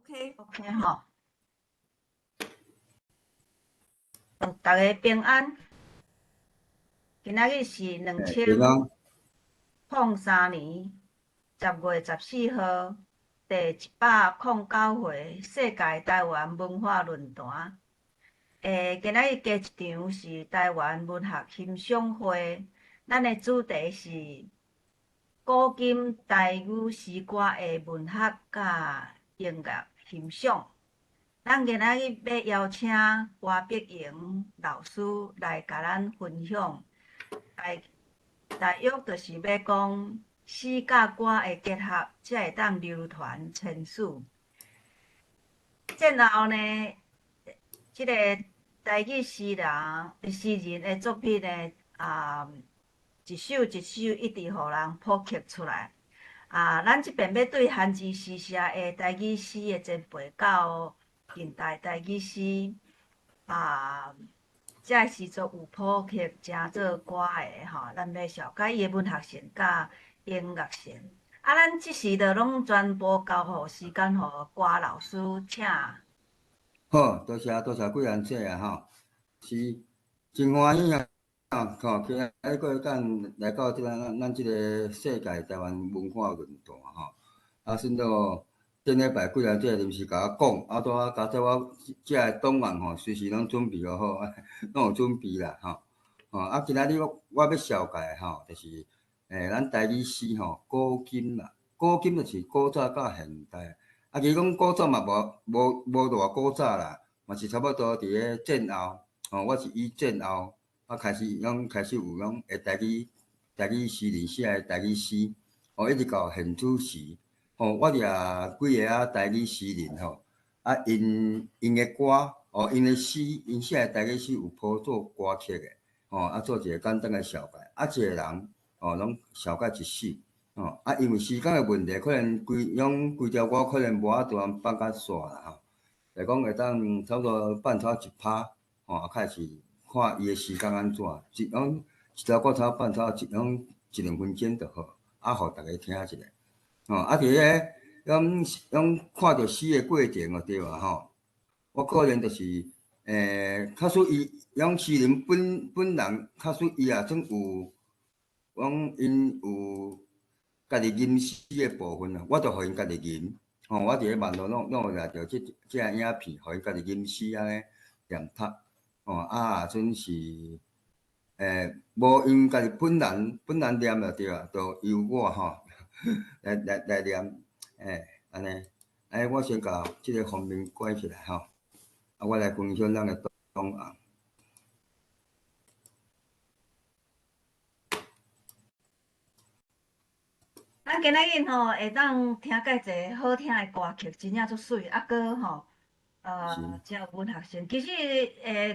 OK 吼，大家平安。今仔日是2003年10月14号，第109回世界台湾文化论坛。今仔日加一场是台湾文学欣赏会，咱的主题是古今台语诗歌的文学甲音乐欣赏。咱今仔日要邀请郭碧莹老师来甲咱分享，大约就是要讲诗甲歌的结合，才会当流传千史。然后呢，即个台语诗人的作品呢，一首一首一直互人普及出来。咱即边要对汉字诗社的台语诗的前辈到近代台语诗，这个时阵有普及成做歌的吼，咱要了解伊的文学性甲音乐性。咱即时就拢全部交互时间互郭老师，请。好，多谢贵人姐啊吼，是真欢喜啊！吼，今日过间来到咱即个世界台湾文化论坛吼，算到顶礼拜贵人姐临时甲我讲，拄甲说我遮个档案吼，随时拢准备好，拢有准备啦吼。今仔日我要绍介吼，就是咱台语诗吼，古今啦，古今就是古早到现代。其实讲古早嘛无偌古早啦，嘛是差不多伫咧战后，我是以战后开始有诶台语诗人写诶台语诗，一直到现主时，我掠几个台语诗人因诶歌，因诶诗，因写诶台语诗有谱做歌曲诶，做一个简单诶绍介，一个人拢绍介一首。因为时间的问题，可能规条歌可能无法度放较煞啦吼。来讲会当差不多放头一拍，开始看伊的时间安怎，一条歌差放头一两分钟就好，互大家听一下。伫咧看着诗的过程对嘛吼，我个人就是较属诗人本人，较属伊也总有因有。家己吟诗的部分啊，我就互因家己吟。我伫咧网络拢有掠着即个影片，互因家己吟诗安尼念读。阵是无因家己本人念就对啊，就由我吼来念。安尼，我先甲即个方面关起来吼。我来分享咱的档案。咱今仔日吼会当听介一个好听的歌曲，真正足水，搁吼真有文学性。其实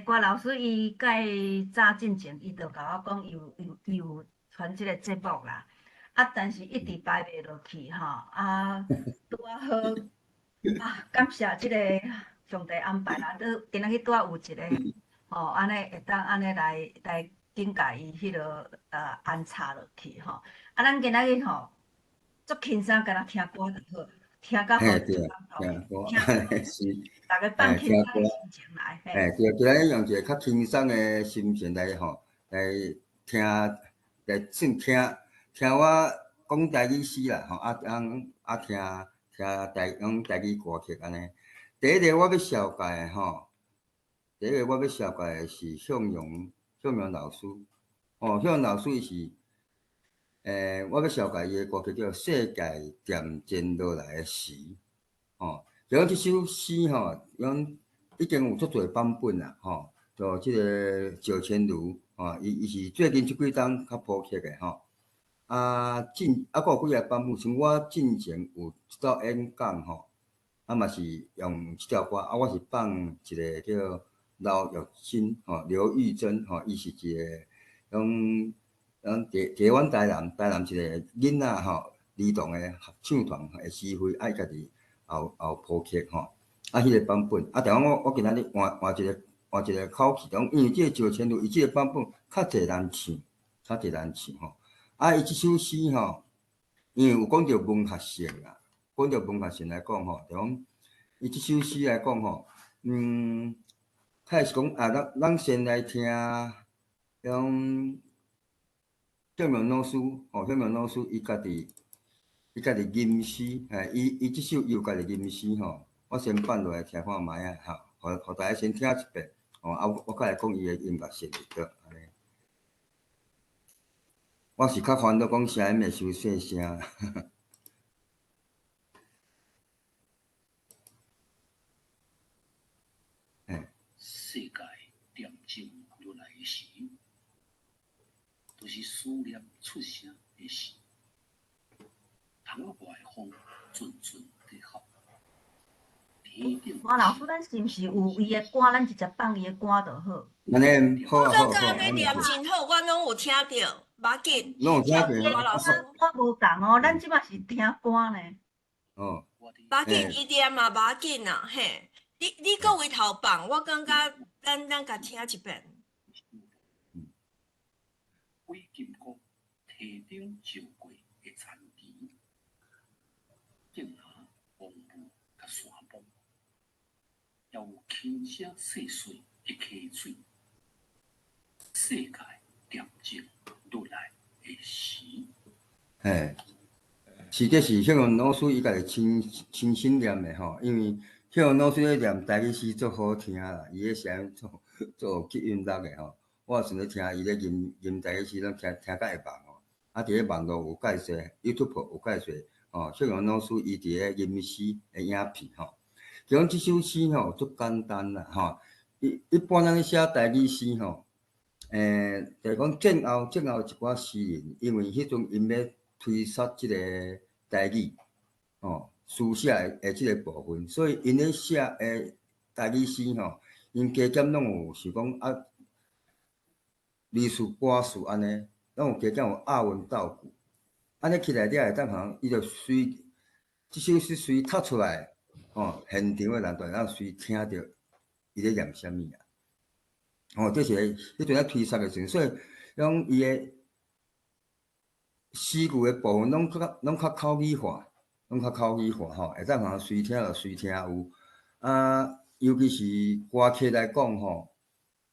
郭老师伊介早进前，伊就甲我讲，伊有传即个节目啦，但是一直排袂落去吼，拄啊好感谢即个上帝安排啦，今仔日拄啊有一个安尼会当安尼来顶甲伊迄落安插落去吼，咱今仔日吼。足轻松，敢若听歌就好，听到好就听歌，是，大家放轻松的心情来。对，今日用一个较轻松的心情来听，听我讲台语诗啦听台语歌曲安尼。第一个我要绍介的是向阳老师。向阳老师是。我要绍介伊个歌曲叫《世界渐渐落来的时》，讲即首诗已经有足侪版本啦，就即个赵千如，伊是最近即几冬较普及的搁有几个版本，像我进前有一道演讲嘛是用即条歌，我是放一个叫刘玉珍，刘玉珍，伊是一个台湾台南一个囡仔儿童的合唱团的诗会，伊家己后谱曲迄个版本但我今仔日换一个口气，因为即个赵千如伊即个版本较侪人唱伊即首诗因为有讲到文学性啦，讲到文学性来讲就讲伊即首诗来讲吼，开始讲啊，咱先来听种向阳老师，向阳老师伊家己吟诗，伊即首伊有家己吟诗吼，我先放落来听看卖啊，互大家先听一遍，我再来讲伊的音乐性就对，安尼。我是较烦恼讲声音会收细声。世界恬静落来时，就是思念出声的时。窗外风阵阵在吼，天顶。王老师，咱是毋是有伊的歌，咱直接放伊的歌就好？安尼好啊好啊好啊，安尼念真好，我拢有听到，无紧。拢有听到。王老师，我无共哦，咱即摆是听歌呢。哦，无紧，伊念嘛无紧啊，嘿。你搁回头放，我感觉咱甲听一遍。鬼金国提顶照过的残旗，竟下王母甲山坡，也有轻声细碎的溪水。世界恬静落来的时，是这是向阳老师伊家己亲身念的吼，因为向阳老师咧念台语诗足好听啦，伊咧声音足有吸引力的吼。我顺咧听伊咧吟台语诗，拢听甲会梦哦。啊，伫咧网络有介绍 ，YouTube 有介绍哦。向阳老师伊伫咧吟诗的影片吼，其中即首诗吼足简单啦吼。一般咱咧写台语诗吼，就是讲战后一寡诗人，因为迄阵因咧推杀即个台语，书写的即个部分，所以因咧写台语诗吼，因加减拢有是讲啊，字数歌数安尼，拢有加减有押韵倒句，安尼起来了会当通，伊就随即首诗随读出来，现场的人就会当随听着伊咧念啥物啊，这是迄阵咧推杀的时阵，所以讲伊的诗句的部分拢较口语化。吼，会当通随听就随听有。啊，尤其是歌曲来讲吼，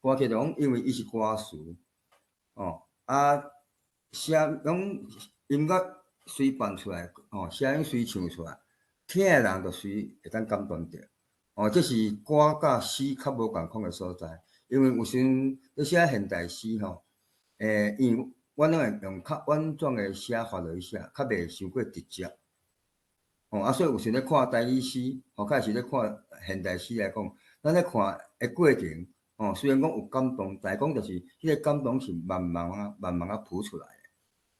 歌曲就讲因为伊是歌词，写讲音乐随放出来，声音随唱出来，听的人就随会当感动着。这是歌甲诗较无共款的所在，因为有时阵咧写现代诗吼，因为阮拢会用较婉转的写法落去写，较袂伤过直接。所以有时咧看台语诗，较是咧看现代诗来讲，咱咧看的过程，虽然讲有感动，但是讲就是迄个感动是慢慢啊浮出来的。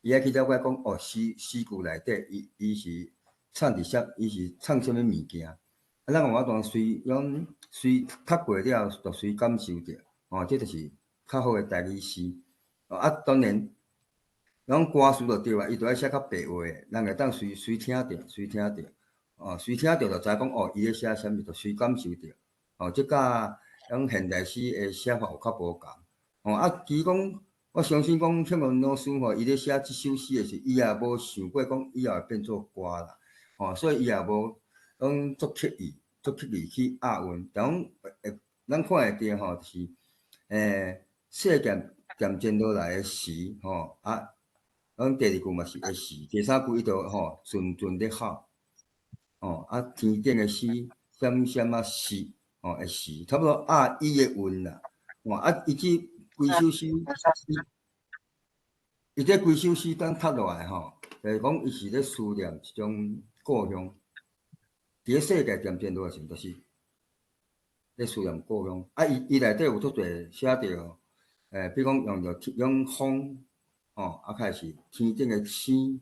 伊爱去了解讲，诗句内底，伊是唱伫啥，伊是唱啥物物件。咱有法当随读过了，就随感受着。这就是较好的台语诗。当然。咱歌词就对啊，伊就爱写较白话的，人会当随听着，随听着就知讲伊咧写啥物，就随感受着。即甲咱现代诗的写法有较无共。其实讲，我相信讲向阳老师伊咧写即首诗的时，伊也无想过讲以后会变做歌啦。所以伊也无讲足刻意去押韵。但咱看会着吼，就是世界渐渐落来的时，咱第二句嘛是会时，第三句伊就阵阵咧吼，天顶的星闪闪啊时，会时，差不多伊的韵啦，伊这规首诗，伊这规首诗等读落来就是讲伊是咧思念一种故乡，伫咧世界渐渐落来时，就是咧思念故乡。伊内底有足侪写着，比如讲用风。开始天顶的星，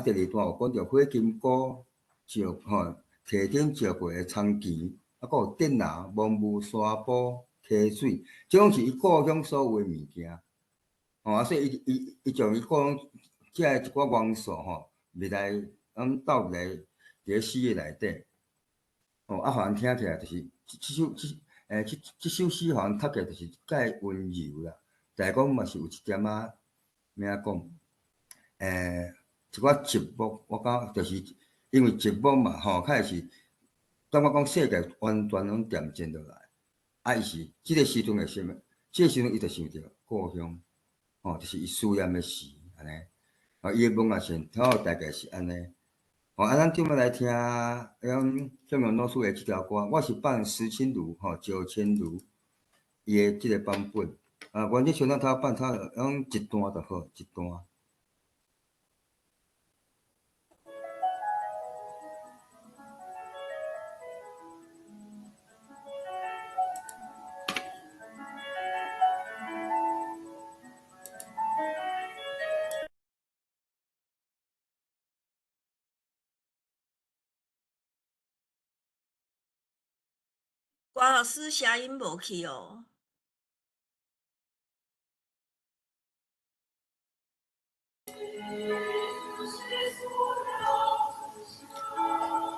第二段有讲着火金菇照，提顶照过的苍旗，阁有电缆、蒙雾、沙坡、溪水，即拢是伊故乡所有的物件。所以伊将伊故乡即个一寡元素未来咱倒入来伫咧诗的内底。互人听起来就是即首诗，互人读起来就是介温柔啦。但是讲嘛是有一点仔。咩啊讲？一寡寂寞，我感觉就是因为寂寞嘛，较是当我讲世界完全拢恬静落来，啊，伊是即个时阵会想，即个时阵伊就想着故乡，就是伊思念的事安尼。伊的梦也是，大概是安尼。咱今仔来听向阳老师的即条歌，我是放石青如九千如伊的即个版本。原则上咱他放一段就好，一段。关老师声音无去哦。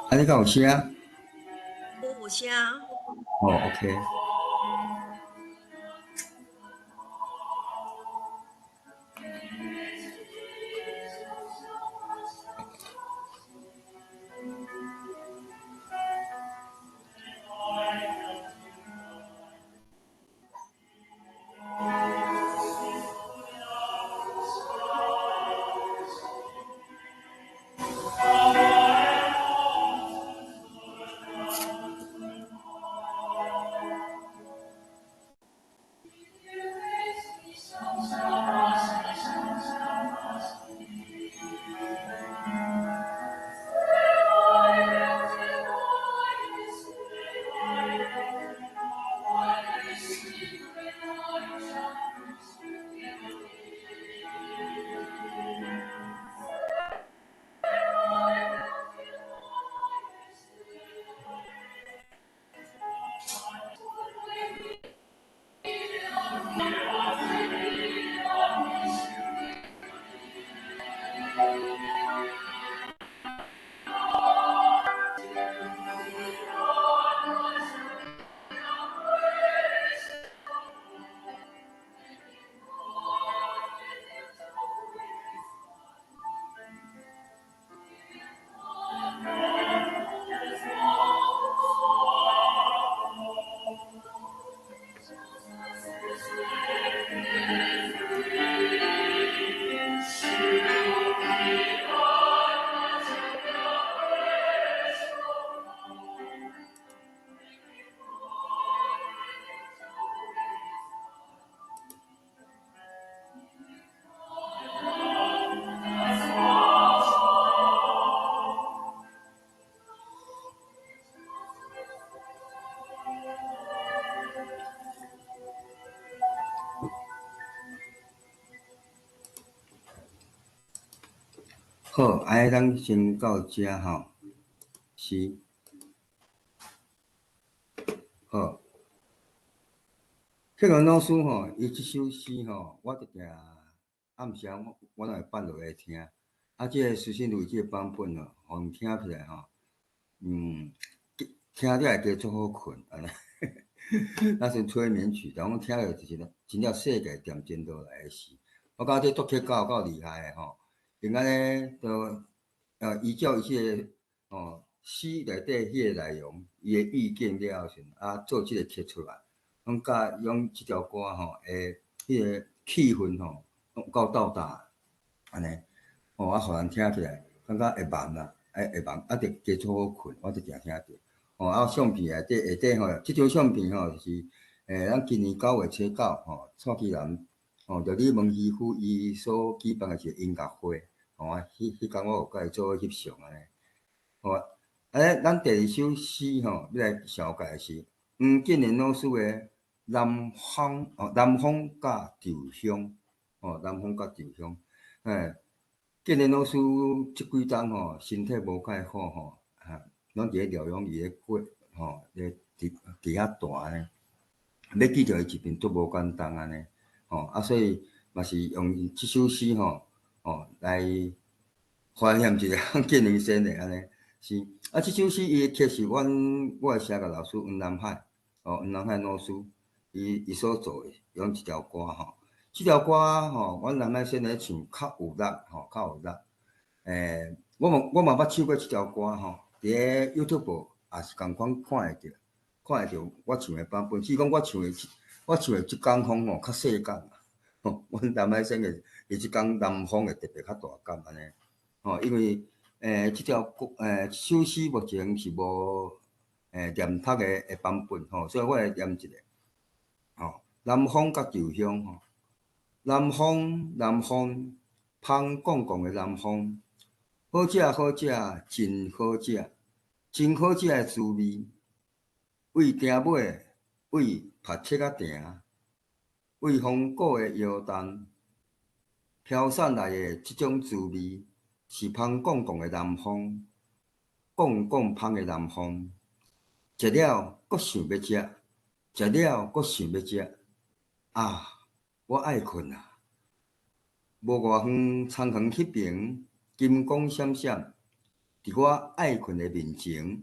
安尼敢有声？有声。OK。好，安尼咱先到遮吼，是，好。迄个老师伊即首诗我直定暗时我若会放落来听。即个石信如即个版本互因听起来听了会加足好困安尼。那是催眠曲，但我听了就是真正世界恬静落来的事。我感觉这作曲家够厉害的因安尼就依照伊即个诗内底迄个内容，伊的意境了后时做即个曲出来。用即条歌迄个气氛够斗大，安尼互人听起来感觉会慢啦，会慢，着加足好困，我直定听着。相片内底即张相片就是咱今年9月初9蔡启南着李问师傅伊所举办的一个音乐会，迄天我有甲伊做翕相安尼。咱第二首诗要来紹介是黃建年老師的。南方甲稻香，南方甲稻香，建年老師即幾冬身體無介好攏伫咧療養院咧過咧伫遐住安尼，要記着伊一邊都無簡單安尼，所以嘛是用即首詩來懷念一下建年先生安尼是。即首詩伊的曲是我的聲樂老師黃南海，黃南海老師。伊所做的用一条歌即条歌阮南海先来唱较有力较有力。我嘛捌唱过即条歌伫咧 YouTube 也是共款看会着，看会着我唱的版本。只是讲我唱的即工风吼较细感啊，吼，阮南海省的即工南风会特别较大感安尼，吼，因为即条首诗目前是无念读的版本吼，所以我会念一个吼，南风甲旧乡吼，南风南风，香公公的南风，好食好食真好食，真好食的滋味，为定尾为拍切仔定，为风果的摇动，飘散来的即种滋味，是香公公的南风，公公香的南风。食了阁想要食，食了阁想要食，啊！我爱困啊！无偌远，苍远迄边，金光闪闪，伫我爱困的面前，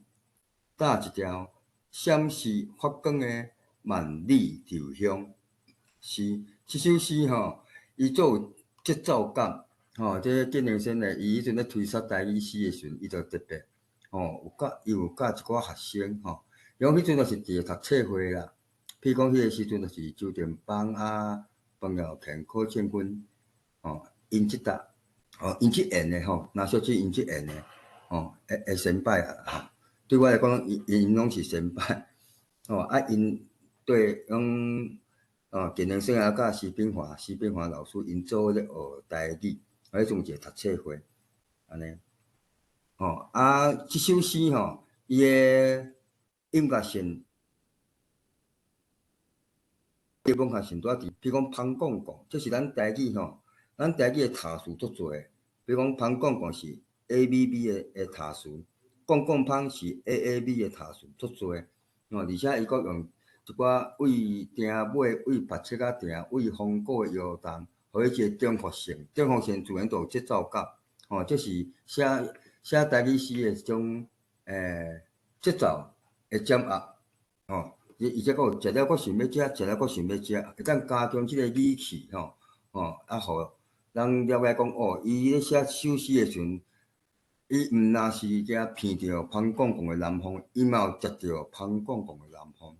搭一条闪烁发光的万里流香。是，即首诗吼，伊做有节奏感，吼，这建宁先生伊迄阵咧推刷台语诗的时阵，伊就特别，吼，伊有教一寡学生，吼，因为迄阵就是伫读册会啦，譬如讲迄个时阵就是周定邦啊、彭耀乾、柯建勋，吼，因即搭，吼，因即演的吼，若说起因即演的，吼，会先摆啊，吼，对我来讲，因拢是先摆，吼，啊，因对建宁生啊，甲施炳华老师因做咧学台语，迄种一个读册会，安尼，吼啊，即首诗吼，伊个音乐性，基本上是拄伫，比如讲芳讲讲，这是咱台语吼，咱台语的塔词足侪，比如讲芳讲讲是 ABB 的塔词，讲讲芳是 AAB 的塔词足侪，吼，而且伊阁用一寡为定尾、为白切仔定、为风果的摇动，互伊一个中和性，中和性自然就有节奏感，吼，这是写台语诗的一种节奏的掌握，吼，而且阁有食了阁想要食，食了阁想要食，会当加强即个语气，吼，啊，互人了解讲哦，伊咧写首诗的时阵。伊毋若是惊闻着芳公公的南风，伊嘛有食着芳公公的南风。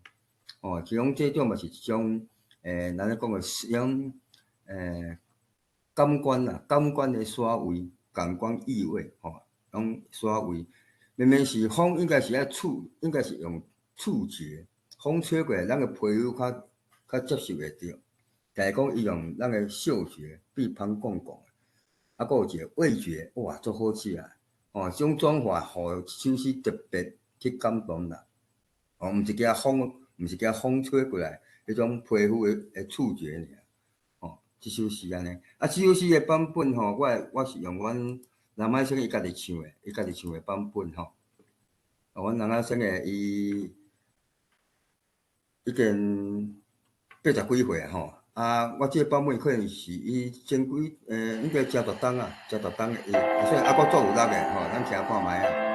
哦，其实这种嘛是一种咱咧讲的一种感官啦，感官的刷味，感官意味，吼，种刷味。明明是风，应该是应该是用触觉，风吹过来，咱个皮肤较接受会着。但是讲伊用咱个嗅觉，比芳公公，啊，佫有一个味觉，哇，足好食啊！哦，这种转化，互首诗特别去感动人。哦，毋是惊风，毋是惊风吹过来，迄种皮肤的触觉尔。哦，即首诗安尼。啊，即首诗的版本吼，我是用阮南海省伊家己唱的，伊家己唱的版本吼。阮南海省的伊已经80几岁啊吼。啊，我即个版本可能是伊前几应该真大档啊，真大档的伊，所以还佫足有力的吼，咱听看卖啊。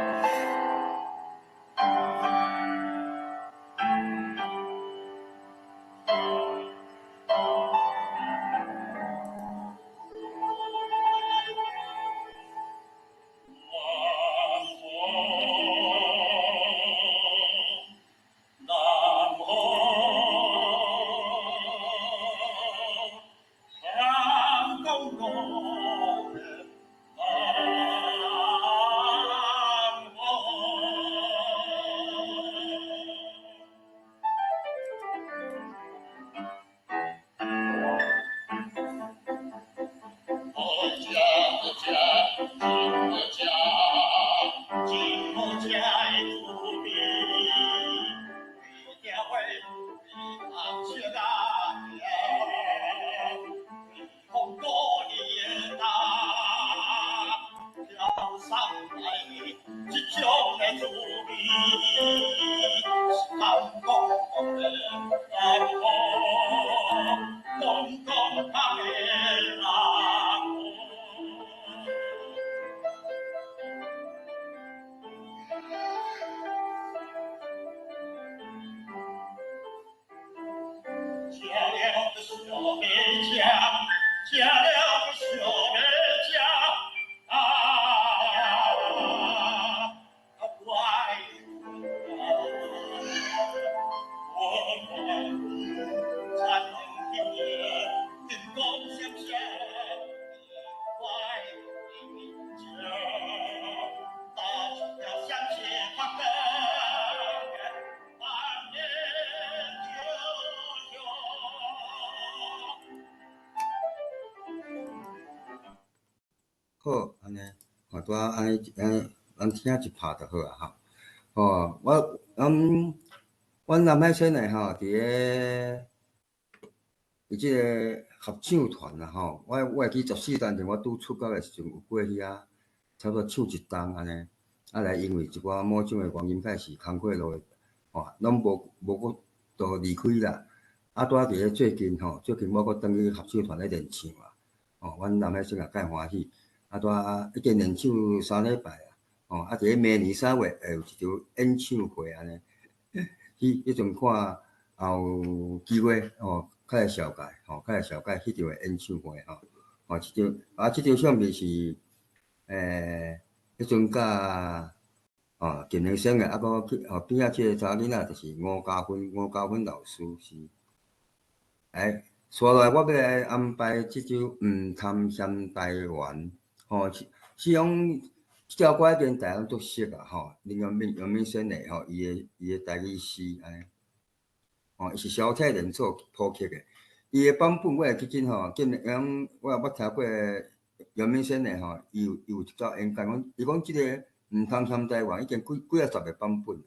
好安尼，拄啊安尼咱听一拍就好啊吼。阮南海省诶吼，伫个伊即个合唱团啊吼，我会记14单前我拄出国诶时阵有过遐，差不多唱一冬安尼，来因为一寡某种诶原因，开始工课落拢无搁都离开啦。拄伫个最近最近我搁转去合唱团咧练唱啊。阮南海省也介欢喜，已经练唱3礼拜啊。伫个明年3月会有一场演唱会安尼，迄阵看也有机会较会了解迄场诶演唱会即张相片是迄阵甲金明生诶，搁去边仔即个查囡仔就是吴家芬老师是。接下来我要来安排即首《毋贪嫌台湾》是讲即条歌已经大家都熟啊林阳明先生伊诶台语诗安尼。伊是小体连做谱曲诶，伊诶版本我会记真我也捌听过姚明先生伊有一首演讲，伊讲即个毋通嫌台湾已经几啊十个版本啦。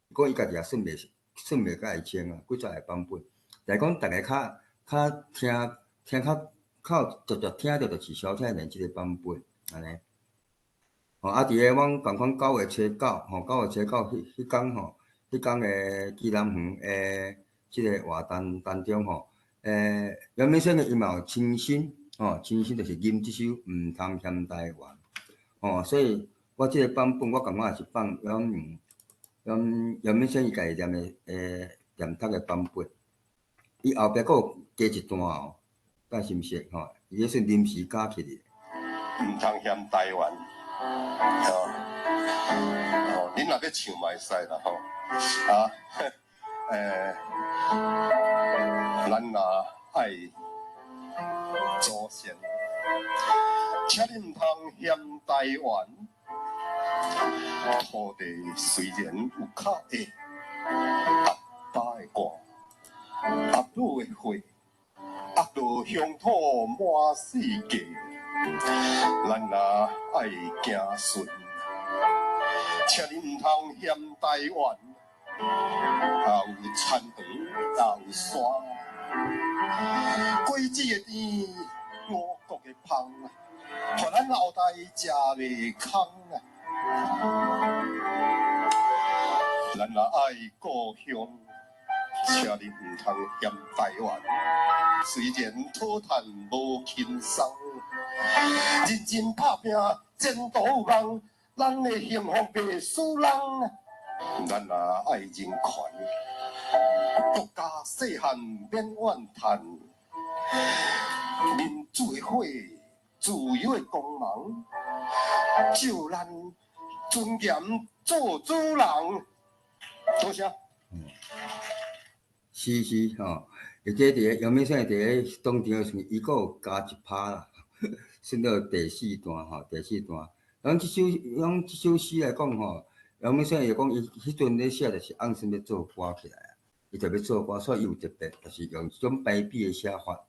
伊讲伊家己也算袂甲会清啊，几十个版本。但是讲大家较听较直接听到，就是小体连即个版本安尼。伫个阮共款9月初9迄天迄天诶基南园诶，即个活动当中姚明生诶伊嘛有亲身就是吟即首《毋通嫌台湾》所以我即个版本我感觉也是放姚明生伊家己念读诶版本，伊后壁阁有加一段甲是毋是伊迄算临时加起哩。毋通嫌台湾，恁若要唱嘛会使啦咱若爱祖先，请恁毋通嫌台湾。土地虽然有较矮，阿爸的歌，阿母的血，压落乡土满世界。咱若爱行顺，请恁毋通嫌台湾，也有田园，也有山，果子的甜，五谷的香，互咱后代食袂空啊！咱若爱故乡，请恁毋通嫌台湾。虽然讨趁无轻松，认真打拼，前途有望，咱的幸福袂输人。咱若爱人权，国家细汉免怨叹，民主的火，自由的光芒，就咱尊严做主人。多谢。是而且伫个姚明生伫个当场时，伊阁有加一拍啦，算到第4段第4段。用即首诗来讲姚明生伊讲伊迄阵咧写就是按心要做歌起来啊，伊就要做歌，所以伊有特别就是用一种排比的写法。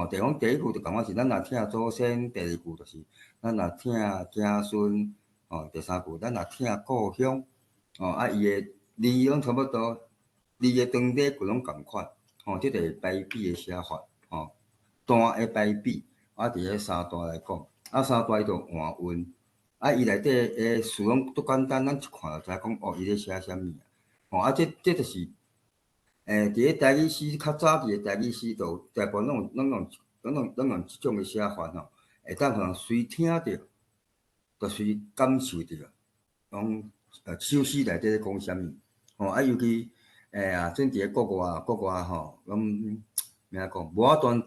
就讲第一句就感觉是咱若听祖先，第二句就是咱若听子孙，第三句咱若听故乡，伊的字拢差不多，字的长短规拢共款，即个排比的写法，段的排比，伫个三段来讲，三段伊就换韵，伊内底的词拢足简单，咱一看就知讲伊咧写啥物这就是伫个台语诗较早期的台语诗，就大部分拢用即种的写法会当互人随听着，就随感受着，讲首诗内底咧讲啥物尤其阵伫个国外拢名讲无法度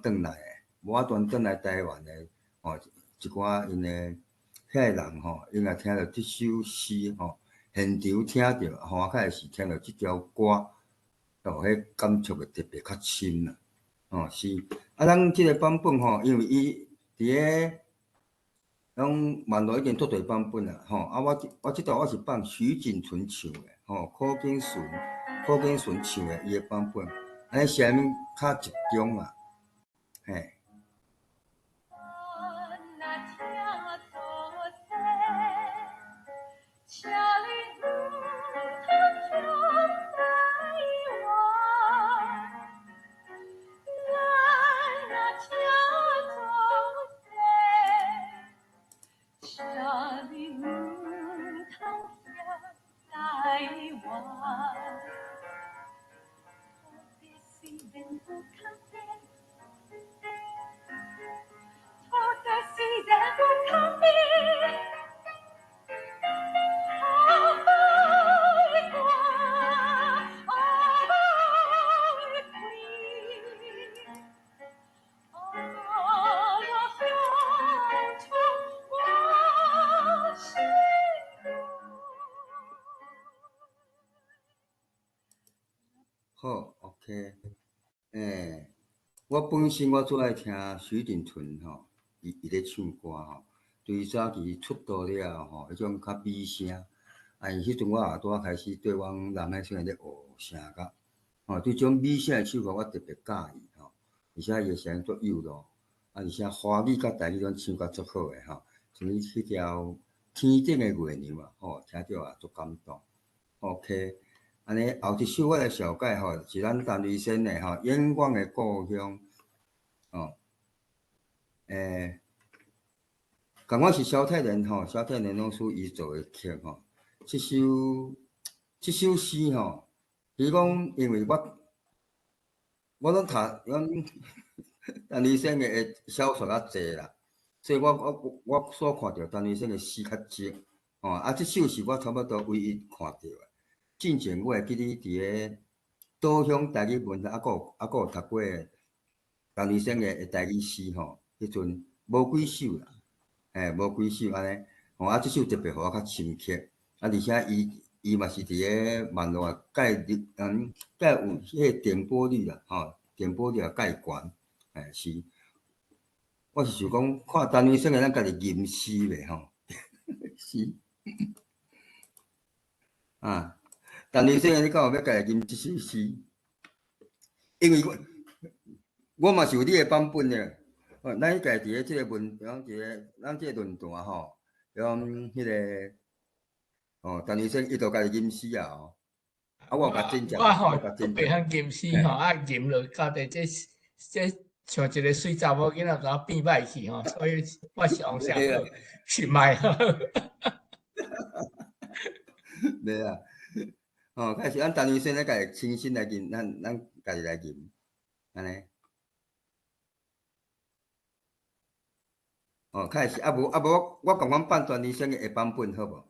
转来台湾的一寡因的遐人因若听到即首诗现场听着我较会是听到即条歌。迄感触会特别较深啦，是咱即个版本因为伊伫个拢网络已经足侪版本啦，我即条我是放徐锦存唱的，柯景顺唱的伊的版本，安尼声音较集中啦，嘿。好 ，OK，我本身我最爱听徐锦纯吼，伊咧唱歌吼，对早期出道了吼，迄种较美声，伊迄阵我也拄开始对阮南海声咧学声甲，吼，对种美声诶唱歌我特别喜意吼，而且伊诶声足幼咯，而且华语甲台语拢唱甲足好诶吼，像迄条《天顶诶月亮》啊，吼，听着也足感动。OK。安尼后一首我来小解吼，是咱陈瑞生的吼，远远的故乡，吼，共款是萧泰然吼，萧泰然老师伊做的曲吼，即首诗吼，伊讲因为我拢读阮陈瑞生的小说较济啦，所以我所看到陈瑞生的诗较少，吼，啊，即首是我差不多唯一看到的。进前我会记你伫个岛乡台语文学，还佫有读过陈瑞生的台语诗吼，迄阵无几首啦，无几首安尼，吼啊，即首特别互我较深刻，啊，而且伊嘛是伫个网络介有迄个点播率啦，吼，点播率也介悬，是，我是想讲看陈瑞生的咱家己吟诗袂吼，是，啊。陈瑞生，你敢有要家己吟一首诗？因为我嘛是有你的版本的。咱家伫个即个咱即个论坛吼，用迄个陈瑞生伊就家己吟诗啊吼。啊，我甲真正，我吼特别向吟诗吼，啊吟落到底这像一个水查某囡仔甲我变歹去吼，所以我上下好是卖好。袂啊，开始咱陈瑞生咧家己亲身来吟，咱家己来吟，安尼。开始啊无我共阮办陈瑞生的版本好无？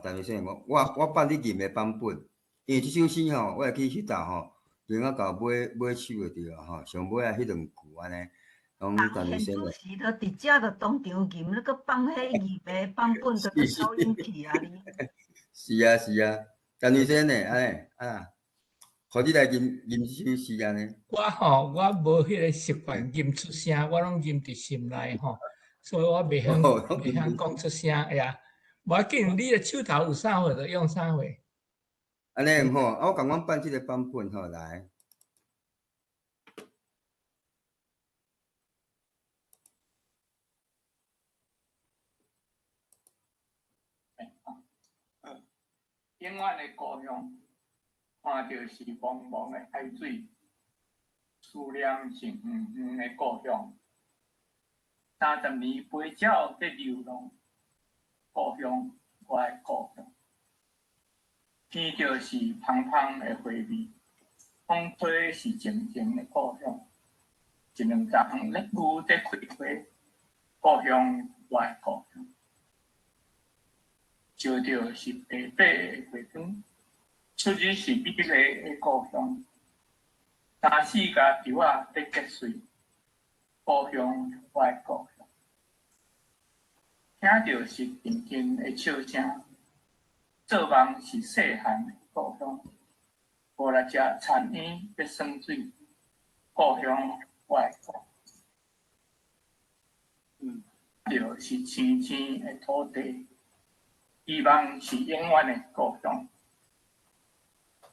陈瑞生我办你吟的版本，因为即首诗吼，我会去迄搭吼，另外到尾首就对啊吼，上尾啊迄两句安尼，讲陈瑞生的。主持都直接就当场吟，你佫放迄吟的版本，就佫收音去啊你。是啊是啊，陈瑞生的安尼啊，互你来吟即首诗安尼。我无迄个习惯吟出声，我拢吟伫心内吼，所以我袂晓讲出声。哎呀，无要紧，你的手头有啥货就用啥货。安尼吼，我共阮办即个版本吼来。永远的故乡，看着是茫茫的海水，思念是远远的故乡。30年飞鸟在流浪，故乡，我的故乡。闻着是芳芳的花味，风吹是静静的故乡。一两丛烈雨在开花，故乡，我的故乡。照着是白白的月光，出日是美丽的故乡。3、4家稻仔在结穗，故乡，我的故乡。听着是静静的笑声，做梦是细汉的故乡。无来食田圆要酸水，故乡，我的故乡。着是青青的土地。希望是永远的故乡，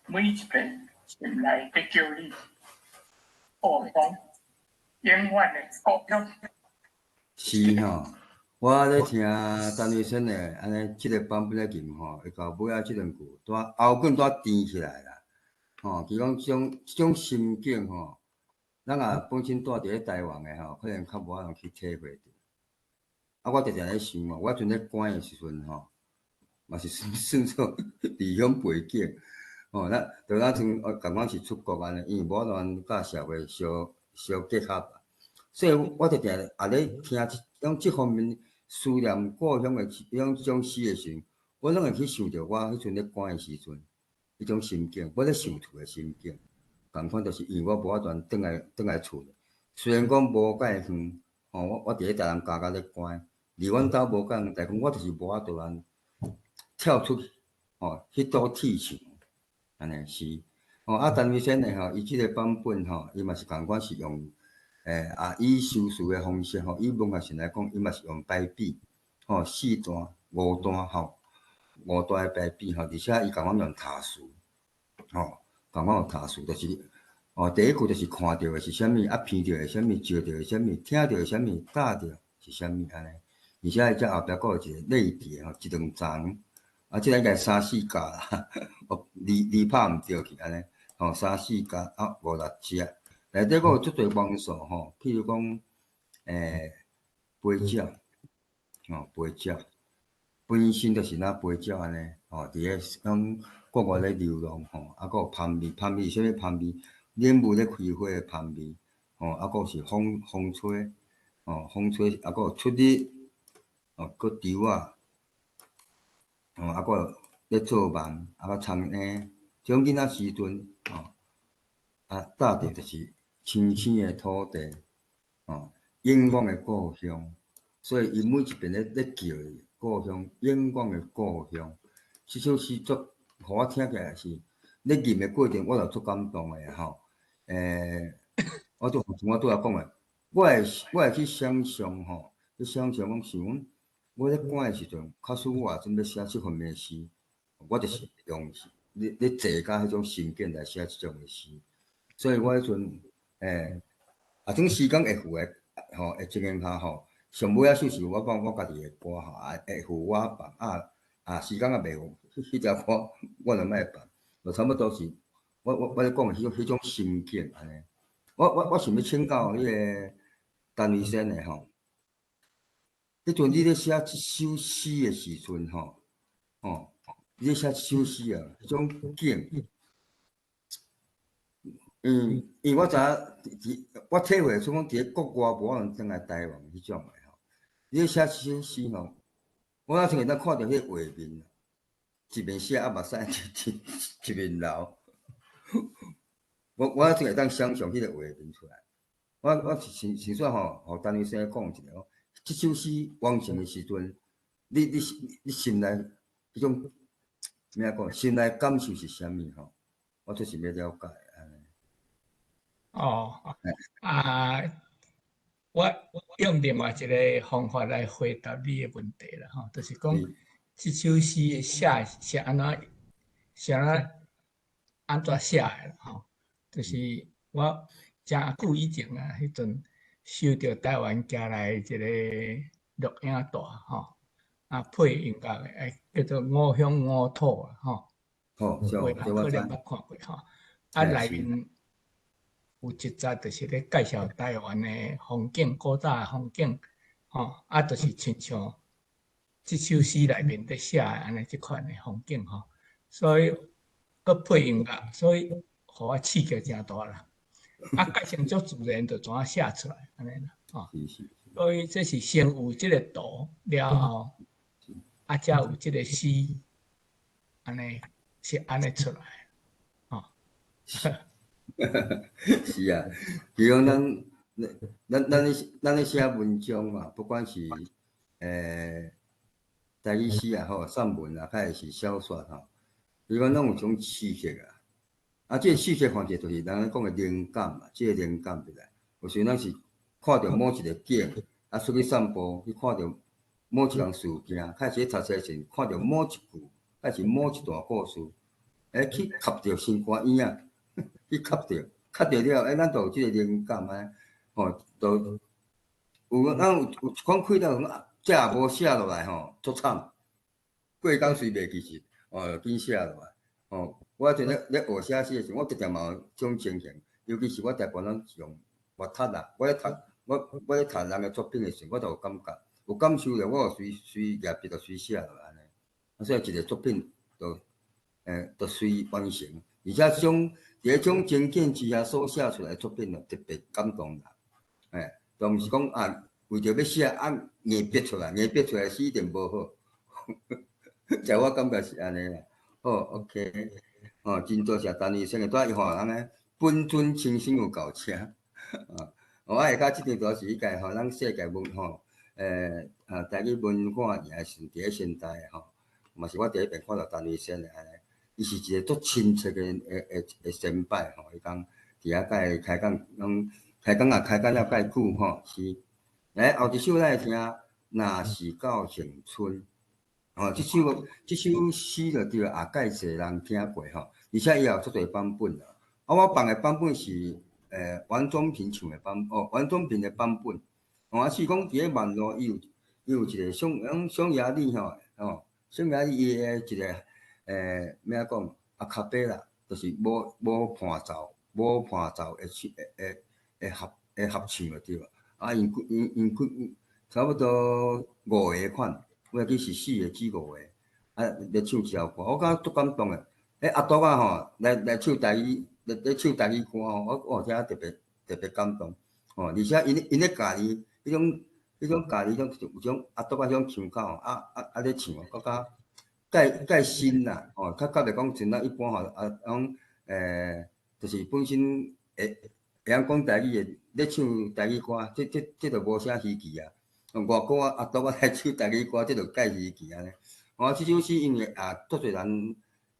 每一遍心内在叫你，故乡，永远的故乡。是吼，我咧听陈瑞生的安尼即个版本咧吟吼，会到尾仔即两句，后滚甜起来啦。吼，其讲即种心境吼，咱也本身住伫咧台湾的吼，可能较无法通去体会着。啊，我常常咧想哦，我阵咧关的时阵吼。嘛是算做离乡背景，咱从共款是出国安尼，因为无法度甲社会相结合，所以我就定也咧听用即方面思念故乡的即种诗的时候，我拢会去想着我迄阵咧赶的时阵，迄种心境，我咧受厝的心境。共款就是因为我无法度转来厝，虽然讲无介远，我伫咧大人家咧赶，离阮兜无介远，但讲我就是无法度跳出去，迄堵铁墙，安尼是。陈慧仙的伊即个版本伊嘛是共款是用以修辞的方式以文学上来讲，伊嘛是用排比四段、五段五段的排比而且伊共阮用塔数共阮用塔数，就是第一句就是看到的是啥物，闻到的啥物，招到的啥物，听到的啥物，搭到是啥物安尼，而且伊只后壁佫有一个类叠一两层，即个应该3、4格啦，字拍毋对去安尼。3、4格5、6只，内底佫有足侪元素譬如讲，飞鸟，飞鸟本身就是那飞鸟安尼，伫咧讲国外咧流浪佫有香味，香味是啥物香味？莲雾咧开花的香味，佫是风吹，风吹佫有出日，佫稻啊，佫咧做梦，佫苍蝇，即种囡仔时阵搭着就是青青的土地，远远的故乡，所以伊每一遍咧叫故乡，远远的故乡。即首诗足，互我听起来是咧吟的过程，我就足感动的我拄仔讲的，我会去想象去想象讲想，我咧赶的时阵，假使我准要写即方面的诗，我就是用咧坐甲迄种心境来写即种的诗。所以我迄阵种时间会赴的会情形下上尾仔首是我放我家己的歌会赴我放时间未赴，迄条歌我就莫放，就差不多是我咧讲的迄种心境安尼。我想要请教迄个陈慧仙的迄阵你咧写即首诗的时阵你咧写即首诗迄种景。因为我知影，我体会出讲，伫咧国外无可能转来台湾迄种的你咧写即首诗我哪像会当看到迄个画面，一面写目屎一面流，我哪像会当想象迄个画面出来。我是说互陈慧仙讲一下即首诗完成的时阵，你心内迄种咩讲，心内感受是啥物我就是要了解。我用另外一个方法来回答你的问题啦，就是讲，即首诗写安怎写的啦，就是我真久以前迄阵收到台湾寄来一个录影带配音乐的，叫做《五乡五土》这可能捌看过内面。有一节就是咧介绍台湾的风景，古早的风景，就是亲像即首诗内面咧写的安尼即款的风景所以佮配音乐，所以互我刺激真大啦。改成足自然，就怎啊写出来安尼啦所以这是先有即个图了后，才有即个诗，安尼是安尼出来是啊，比如咱咧写文章嘛，不管是台语诗散文较会是小说比如讲拢有种气息即个气息方式就是人讲的灵感嘛，即个灵感入来。有时咱是看到某一个景出去散步，去看到某一样事件，开始读册时看到某一句，还是某一段故事，去吸着心肝耳啊。去吸着了，咱就有即个灵感就咱有一款开导这也无写落来足惨。过工随袂其实，紧写落来我阵咧学写诗的时候，我直直嘛有种情形，尤其是我大部分拢是用阅读啦。我咧读人的作品的时候，我就有感觉，有感受了，我就随业笔就随写落来安尼。所以一个作品就就随完成，而且伫种情景之下所写出来的作品就特别感动人，就毋是讲为着要写硬逼出来，硬逼出来是一定无好，在我感觉是安尼啦。好 ，OK， 真多谢陈医生的带伊吼人诶，本尊亲身有够车，我下骹即张图是伊家吼，咱世界文吼，台语文化也是伫咧现代吼，嘛是我第一遍看到陈医生的安尼。伊是一个足亲切的先辈吼，伊讲伫遐甲伊开讲，开讲了介久吼，是。来后一首咱来听，若是到乡村，即首诗就对了，也介侪人听过吼，而且伊也有足侪版本啦。我放的版本是王中平唱的王中平的版本。是讲伫咧网络伊有一个匈牙利吼，匈牙利伊的一个咩啊讲阿卡贝拉，就是无伴奏会合唱就对了。因差不多5个款，我记是4个至5个，来唱一条歌，我感觉足感动诶。阿杜吼来唱台语，来唱台语歌吼，我听特别感动。而且因咧家己迄种家己有种阿杜迄种腔口咧唱，我感觉介新啦，较袂讲像咱一般讲就是本身会晓讲台语的。咧唱台语歌，这就无啥稀奇啊。外国阿杜来唱台语歌，这就介稀奇安尼。即首诗因为也足侪人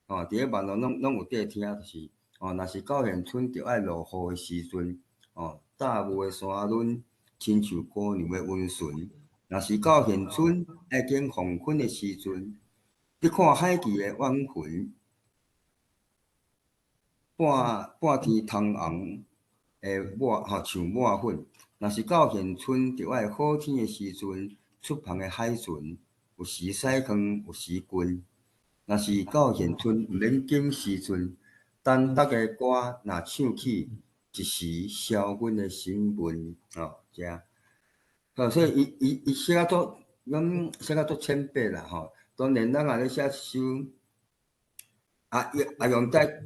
伫咧网络拢有伫听，就是若是到乡村，着爱落雨的时阵，大雾的山峦，亲像姑娘的温顺。若是到乡村，爱见黄昏的时阵，你看海奇的晚云，半天通红。像抹粉，若是到乡村，着爱好天的时阵，出帆的海船，有时驶远，有时近。若是到乡村，毋免紧时阵，等逐个歌若唱起，一时消阮的心魂。所以伊写啊足，写啊足浅白啦吼。当然，咱也咧写一首，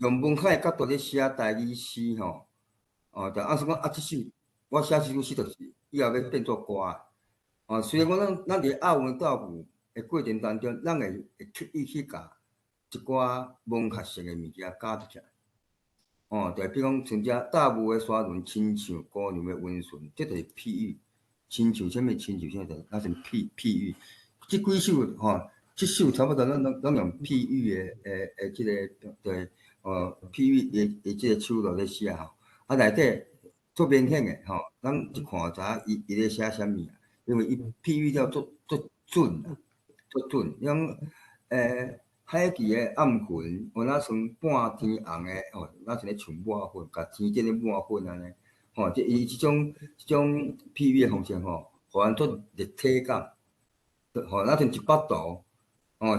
用文化的角度咧写台语诗吼。就按说讲即首我写即首诗，就是以后要变作歌虽然讲咱伫拗文斗武的过程当中，咱会刻意去甲一寡文学性的物件加入起来。就比如讲像遮大雾的山峦，亲像姑娘的温顺，这就是譬喻。亲像啥物？亲像啥就那是譬喻。即几首即首差不多拢用譬喻的即个对譬喻的即个手路咧写吼。内底足明显诶咱一看知伊咧写啥物啊？因为伊譬喻了足准啦，足准。种海奇诶暗云，若像半天红诶若像咧像抹粉，甲天顶咧抹粉安尼。即伊即种譬喻诶方式互咱足立体感，咱像一幅图。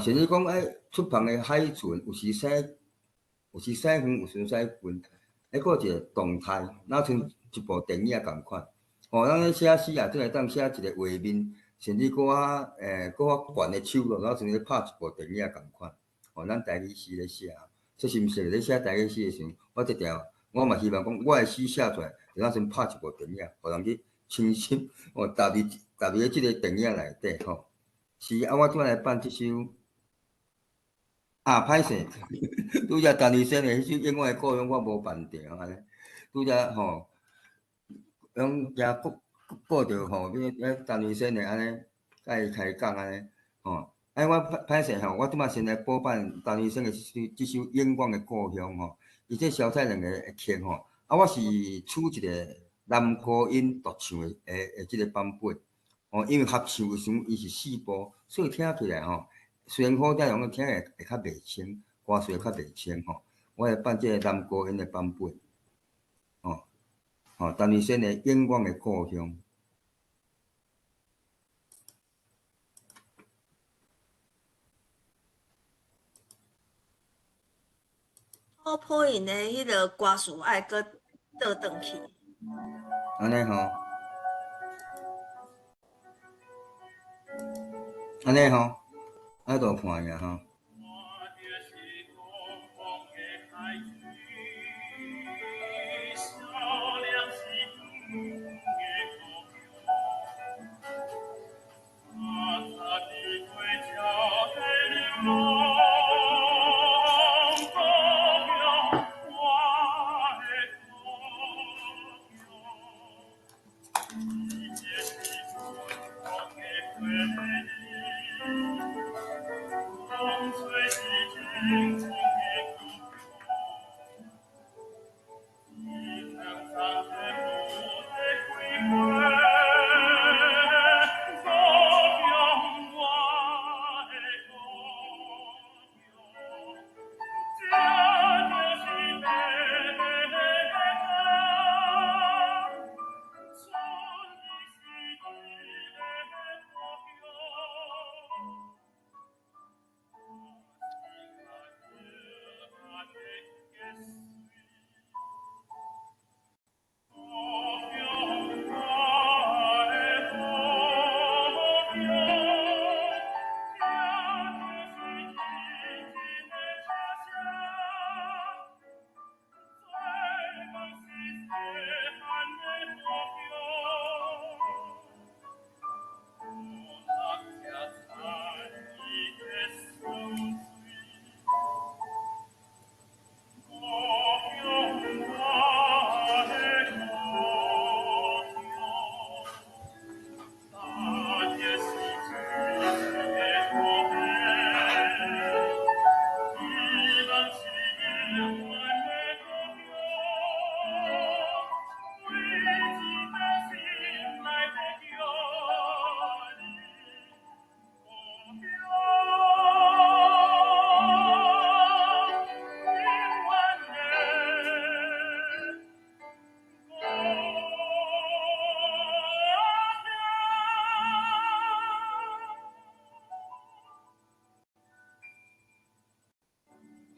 甚至讲出帆诶海船，有时驶远，有时驶近。还佫有一个动态，若像一部电影共款。咱咧写诗也真会当写一个画面，甚至佫较悬的手路，像咧拍一部电影共款。咱台语诗咧写，说是毋是咧写台语诗的时阵，我嘛希望讲，我的诗写出来，就像拍一部电影，互人去亲身踏入咧即个电影内底是我怎来办即首？歹势，拄则陈医生的迄首《永远的故乡》，我无办着安尼。拄则惊报着陈医生的安尼，甲伊开讲安尼我歹势我即摆先来播放陈医生的即首《永远的故乡》伊这小菜两个会曲我是取一个男高音独唱的即个版本因为合唱的时阵伊是4部，所以听起来虽然好听，用听会较袂清，歌词会较袂清我会放这个男高音的版本陈医生的《永远的故乡》。好破因的迄个歌词爱搁倒转去。安尼安尼爱多看呀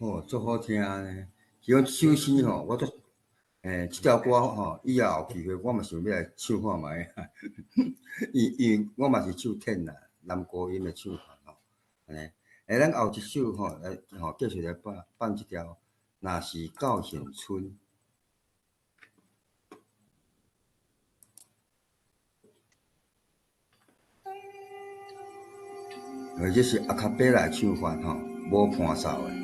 哦，足好听呢。其实这首诗吼，我足这条歌吼，以后有机会我嘛想要来唱看卖。因为我嘛是唱天啦，男高音的唱法吼，安尼。咱后一首吼，来继续来放这条，若是到现春。这是阿卡贝拉唱法吼，无伴奏的。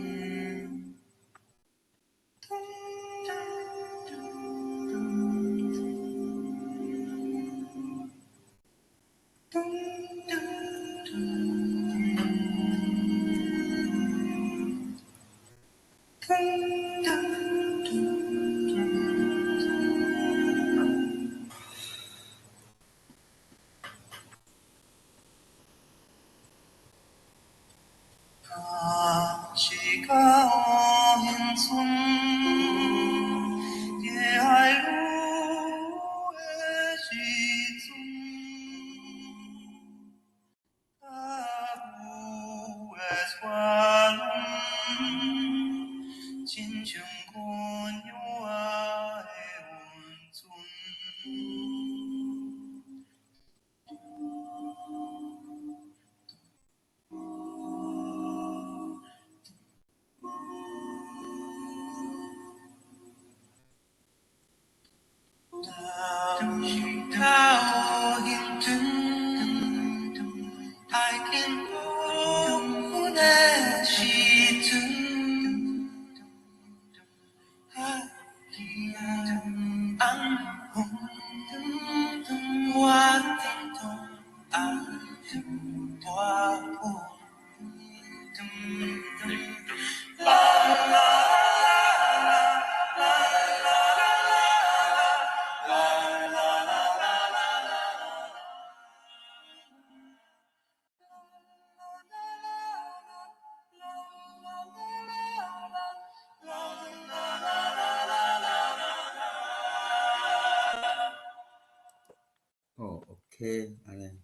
哦 ，OK， 安尼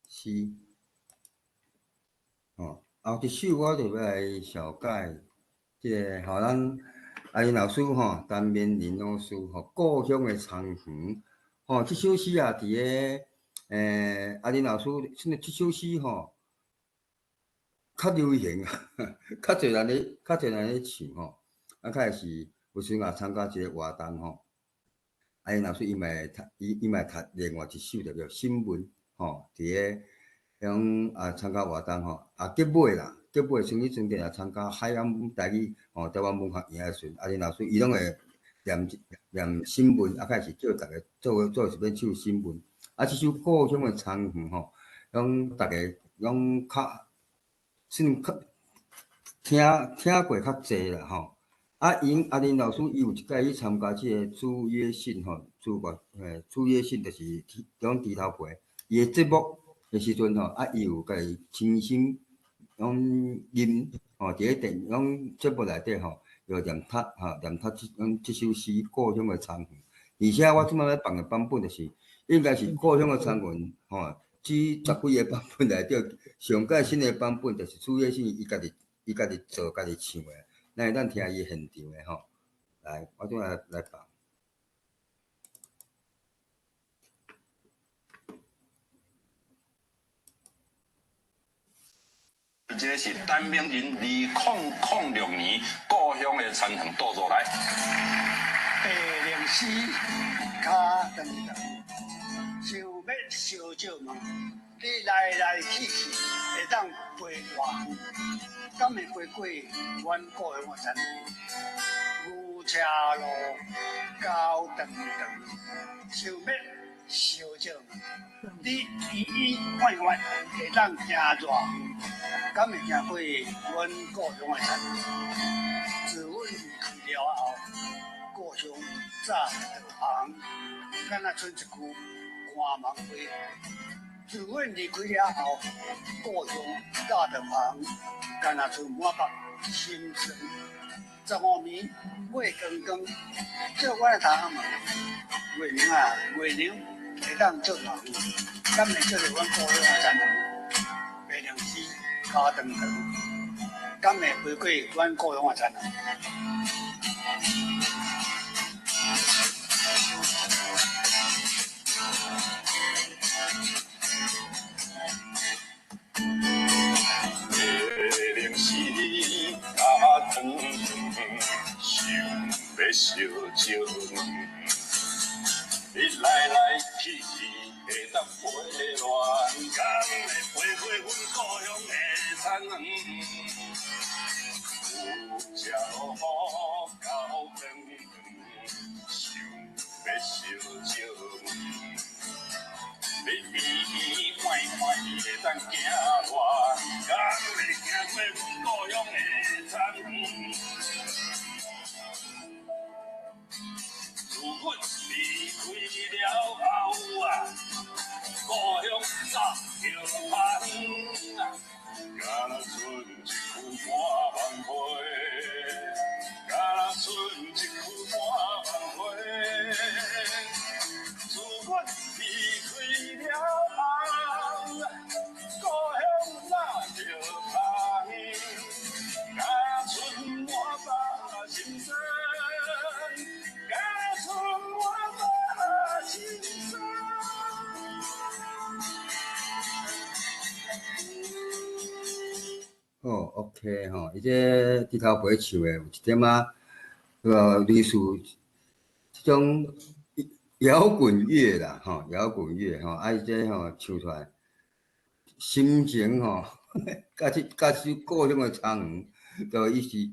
是。哦，后一首我就要来小解，即个互咱阿林老师吼，单面林老师吼，故乡的苍园。吼，即首诗啊，伫个阿林老师唱的即首诗吼，较流行啊，较侪人咧唱吼。啊，开始有时也参加一个活动吼，啊，因老师伊嘛会读，伊嘛会读另外一首叫新闻吼，伫个遐参加活动吼，啊结尾啦，结尾前迄阵也参加海洋台语吼台湾文学院的时阵，啊，因老师伊拢会念新闻，啊，开始叫大家做一篇首新闻，啊，即首故乡的苍远吼，拢大家拢较算较听过较济啦吼。啊，林老师伊有一届去参加即个主约信吼，主约信就是讲猪头皮，伊个节目的时阵吼，啊，伊有家己亲身念吼，伫个节目内底吼，就念读即首诗《故乡的苍云》，而且我即摆要放的版本就是应该是《故乡的苍云》吼，即10几个版本内底上届新的版本就是主约信伊家己做家己唱的。咱听伊现场的吼，来，我怎来放？这个是陈明仁2006年故乡的传承倒出来。804卡长长，想要烧酒问，你来去会当陪我，敢会陪过阮故乡的田？牛车路高长长，想要烧酒问，你快会当行偌远？敢会行过阮故乡的田？自阮离开了后。故乡早就红，敢若剩一句看梦话。自阮离开了后，故乡早就红，敢若剩满腹心酸。15暝月光光，叫我来头问，月娘啊，月娘会当做偌远？敢会叫着阮故乡的田？804脚长长，敢会陪过阮故乡的田？想要烧酒，你来去去会当陪恋，敢会陪过阮故乡的田园？有车路到长长，想要烧酒，你会当行偌，敢会行过阮故乡的田园？自阮离开了后啊，故乡早就红啊，敢若剩一句满梦花，敢若剩一句满梦花。自阮离开了后啊，故乡早就红，敢若剩满腹心酸。哦 ，OK 吼，伊这猪头皮唱的有一点仔，类似这种摇滚乐啦，吼，摇滚乐吼，啊，伊这吼唱出来，心情吼，甲这故乡的苍云，就伊是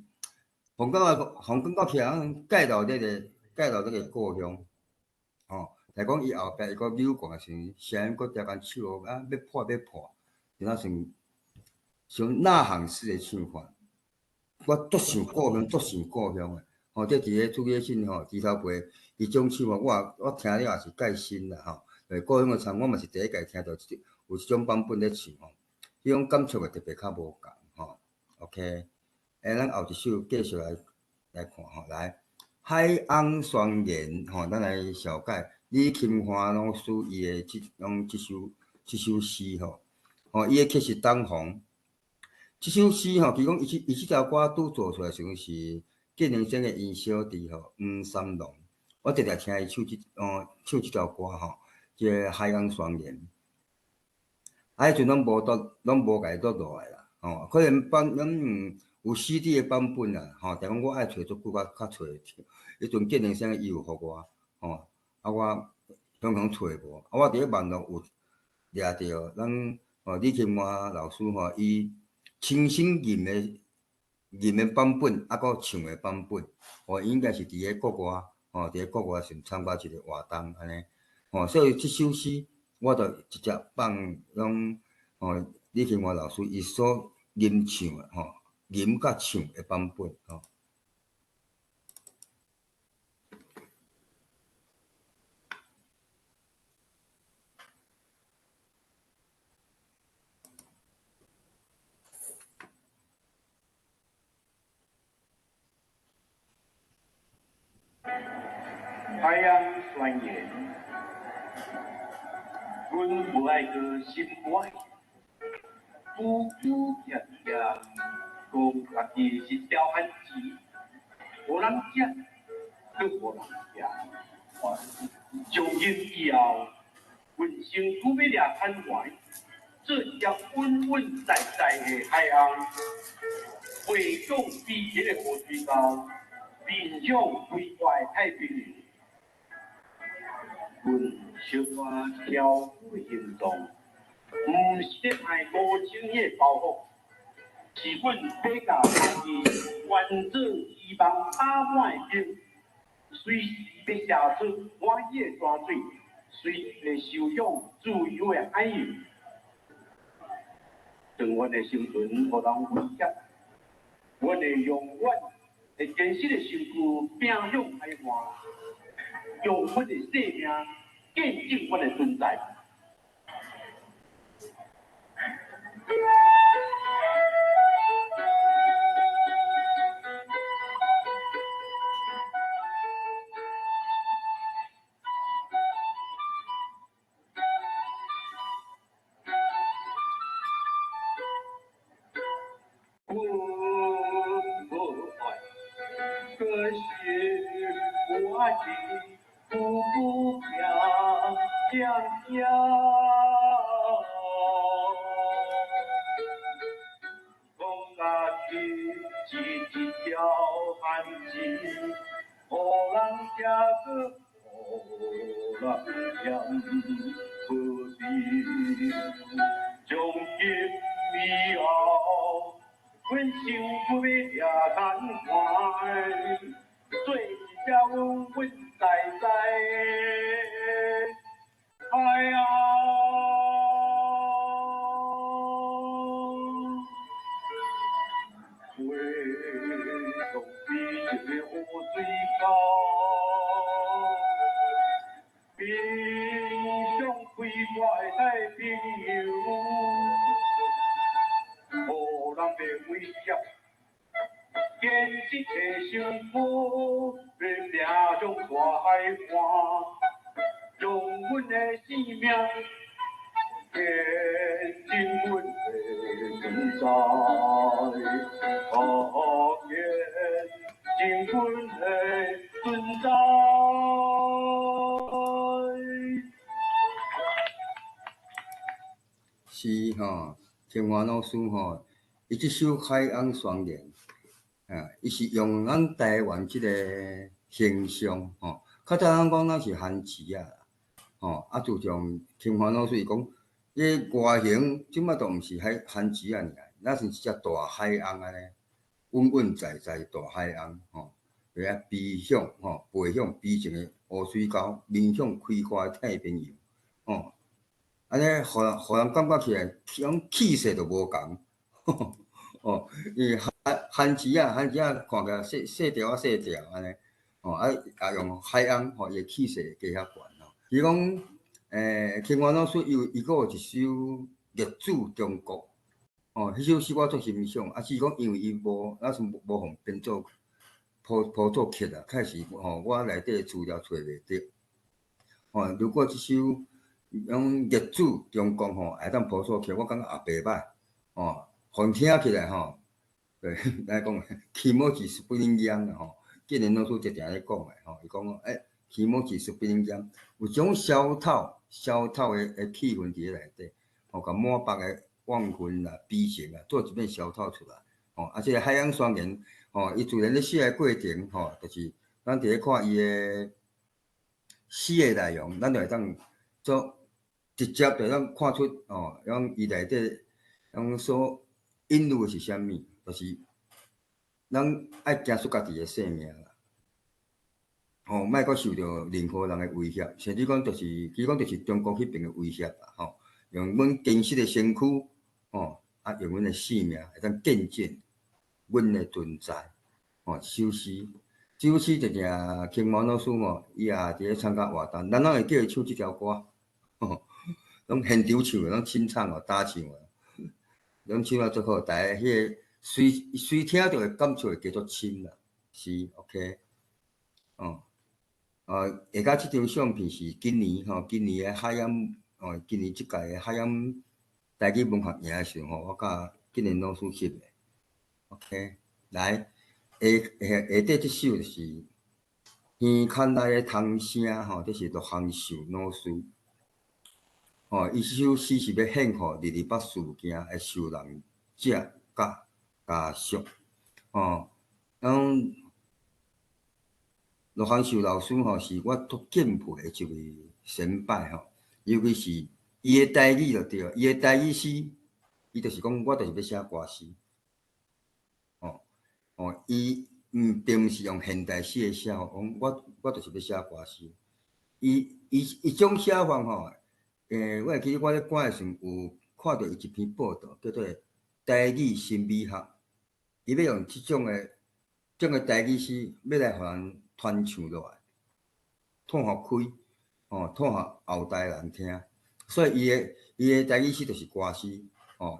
红感觉起来介绍这个故乡，吼，来讲伊后壁伊个扭过时，声音搁调间唱啊，要破，就那像呐喊式的唱法，我足想故乡，足想故乡的。吼，这伫个主页信吼，猪头皮伊种唱法，我听了也是介新啦吼。故乡的唱，我嘛是第一届听到有这种版本咧唱吼，迄种感触会特别较无共吼。OK， 咱后一首继续来看吼，来海洋双言吼，咱来小解李钦华老师伊的这首诗吼，伊的曲是东方。这首诗吼，其讲伊这条歌拄做出来时阵是纪念生的因小弟吼黄三郎，我常常听伊唱这条歌吼，即个海洋双言，迄阵拢无甲伊倒落来啦，吼，可能有 CD 的版本啊，吼，但讲我爱找足久，较找，迄阵建宁生伊有互我，吼，啊我常常找无，啊我伫咧网络有掠着咱李清华老师吼，伊亲身吟的版本，啊搁唱的版本，应该是伫咧国外，伫咧国外想参加一个活动安尼，所以即首诗我就直接放用李清华老师伊所吟唱的吟甲唱的版本海洋宣言，阮无爱去心怀，苦苦咸咸，讲家己是条汉子，无人食，佫无人食。从今以后，阮身躯要掠牵怀，做一条稳稳在在的海洋，回向美丽的河水沟，面向开阔的太平洋。阮小可跳舞的行动，毋是咧卖无情迄个包袱，是阮体甲家己完整希望饱满的心，随时要写出满意的山水，随时会受享自由的海洋。当阮的生存互人威胁，阮会永远会坚实的身躯拼向海岸。用阮的生命见证阮的存在。可是我的。步步踉跄，讲家己是一条汉子，互人吃个，互人嫌，何必从今以后，阮想要掠牵怀，做一条稳稳在在海洋，回向美丽的河水沟，面向开阔的太平洋，无人袂威胁。坚持的身躯，要掠向大海岸，用阮的生命见证阮的存在，见证阮的存在。是清华老师伊即首《海洋宣言》。伊是用咱台湾即个形象较早咱讲咱是汉字啊自从清华老师伊讲，伊外形即摆都毋是汉字尔，咱是一只大海洋安尼，稳稳在在大海洋伫遐飞向飞向悲情的乌水沟，面向开阔的太平洋安尼互人感觉起来，种气势就无共伊汉字啊，看起来细条安尼也用海洋伊气势加遐悬伊讲清华老师伊个有一首《列祖中国》迄首诗我足欣赏是讲因为伊咱是无互编做谱作曲啊，开始我内底资料找袂着如果即首用《列祖中国》会当谱作曲，我感觉也袂歹互听起来对，来讲，起毛是十不灵验啊建宁老师常常咧讲伊讲起毛是十不灵验，有种小透的气氛伫咧内底甲满腹的怨恨啦、悲情啊，做一遍小透出来，即个海洋双言，伊自然咧写诶过程，就是咱伫咧看伊诶诗诶内容，咱就会当做直接就当看出，讲伊内底讲所隐喻诶是啥物，就是咱爱行出家己诶性命啦。莫阁受到任何人诶威胁，甚至讲其实讲就是中国迄边诶威胁啦，用阮坚实诶身躯，用阮诶性命会当见证阮诶存在，首诗，首诗就正青毛老师伊也伫咧参加活动，咱拢会叫伊唱即条歌，拢现场唱诶，拢清唱打唱诶，拢唱啊最好，大家迄个随听就会感触会加足深啦，是 OK，下甲即张相片是今年诶海洋，今年即届诶海洋台语文学营诶时阵我甲今年老师翕诶 ，OK， 来下底即首就是耳孔内诶童声，这是陆汉秀老师，伊即首诗是要献互日日捌事件诶受难者甲家属，陆汉秀老师是我足敬佩诶一位先辈尤其是伊诶台语就对，伊诶台语诗，伊就是讲我就是要写歌诗，伊并毋是用现代诗诶写法，讲我就是要写歌诗，伊种写法我会记得我咧赶诶时阵有看到伊一篇报道，叫做台语新美学，伊要用即种诶台语诗，要来互人传唱落来。传互开，传互后代人听，所以伊诶台语诗就是歌诗，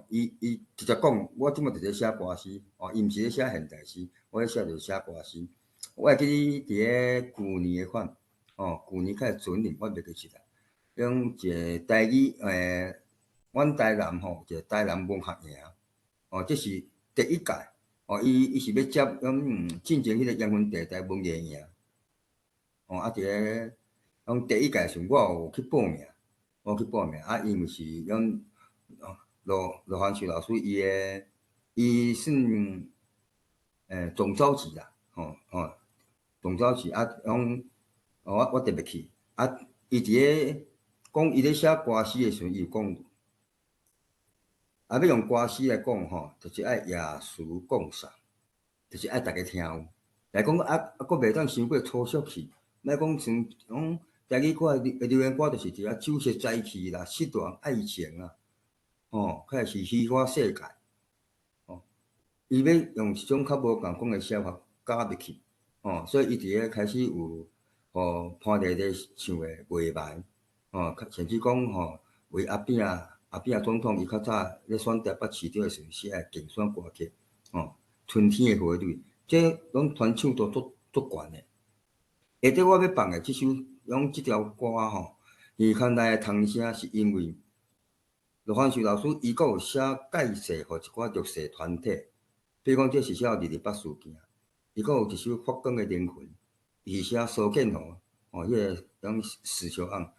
伊直接讲，我即摆伫咧写歌诗，伊毋是咧写现代诗，我咧写就是写歌诗。我会记伫咧旧年诶款，旧年较准年，我袂记起来，用一个台语阮台南一个台南文学营，这是第一届，伊是要接进前迄个阳春地台文艺营。伫咧讲第一届时，我有去报名，因为是讲罗汉秀老师伊算总召集啦，总召集讲我特别去，伊伫咧讲伊咧写歌诗诶时阵，伊有讲，要用歌诗来讲就是爱耶稣讲啥，就是爱大家听有，来讲佫袂当伤过粗俗去。莫讲像台语歌诶流行歌，就是一啊酒色财气啦、失恋爱情啦，较会是虚华世界，伊要用一种较无共讲诶写法加入去，所以伊伫咧开始有潘丽丽唱诶画牌，甚至讲为阿扁总统伊较早咧选台北市长诶时阵写诶竞选歌曲，春天诶花蕊，这拢传唱度足悬诶。下底我要放的即首，用即条歌耳孔内的童声，是因为罗汉秀老师伊阁有写介绍互一寡弱势团体，比如讲这是写日日捌事件，伊阁有一首发光的灵魂，伊是写苏建和迄个讲史小昂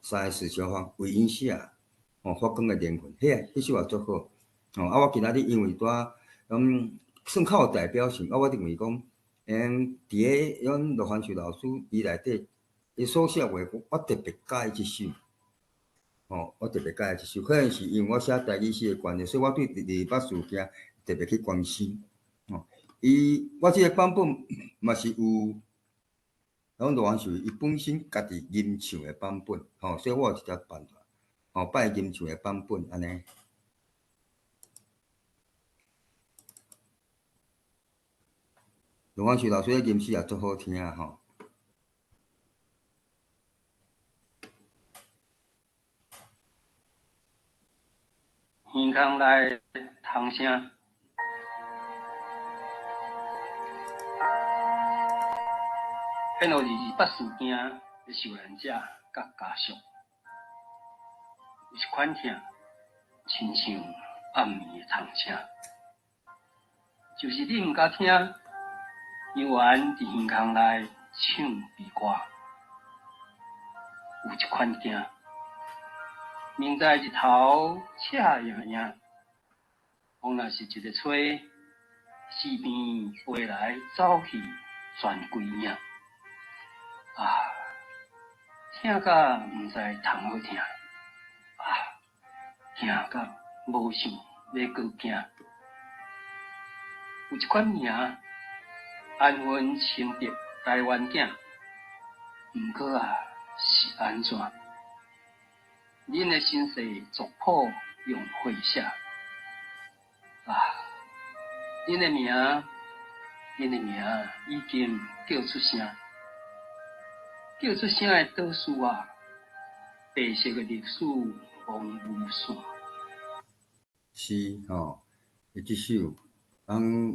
三个史小昂为因写发光的灵魂，迄首也足好我今仔日因为蹛算较有代表性我认为讲。伫咧阮罗汉秀老师伊内底，伊所写话，我特别喜欢即首，我特别喜欢即首，可能是因为我写台语诗的关系，所以我对日日捌事件特别去关心。我即个版本嘛是有，阮罗汉秀伊本身家己吟唱的版本，所以我有一条版本，拜吟唱的版本安尼。罗汉秀老师的吟诗也足好听耳耳孔内童声，献互日日捌事件的受难者甲家属，有一款疼，亲像暗暝的虫声，就是你毋敢听，伊原伫耳孔内唱悲歌，有一款惊。明在日头赤影影，风若是一个吹，四边飞来走去，全规命。啊，听甲毋知通好听，啊，惊甲无想要搁惊。有一款名，安稳清白台湾囝，毋过啊是安怎？恁的身世族谱用血写，啊，恁的名已经叫出声，叫出声的倒数啊，白色的历史风雨线。是吼，即首，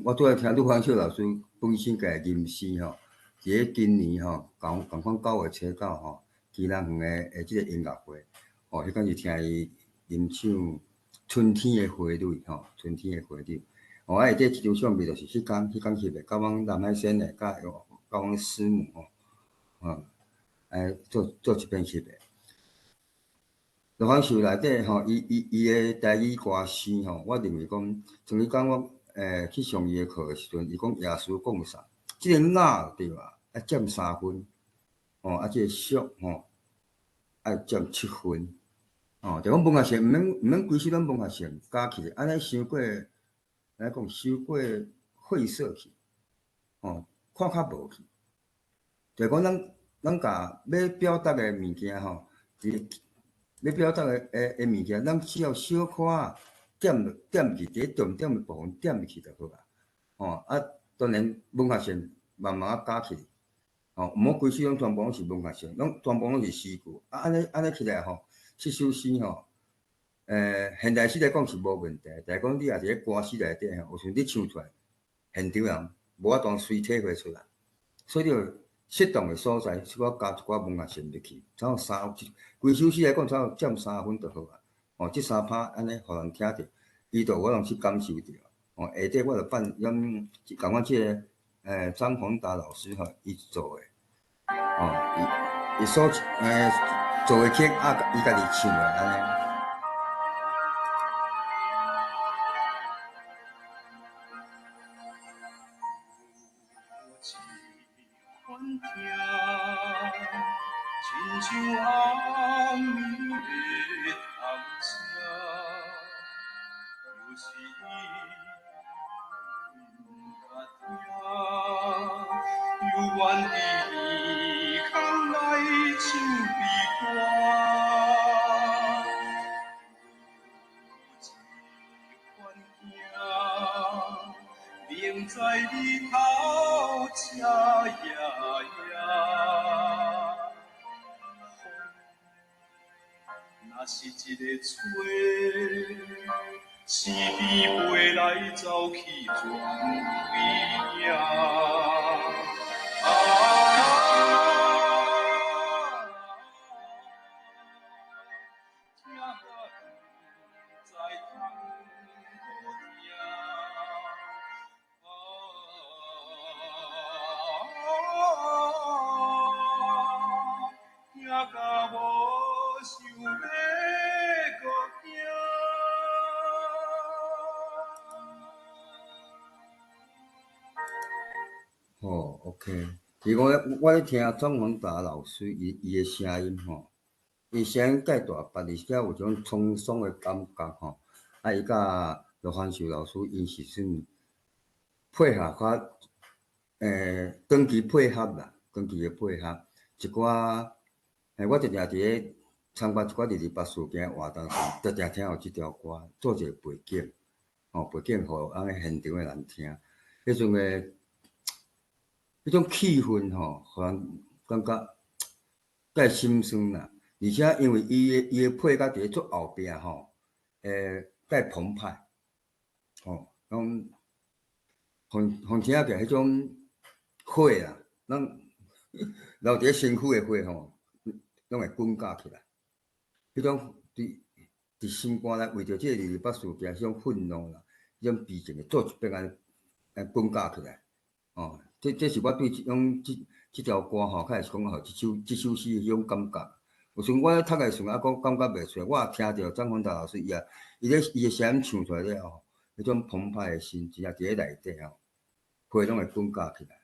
我拄仔听陆芳秀老师本身家吟诗吼，伫咧今年吼，共款9月初9吼，基隆园的即个音乐会，吼，迄间是听伊吟唱《春天的花蕊》吼，《春天的花蕊》。哦，啊，这一张相片就是迄天翕的，甲阮南海鲜的，甲阮师母吼，做一篇翕的。陆芳秀内底吼，伊的台语歌诗吼，我认为讲，像伊讲我去上伊的课的时阵，伊讲耶稣讲啥？即个雅对吧？要占3分，哦，啊，即个俗吼，要占7分，哦，就讲文学性，毋免规首拢文学性加起，安尼伤过，来讲伤过晦涩去，哦，看较无去。就讲咱甲要表达的物件吼，要表达的物件，咱只要小可仔点去，伫重点的部分点入去就好啊。哦，啊，当然文学性慢慢加起，哦，毋好规首拢全部拢是文学性，全部拢是诗句。啊，安尼起来吼，这首诗吼，现代诗来讲是无问题，但是讲你也伫咧歌诗内底吼，有时你唱出来，现场人无法当随体会出来，所以要适当的所在，小可加一寡文学性入去，差不多规首诗来讲，差不多占3分就好啊。哦，这3拍安尼，互人听着，伊就我拢去感受着。哦，下底我就办共阮即个张宏达老师吼，伊做的，哦，伊所做的曲啊，伊家己唱的安尼。亲像暗暝的风声，有时甲听，犹原伫空来唱悲歌。明知日头赤夜夜，若是一个吹，四边飞来走去全规命。哦 ，OK。其实我咧听张宏达老师伊的声音吼，伊声音介大把，而且有一种沧桑的感觉吼。啊，伊甲罗汉秀老师因是算配合较长期配合啦，长期的配合一寡我常常伫咧参加一寡228事件活动时，常常听到即条歌，做一个背景，吼背景互安尼现场的人听，迄阵的。迄种气氛吼，互人感觉介心酸啦。而且因为伊的配角伫咧做后壁吼，介澎湃，吼，拢互听起来迄种火啦，咱留伫咧身躯的火吼，拢会滚架起来。迄种伫心肝内为着即个228事件，迄种愤怒啦，迄种悲情，做一遍安滚架起来，哦。这是我对即条歌吼，较会是讲吼，即首诗迄种感觉。有时我咧读的时阵，讲感觉袂出来，我也听着张宏达老师伊的声音唱出来了吼，迄种澎湃的心，真正伫咧内底吼，花拢会滚架起来。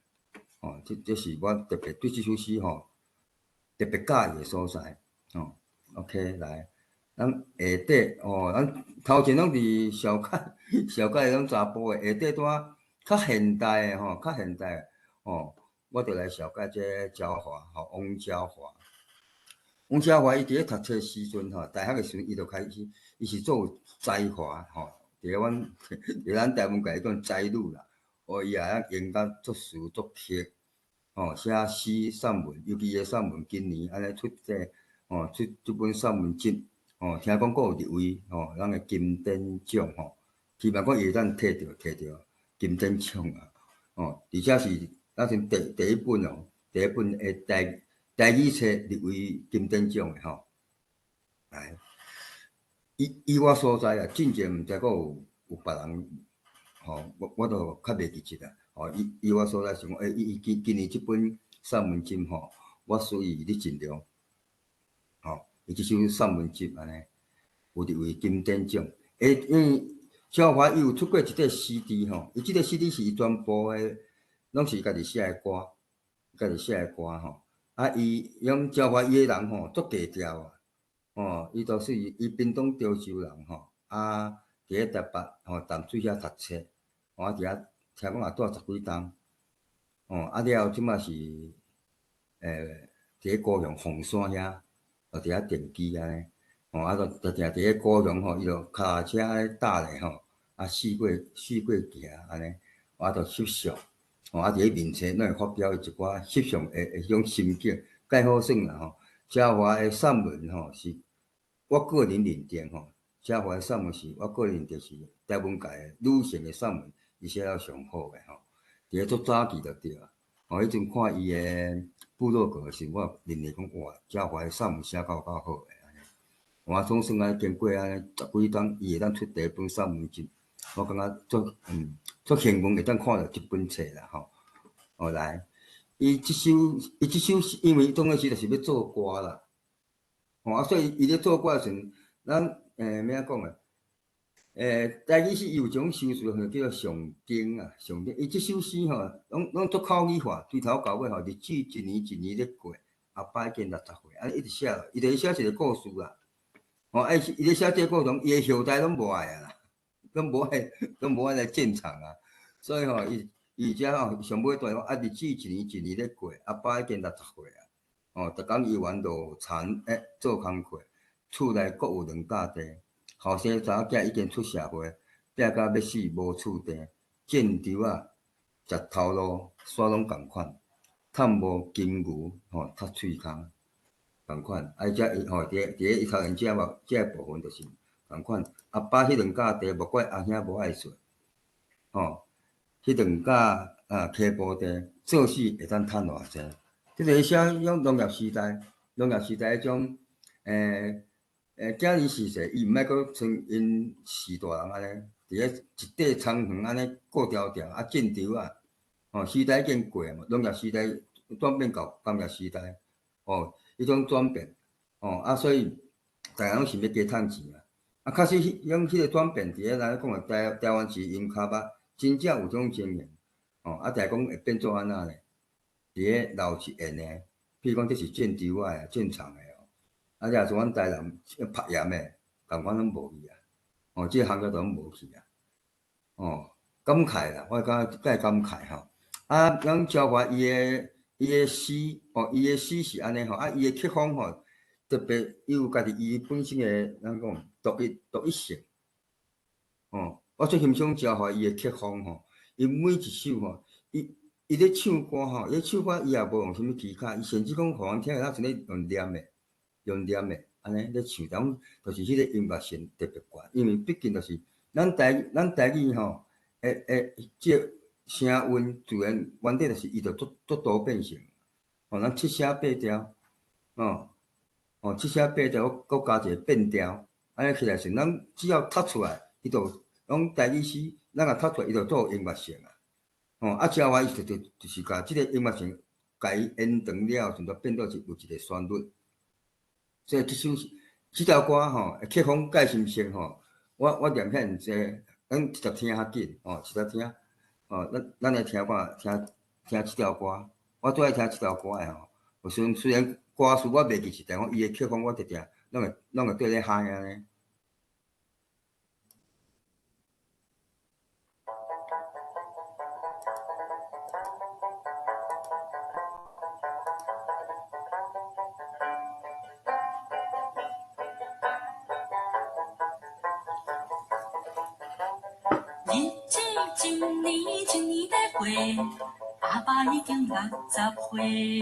这是我特别对这首诗特别喜欢的所在。OK 来，咱下底咱头前拢伫小解拢查甫的，下底带较现代的较现代的我就来小解这焦华汪焦华。汪焦华伊伫咧读册时阵大学的时阵伊就开始，伊是做才华伫咱台湾讲才女啦。伊也研究作词作曲，写诗散文，尤其伊的散文今年安尼出这本散文集，听讲佫有入围咱的金典奖希望讲伊会当摕到金典奖啊，而且是咱是第一本的台语册入围金典奖的来，以我所知啊，真正毋知佫有别人我都较袂记得啦。以我所知是讲，伊今年这本散文集我属于你尽量伊这首散文集安尼有入围金典奖。因为焦华伊有出过一个 CD 伊这个 CD 是伊全部的拢是家己写的歌，伊焦华伊的人足低调伊都是伊屏东潮州人伫咧台北淡水遐读册，伫遐听讲也住10几栋，了后即马是伫咧高雄凤山遐，伫遐电机安尼，就定伫咧高雄伊就脚车安尼搭咧四过行安尼，就翕相，伫咧面册拢会发表一寡翕相的迄种心境，介好耍啦焦华的散文是我个人认定焦华的散文是我个人认定是台湾界的女性的散文，伊写了上好的伫咧足早期就对啊。迄阵看伊的部落格时，我认为讲哇，焦华的散文写够好的安尼。我总算啊经过安尼10几档，伊会当出第一本散文集，我感觉足幸运会当看到这本册啦来，伊这首因为当时就是要做歌啦，所以伊咧做歌时阵，咱咩啊讲台语诗伊有一种修辞叫做上经啊，上经。伊这首诗拢做口语化，从头到尾日子一年一年咧过，阿爸已经60岁，安尼一直写落，伊就是写一个故事啦。伊咧写这个故事，伊的后代拢无爱啊啦，拢无爱来建厂啊，所以伊遮上尾段日子一年一年咧过，阿爸已经60岁啊，逐工游玩路田做工课，厝内各有2架地。后生查某囝已经出社会，拼甲要死无厝地，见稻食头路，煞拢共款，趁无金牛踢喙空，共款。伊遮伫咧伊头前遮部分就是共款。阿爸迄2架地，莫怪阿兄无爱做，迄2架溪埔地，做死会当趁偌济？即个写迄种农业时代迄种今日时势，伊毋爱阁像因士大人安尼，伫咧一块田园安尼过条条种稻时代已经过嘛，农业时代转变到工业时代，迄种转变，所以大家拢想要加趁钱确实迄个转变，伫咧咱讲台湾是用骹捌，真正有种经验，大家讲会变做安那呢？伫咧闹一end的，譬如讲这是种稻的、种厂的。你若像阮台南拍盐的，共款拢无去即个行业都拢无去感慨啦，我感慨咱焦华伊的诗伊的诗是安尼伊的曲风特别伊有家己伊本身的咱讲独一性我最欣赏焦华伊的曲风伊每一首伊咧唱歌伊也无用啥物技巧，伊甚至讲互人听他像咧用念的安尼咧唱，就是迄个音乐性特别悬，因为毕竟就是咱台语即个声韵自然原底就是伊就足多变性，咱七声八调，七声八调，搁加一个变调，安尼起来是咱只要读出来，伊就拢台语诗，咱若读出来，伊就做音乐性焦华伊就是甲即个音乐性，甲伊延长了，就变做有一个旋律。所以这条歌曲风介心性我念遐尼济，咱直接听较紧直接听咱来听看，听即条歌，我最爱听即条歌诶吼。虽然歌词我袂记是，但讲伊诶曲风我直直拢会对咧嗨安尼。日子一年在过，阿爸已经60岁，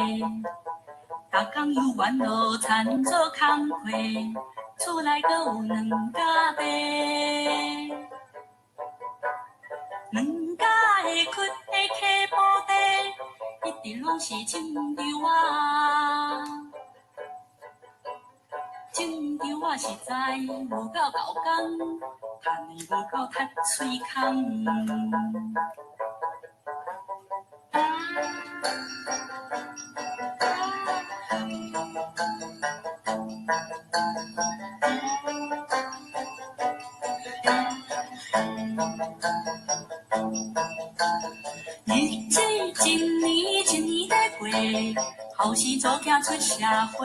逐工游园路田做工课，厝内阁有2家弟，2家会屈会溪布地，一直拢是种稻啊。种稻啊实在无够够工，趁的无够踢喙空。日子一年一年在过，后生做囝出社会。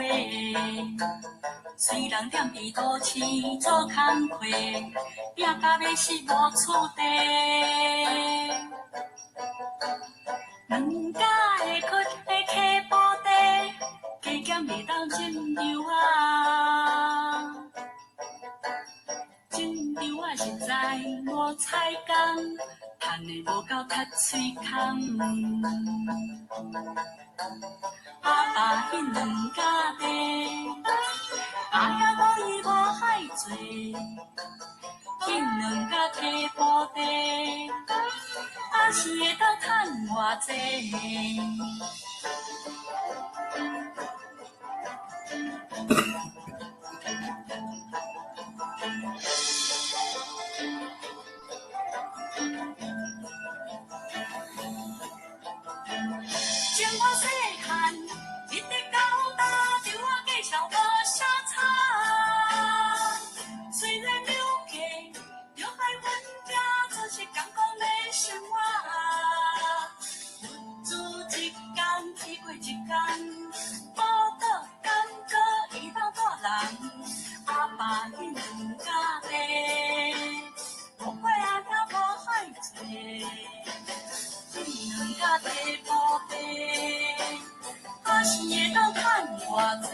虽然踮伫都市做工课，拼甲要死无厝地。2家会屈会溪布地，加减袂当种稻啊。种稻啊实在无彩工，趁的无够踢喙空。阿爸迄2家弟，阿爷无伊无爱做，迄2家溪布地，阿是会当趁偌济？情我细汉，一直到大，对我介绍无啥差。虽然留家，留在阮家，做是艰苦的生活。日子一天比过一天，报答感觉伊当大人。阿爸迄2家弟，无怪阿兄无爱做。2家地布地，阿是会当趁偌济？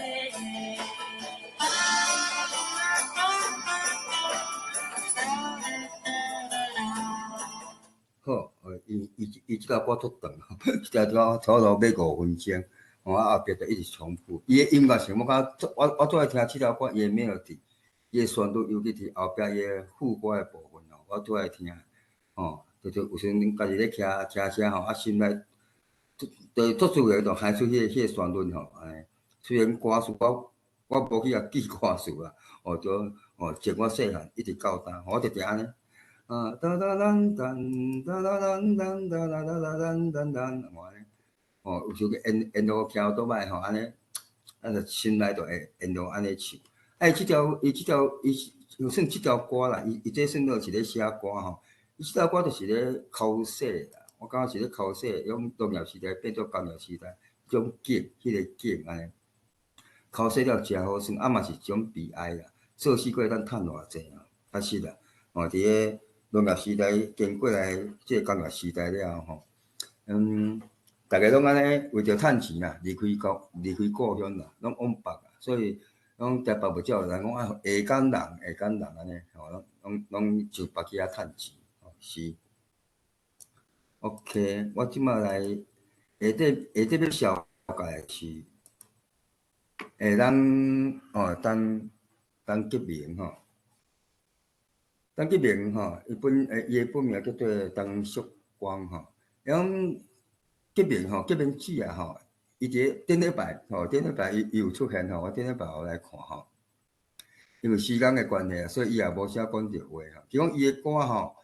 好，伊即条歌足长，即条歌差不多要5分钟，我后壁就一直重复。伊的音乐性，我最爱听即条歌，伊的 melody， 伊的旋律，尤其是后壁伊的副歌的部分哦，我最爱听。哦，就有时阵恁家己咧骑车吼，心内就足自然就喊出迄个旋律吼，安尼。虽然歌词我无去记歌词啦，从我细汉一直到大，我直直安尼。哒哒噔噔，哒哒噔噔，哒哒哒哒噔噔噔，安尼。有时个沿路骑倒摆吼，安尼，就心内就会沿路安尼唱。伊算即条歌啦，伊这算做是咧写歌吼。伊即条歌就是咧考试啦，我感觉是咧考试，用农业时代变做工业时代，迄种景，迄个景安尼。考试了真好算，嘛是一种悲哀啦。做死过咱趁偌济啊？确实啦。伫个农业时代经过来即个工业时代了吼，大家拢安尼为着趁钱啦，离开故乡啦，拢往北啊，所以拢台北无少人讲下岗人安尼，拢就北去遐趁钱。是 ，OK， 我即摆来下底要小解是，陈吉明吼，陈吉明吼，伊的本名叫做陈淑光吼，讲吉明姐啊吼，伊伫个顶礼拜伊有出现吼，我顶礼拜有来看吼，因为时间的关系啊，所以伊也无啥讲着话吼，就讲伊的歌吼。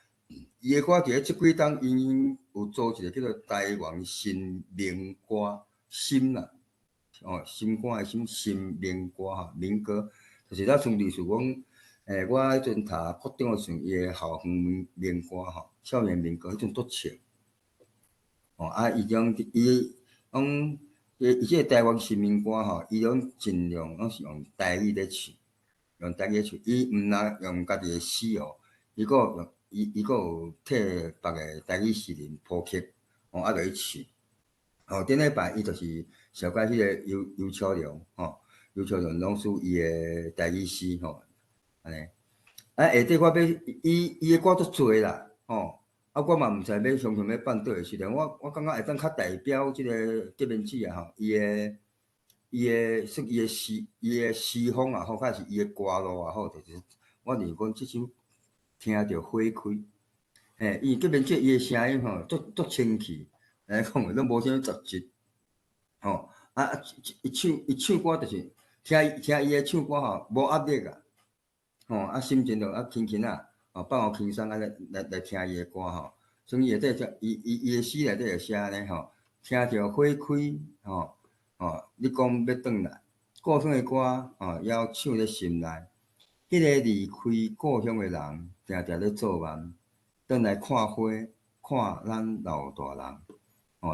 伊的歌伫咧即几档，因有做一个叫做台湾新民歌新啦，新歌的新民歌吼，民歌就是咱从历史讲，我迄阵读高中的时阵，伊的校园民歌吼，校园民歌迄阵足笑，伊讲伊即个台湾新民歌吼，伊拢尽量拢是用台语咧唱，用台语唱，伊毋若用家己诶诗哦，伊个用伊个有替别个台语诗人谱曲，啊落去唱。顶礼拜伊就是小解迄个尤秋良尤秋良拢属伊诶台语诗安尼。下底我要伊诶歌足侪啦我嘛毋知要详细要办倒个时阵，我感觉会当较代表即个结面子伊算伊诶诗风也好，还是伊诶歌路也好，就是我认为讲即首听着花开，伊结面子伊诶声音足清气，讲话拢无啥杂质伊唱歌就是听伊诶唱歌无压力心情就轻轻放好轻松来听伊诶歌所以伊内底伊诶诗内底会写安尼听着花开你讲要转来，故乡诶歌还唱咧心内。迄个离开故乡诶人，定定咧做梦，转来看花，看咱老大人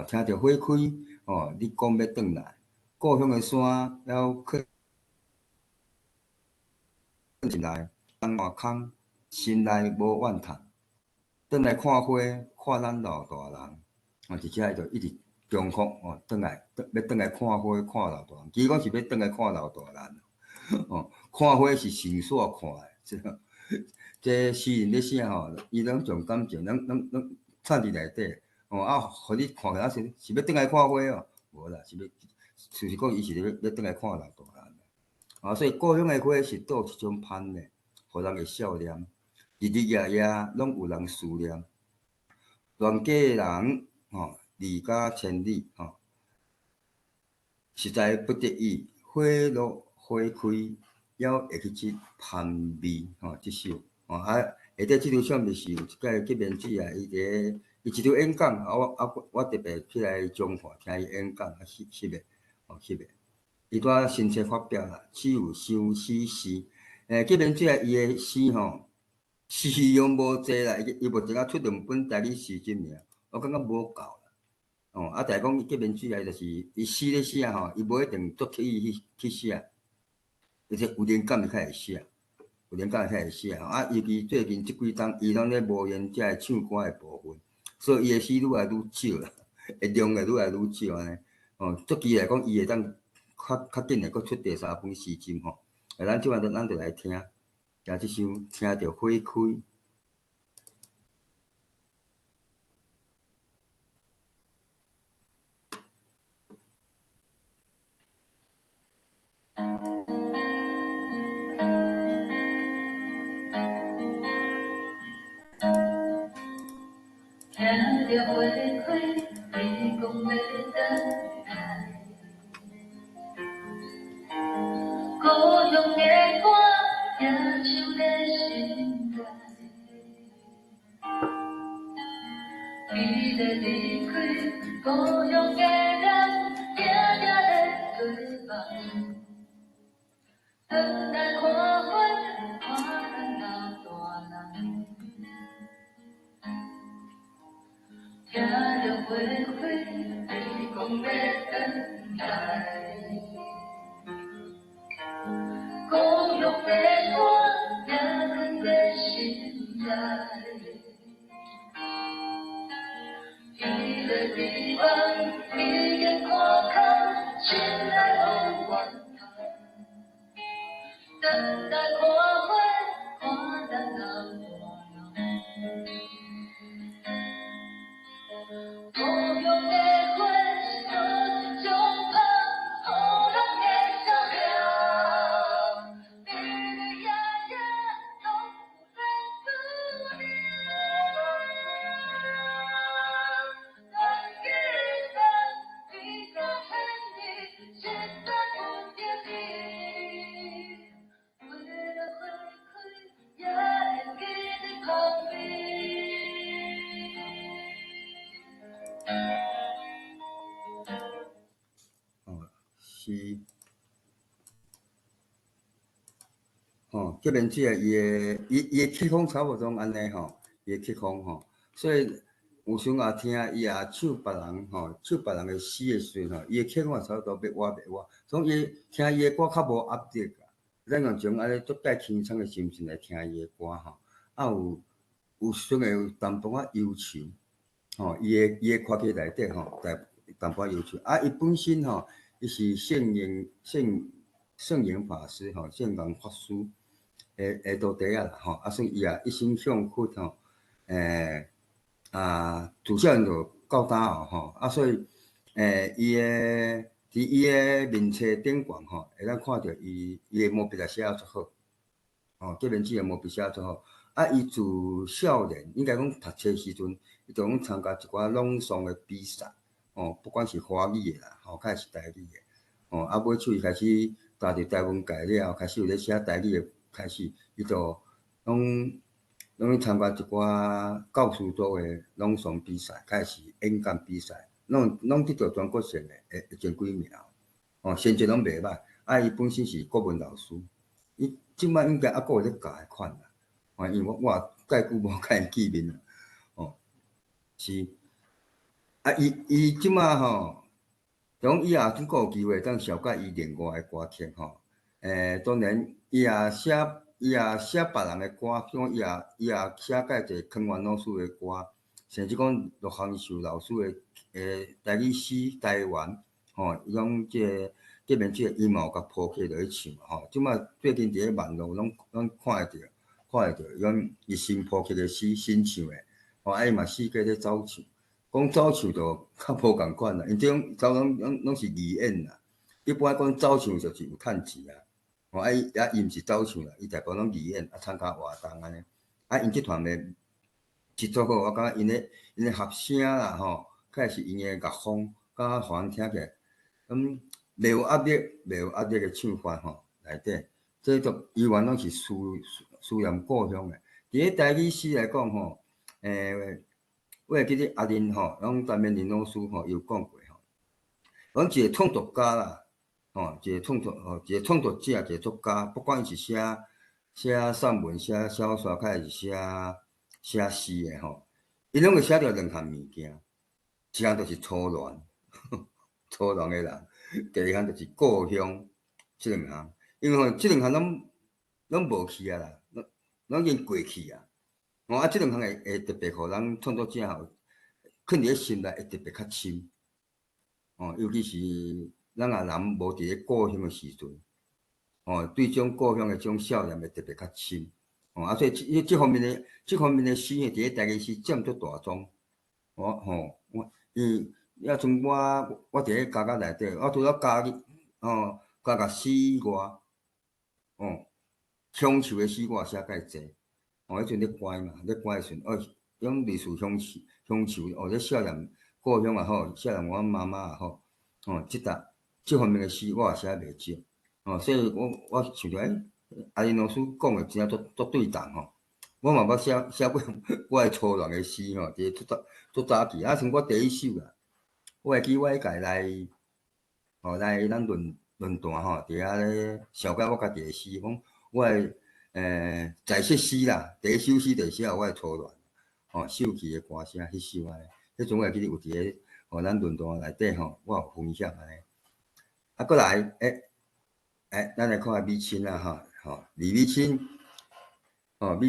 听着花开你讲要转来，故乡诶山还靠心内，东换空，心内无怨叹。转来看花，看咱老大人真正就一直重复要转来看花，看老大人。其实讲是要转来看老大人看花是上煞看的，这诗人咧写伊拢重感情，咱掺伫内底互你看起来是要转来看花无啦，是要事实讲伊是要转来看老大人所以故乡诶花是倒一种香的，互人会笑念，日日夜夜拢有人思念。乱家诶人离家千里实在不得已，花落花开，还会去即香味即首下底即张相就是有一届结面子伊一场演讲我特别起来中华听伊演讲翕的伊拄新册发表啦，只有相思诗结面子伊诶诗诗用无济啦，伊目前出2本台语诗集尔，我感觉无够啦但是讲伊结面子就是伊诗咧写伊无一定足刻意去写，而且有灵感伊才会写，尤其最近即几冬，伊拢咧无言遮个唱歌诶部分，所以伊诶诗愈来愈少啦，量会愈来愈少安尼足期来讲，伊会当较紧诶，佫出第3本诗集咱即摆咱就来听即首听着花开。听着花开，你讲要转来，故乡的歌也唱在心内。伊在离开故乡的人，定定在做梦，转来看花，看咱老大人。听着花开，你讲要转来，故乡的歌也藏在心内。伊在地方，伊眼看空，心内无怨叹。转来看花，看咱老大人。故乡的花，像一种香，互人会笑脸。日日夜夜，拢有人思念。乱家人，离家千里，实在不得已。花落花开，也会记得香味。是结面子伊诶曲风差不多安尼伊诶曲风所以有时也听伊也唱别人唱别人的诗的时阵伊的曲我差不多要活袂活，所以听伊的歌较无压力啊。咱用种安尼足介轻松的心情来听伊的歌啊有时会有淡薄仔忧愁伊的歌曲内底淡薄仔忧愁啊。伊本身伊是圣严法师圣严法师的徒弟啦啊，所以伊也一心向佛自小就到大啊，所以伊的伫伊的面册顶悬会当看到伊的毛笔也写足好这面字的毛笔写足好啊。伊自少年应该讲读册时阵，伊就讲参加一寡朗诵的比赛不管是华语的啦还是台语的啊，尾厝伊开始踏入台湾界了，开始有咧写台语的，开始伊就拢参加一寡教师组的朗诵比赛，开始演讲比赛，拢得到全国性的前几名成绩拢袂歹啊。伊本身是国文老师，伊即摆应该还佫有咧教的款啦因为我介久无甲因见面啦是啊。伊即摆从伊也真佫有机会当小解伊另外的歌曲当然伊也写别人的歌，比如伊也写介一个康源老师的歌，甚至讲陆航秀老师的台语诗台湾伊讲这面即个伊嘛有甲铺起落去唱即摆最近伫咧网络拢看会着，讲伊新铺起的诗新唱的啊，伊嘛四界咧走唱，讲走唱就较无共款啦，因这种走拢是义演啦。一般讲走唱就是有趁钱啊伊毋是走唱啦，伊大部分拢义演参加活动安尼啊。因这团的是足好，我感觉因的合声啦佮是因的乐风，感觉互人听起来袂有压力的唱法内底，这都伊原拢是思念故乡的。伫咧台语诗来讲我会记得阿林拢陈明林老师有讲过讲一个创作家啦一个创作者，一个作家，不管伊是写散文、写小说，还是写诗的伊拢会写着两项物件，一项就是初恋初恋的人，第二项就是故乡，这两项，因为这两项拢无去啊啦，拢已经过去啊这两项会特别互人创作者囥伫咧心内会特别较深尤其是咱人无伫咧故乡的时阵对这种故乡的这种少年会特别较深所以这方面的诗伫咧台语诗占足大宗要从我伫咧家内底，我除了加诗外乡愁的诗我也写介济迄阵咧乖嘛，咧乖时阵种类似乡愁咧少年故乡也好，少年我妈妈也好这方面的诗我也写袂少所以我想着阿林老师讲的真正足对当我嘛捌写过我的初恋的诗伫咧足早期像我第一首啦，我会记我家来咱论坛伫遐咧小解我家己的诗，讲我的在写诗啦，第一首诗就是写我的初恋秀气的歌声迄首安尼，迄阵我会记得有伫咧咱论坛内底我有分享安尼过来咱来看下美清啦李美清美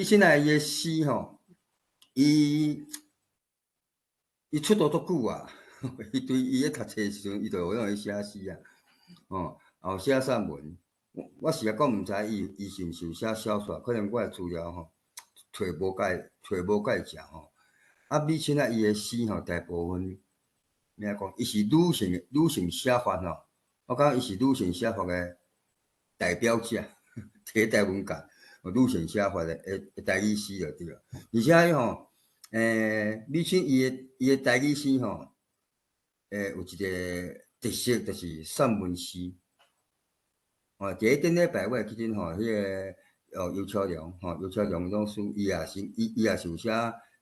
清伊的诗伊出道足久啊伊咧读册时阵伊就有用写诗也有写散文。我实在讲毋知伊是毋是有写小说，可能我的资料找无介正美清伊的诗大部分咩讲，伊是女性写法我感觉伊是女性写法的代表者，伫台湾界女性写法的台语诗就对了。而且美清伊的台语诗有一个特色，就是散文诗。第一顶礼拜我会记得迄个尤超良老师，伊也是有写，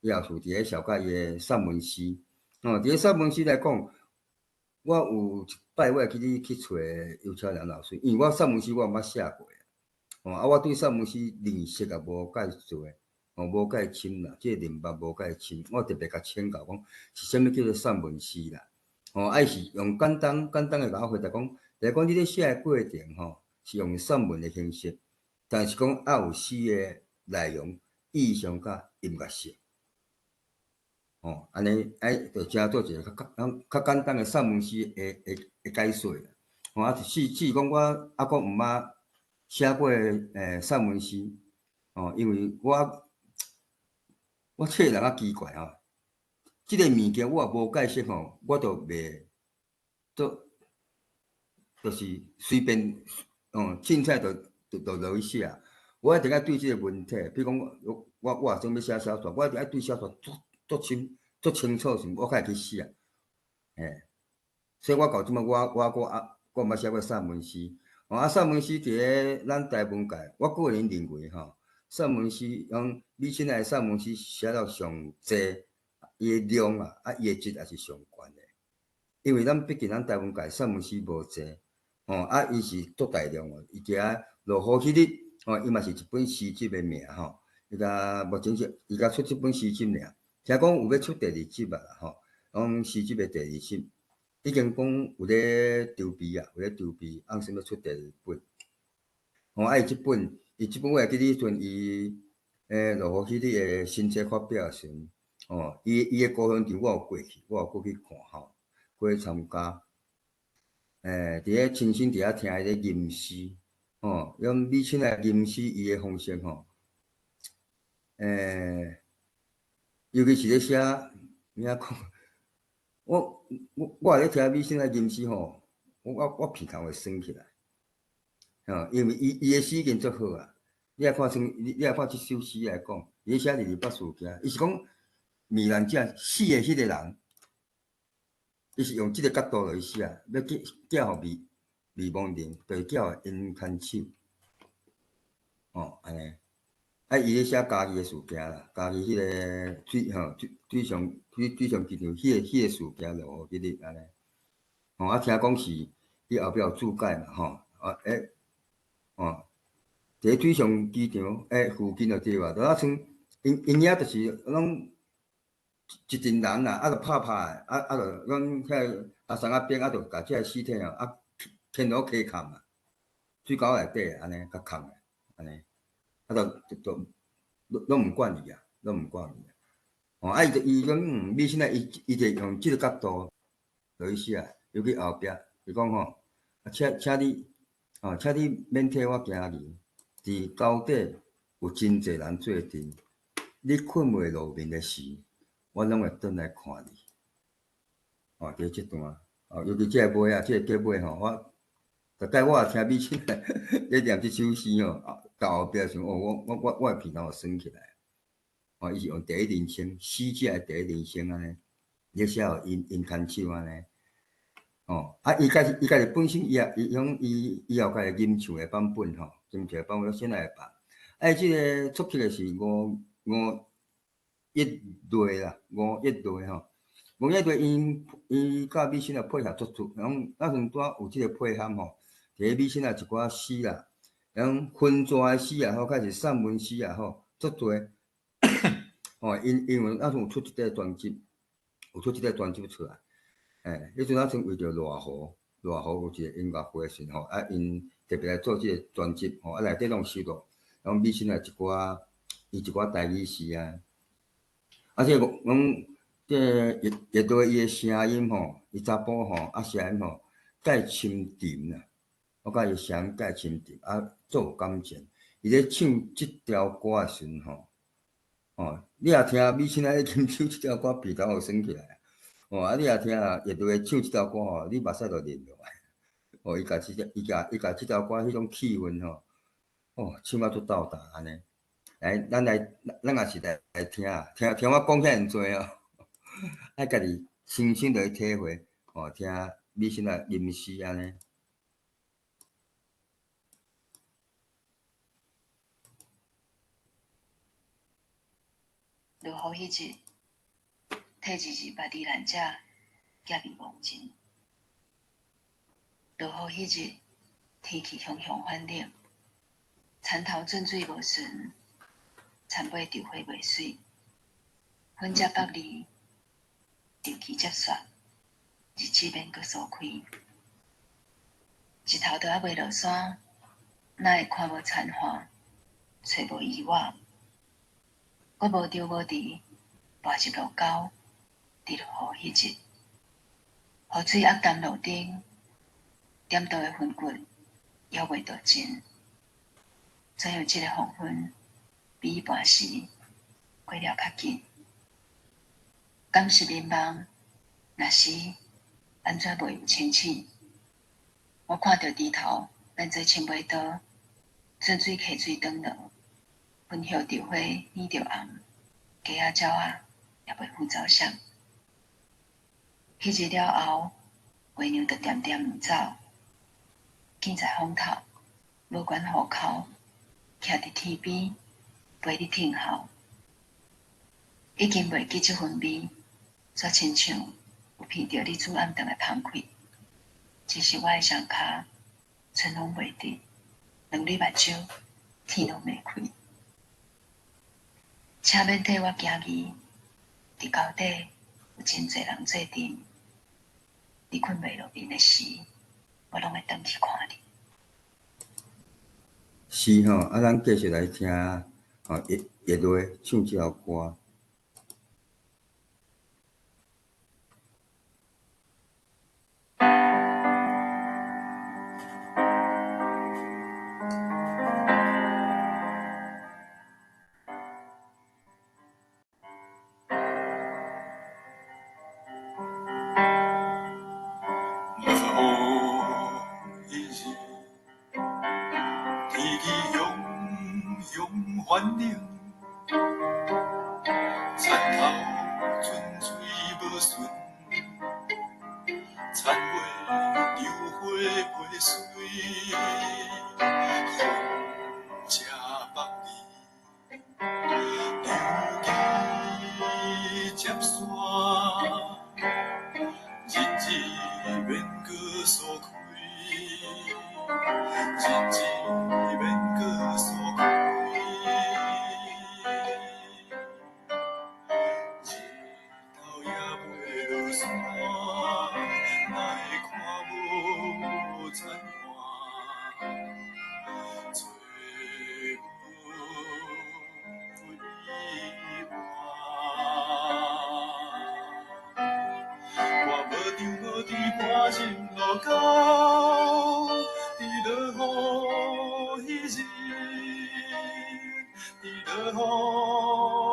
伊也是伫咧小解伊的散文诗。伫咧散文诗来讲，我有一摆我会记得去找尤超良老师，因为我散文诗我毋捌写过我对散文诗认识也无介多无甲伊深啦，即个林捌无甲伊深，我特别甲请教讲是啥物叫做散文诗啦。伊是用简单诶甲我回答讲，就是讲你咧写诶过程是用散文诶形式，但是讲有诗诶内容意象甲音乐性。安尼就正做一个较简单诶散文诗诶解说啦。至于讲我阁毋捌写过散文诗，因为我册人奇怪即个物件我也无解释我就袂就是随便凊彩就落去写。我一定要对即个文体，比如讲我也想要写小说，我一定要对小说足清楚是，我才会去写。所以我到即摆我阁毋捌写过散文诗。散文诗伫咧咱台文界，我个人认为散文诗用李清来散文诗写到上济，伊诶量伊诶质也是上悬诶。因为毕竟咱台湾界散文诗无济，伊是足大量伊伫落雨迄日，伊嘛是一本诗集诶名伊目前伊出一本诗集尔，听讲有要出第二集啦讲诗集诶第二集，已经讲有咧筹备按什要出第二本。伊即本我会记得迄阵伊落雨迄日诶新册发表诶时阵，伊诶高雄场我有过去看过去参加。伫咧亲身伫遐听伊咧吟诗，用李清来吟诗伊诶方式尤其是咧写怎讲，我咧听李清来吟诗我鼻头会酸起来，因为伊诶诗已经足好啊。你来看即首诗来讲，伊写二八事件，伊是讲糜烂者死诶迄个人。伊是用即个角度来写，要寄互未亡人，就是寄互殷牵手。安尼。伊咧写家己诶事件啦，家己迄个水上机场迄个事件落雨迄日安尼。听讲是伊后壁有注解嘛伫咧水上机场附近就对吧？就像因遐就是拢。一群人啦，就拍诶，就讲遐阿桑仔边，就甲即个尸体牵落溪坎嘛，水沟内底安尼甲藏诶，安尼，就拢毋管伊啊，伊讲李清来伊就用即个角度来写，尤其后壁就讲请你免替我行字，伫沟底有真济人做阵，你困袂露面诶时。我拢会转来看你，伫即段，尤其即个尾啊，即个结尾我大概我也听李清来咧念即首诗到后壁时，我诶鼻头会酸起来，伊是用第一人称，死者诶第一人称安尼，咧写互因牵手安尼，伊家己本身伊后家己吟唱诶版本吟唱诶版本先来会办，即个出奇诶是5月啦，5月5月伊甲美心来配合足，那阵拄有即个配合伫咧美心来一寡诗啦，分纸诶诗也好，开是散文诗也好，足多。因为那阵有出一块专辑，出来，迄阵为着热河有一个音乐会时因特别来做即个专辑内底拢收录，美心来一寡台语诗啊。即个即个乐队伊诶声音伊查甫声音介深沉啦，我感觉伊声音介深沉足有感情。伊咧唱即条歌诶时阵你也听美清来咧吟唱即条歌，鼻头会酸起来你也听乐队唱即条歌你目屎就淋落来。伊家即条歌迄种气氛唱足斗大安尼。咱也是来听我讲遐尼侪爱家己亲身来体会听美心来吟诗安尼。落雨迄日，替摕摕捌罹难者寄未亡人。落雨迄日，天气雄雄反冷，田头阵水无顺。田尾稻花袂水，粉才北里，稻期接雪，日子免阁疏开。日头都还未落山，哪会看无田花，找无意外？我无着无伫，跋入路沟，伫落雨迄日，雨水压淡路顶，点倒的粉骨犹未着尽。怎样即个黄昏比一般时过了较紧？敢是眠梦？若是，安怎袂有清醒？我看到低头，咱做青尾刀，顺水溪水转落，粉叶稻花染着红，鸡仔鸟仔也袂赴走相。迄日了后，月娘就点点毋走，建在风头，无管户口，徛伫天边，陪你听候。已经袂记即份味，煞亲像有闻到你煮暗顿的芳气。只是我的双骹，春风袂直，两蕊目睭，天拢袂开。请免替我惊疑，伫高底有真侪人做阵。你困袂落眠的时，我拢会转去看你。是吼，啊，咱继续来听叶落唱即首歌。反冷，田头春水无顺，田尾稻花袂水，风车北里，稻期接线，日子免阁疏开，日子免阁疏开。我入路沟，伫落雨迄日，伫落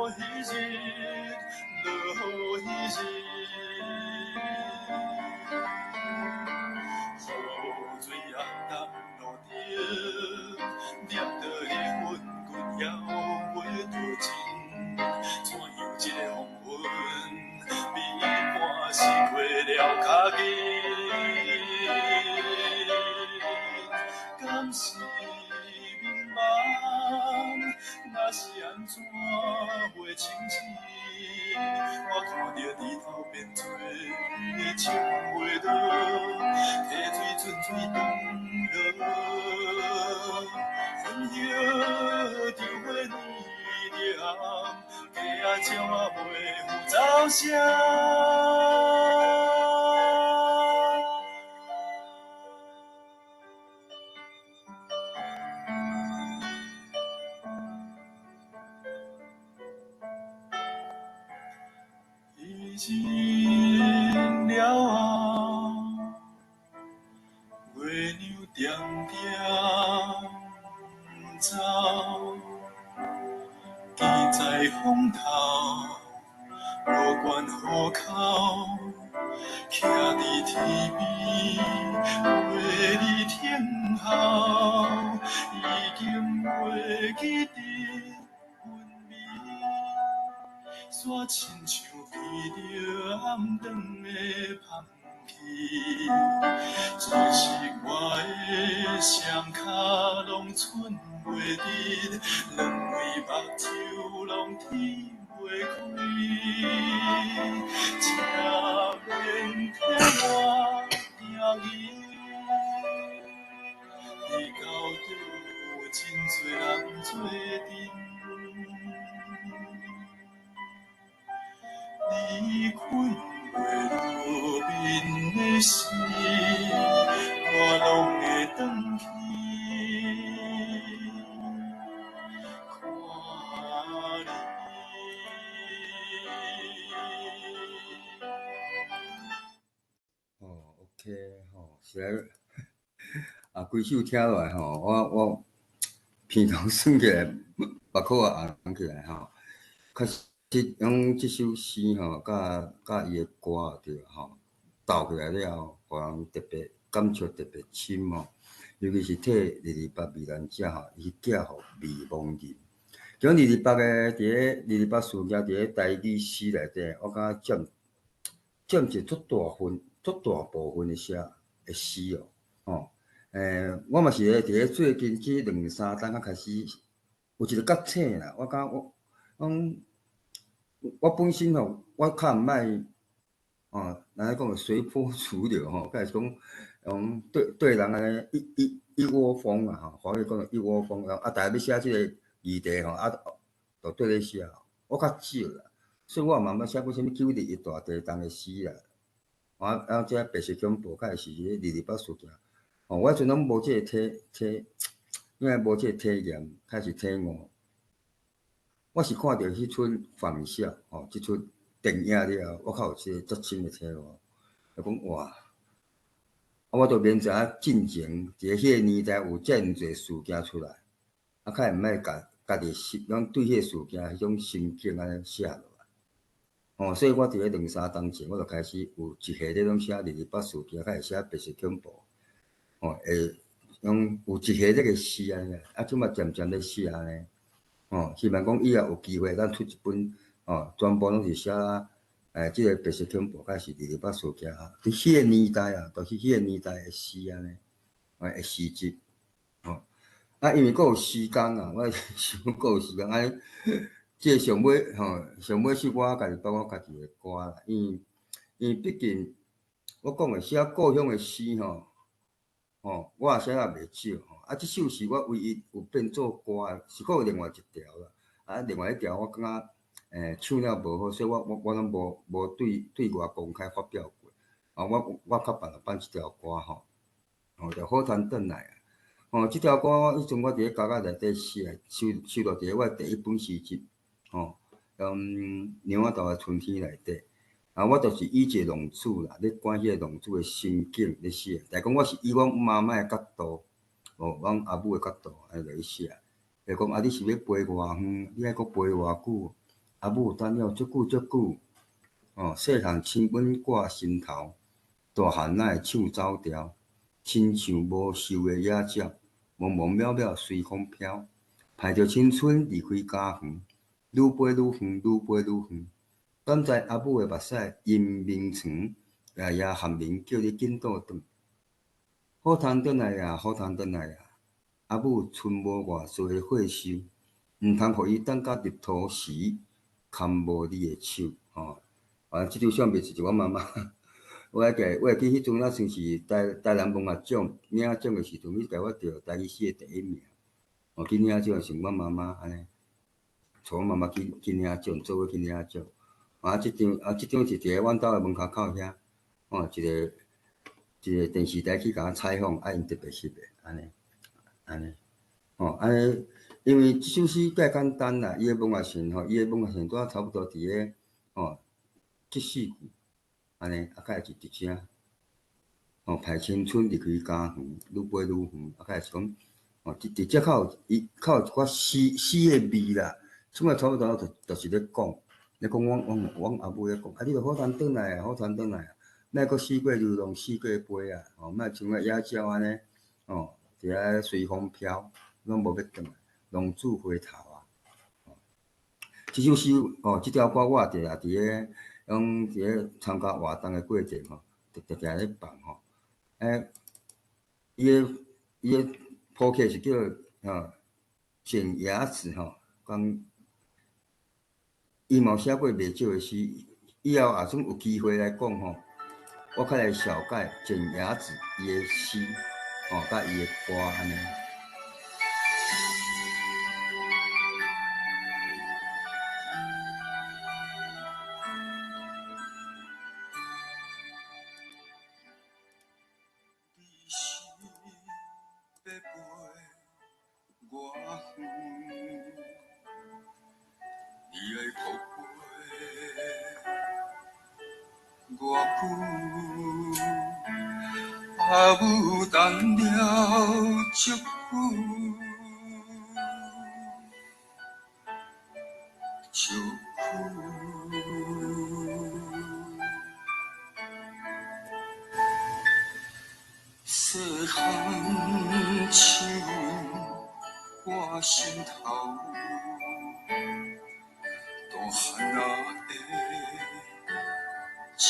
雨迄日，落雨迄日，雨水压淡路顶，念倒的粉骨犹未着尽，怎样一个黄昏，比一般时过了较紧？敢是眠梦？若是安怎袂清醒？我看着日头变做青花刀，溪水顺水长落，粉叶稻花染着红，鸡仔鸟仔袂赴走声。日了后，月娘点点走，站在风头，无管户口，徛伫天边，陪你听候，已经袂记得份味。煞亲像闻着暗顿的香气，只是我的双脚拢寸袂直，两位目睭拢天袂开，请免替我惊疑，你到底有真多人做阵。时，我拢会转去看你。OK 是啊，规首听落来我鼻头酸起来，目眶也红起来确实，用即首诗甲伊的歌对斗起来了，互人特别感触特别深尤其是替二二八避难者伊寄互未亡人。像二二八的二二八事件伫咧台语诗内底，我感觉占一足大部分的诗我嘛是伫咧最近这2、3天开始有一个觉醒啦，我讲我本身我较毋歹咱讲随波逐流甲是讲对人安尼一窝蜂华语讲一窝蜂，逐个要写即个议题就对咧写，我较少啦，所以我嘛毋捌写过啥物9日一大地动的诗啦，这白色恐怖，甲是迄个228事件，我迄阵拢无即个因为无即个体验，开始体悟。我是看到迄出放射即出电影了后，我较有即个足深的体悟，就讲哇，我都免知影进前伫迄个年代有遮尔侪事件出来，较会毋歹家己拢对迄个事件迄种心境安尼写落来。所以我伫咧2、3天前，我就开始有一系列拢写228事件，较会写白色恐怖，会用有一系列的诗安尼，即摆渐渐咧写安尼。希望讲以后有机会，咱出一本全部拢是写即个白色恐怖，甲是228事件伫迄个年代都是迄个年代的诗安尼，的诗集。因为佫有时间我想佫有时间安尼，即个上尾是我家己帮我家己的歌啦，因为毕竟我讲的写故乡的诗我也写啊袂少即首是我唯一有变做歌的，是佫有另外一条啦，另外一条我感觉唱了无好，所以我拢无对外公开发表过。我较办一条歌叫好谈转来即条歌迄阵我伫咧家内底写，收录伫我第一本诗集娘仔豆的春天内底。我就是以一个浪子啦，咧管迄个浪子的心境咧写，但讲我是以阮妈妈的角度，阮阿母的角度安尼来写。就讲你是要飞偌远，你爱阁飞偌久？阿母等了足久足久，细汉亲吻挂心头，大汉哪会唱走调？亲像无收的野鸟，茫茫渺渺随风飘，盼着青春离开家园，愈飞愈远，愈飞愈远。等在阿母的目屎因眠床，夜夜喊鸣叫你紧倒转。好通转来呀，好通转来呀！阿母剩无偌济的岁数，毋通互伊等到入土时，牵无你的手即首相片是阮妈妈。我会记迄阵算是台南文学奖领奖的时阵，伊甲我得台语诗的第1名。去领奖是阮妈妈安尼，带阮妈妈去领奖，做伙去领奖。即张是伫咧阮兜的门口遐，一个电视台去甲我采访，因特别翕的安尼，因为即首诗介简单啦，伊的文学性拄差不多伫咧即4句安尼，较会是一声盼青春离开家园，愈飞愈远，较会是讲直接较有一寡诗的味啦，即摆差不多就是咧讲。阮阿母咧讲，你著好通转来好通转来莫阁四界流浪，四界飞莫像个野鸟安尼伫遐随风飘，拢无要转来，浪子回头即首诗即条歌我也伫咧伫咧参加活动的过程常常咧放伊的谱曲是叫剪牙齿讲。伊嘛有写过袂少的诗，以后也算有机会来讲我较来小解简雅子伊的诗甲伊的歌安尼。我远，你爱靠我久，啊有等了足久，足久。细汉亲我心头，大汉仔的手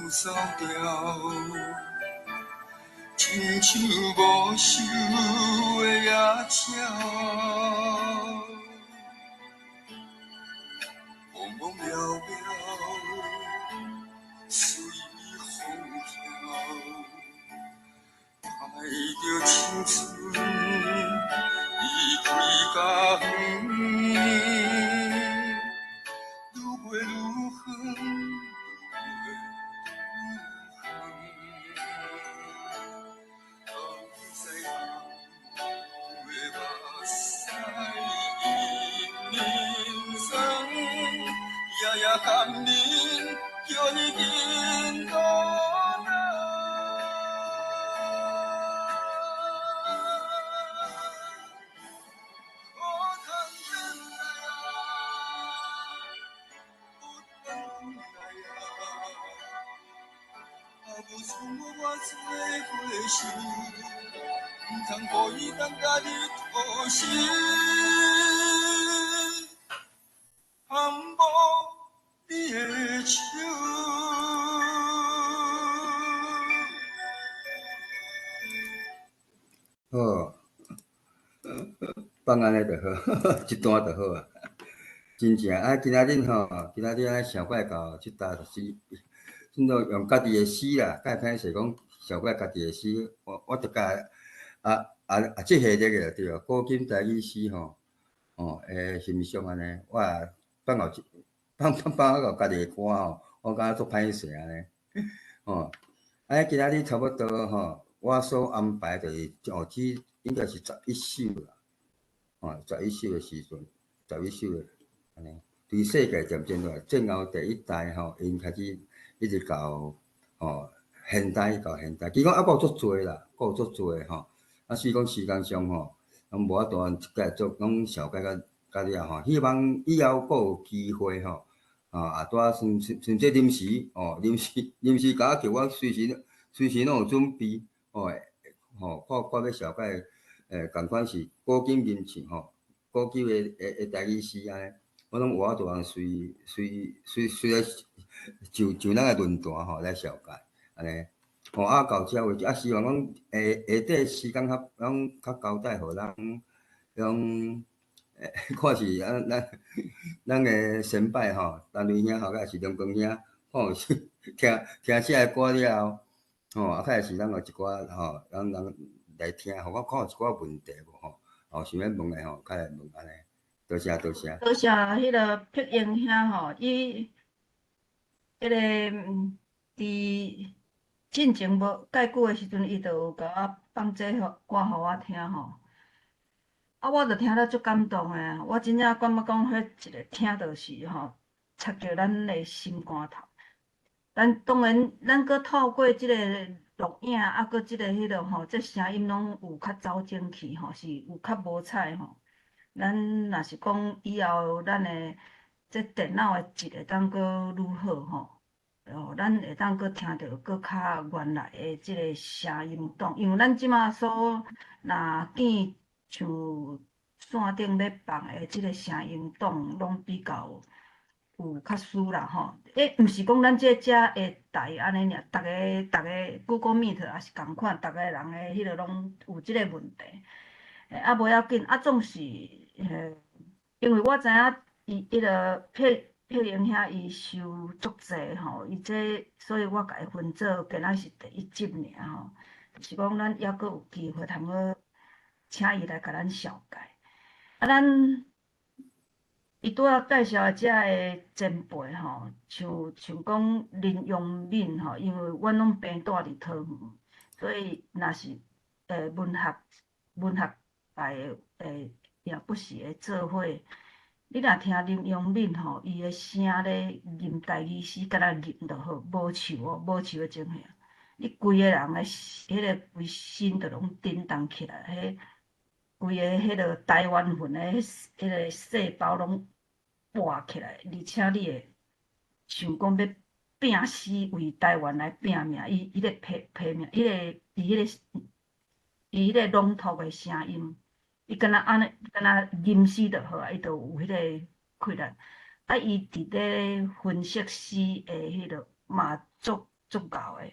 走掉，亲像无收的野鸟，茫茫渺渺，随风飘。爱着青春离开甲远，愈过愈远，愈过愈远。风在风的目屎隐隐酸，夜夜含忍，叫你紧倒来。无从我做花心，唔通予伊当家己讨心，含无你的手。好，放安尼就好，一段就好啊。真正啊，今仔日吼，今仔日啊，小怪到即搭就是，真正用家己的诗啦，介歹势讲小怪家己的诗，我着甲即下这个对，古今台语诗吼，欣赏安尼，我也放后家己的歌吼，我感觉足歹势安尼，吼，今仔日差不多吼，我所安排就是只应该是11首啦，11首的时阵，11首的。安尼，对世界渐渐落，战后第一代吼，因开始一直到现代到现代，其实讲还佫有足侪啦，佫有足侪吼。啊，所以讲时间上吼，拢无法度一概做，拢小概甲了吼。希望以后佫有机会吼，拄啊算这临时临时甲叫我随时拢有准备看要小概共款是古今人情吼，古旧的台语诗安尼。我拢有法度通随来就咱的论坛吼来小解安尼，到遮为止希望讲下底时间较交代互咱看是咱的先辈吼，陈瑞兄或者是龙光兄，看是听这歌了后，较是咱有一寡人来听，互我看有一寡问题无想要问的较来问安尼。多谢。多谢迄个碧英兄吼，伊迄个伫进前无介久的时阵，伊就有甲我放这歌互我听吼。我就听了足感动的，我真正感觉讲，迄一个听就是吼，插着咱的心肝头。当然，咱搁透过即个录影，搁即个迄落吼，这声音拢有较走精气吼，是有较无彩吼。咱若是讲以后咱的这电脑的质会当搁愈好吼，咱会当搁听到搁较原来的即个声音档，因为咱即马所若见像线顶咧放的即个声音档，拢比较有较输啦吼。毋是讲咱这遮的台安尼尔，逐个 Google Meet 也是共款，逐个人的迄落拢有即个问题。无要紧，总是因为我知影伊个碧英兄伊收足济吼，伊这所以我甲伊分做今仔是第1集尔吼，是讲咱还佫有机会通好请伊来甲咱小解。咱伊拄仔介绍遮个前辈吼，像讲林永敏吼，因为阮拢平住伫桃园，所以若是文学文学界也不时会做伙。你若听林永敏吼，伊的声咧吟台语诗，敢若吟就好，无唱哦，无唱的情形，你规个人的迄个规身就拢震动起来，规个迄个台湾魂的迄个细胞拢活起来，而且你会想讲要拼死为台湾来拼命，伊迄个拼命，伊迄个朗读的声音。伊敢若安尼，敢若吟诗就好啊，伊就有迄个困难。啊，伊伫咧分析诗的迄落嘛足够的，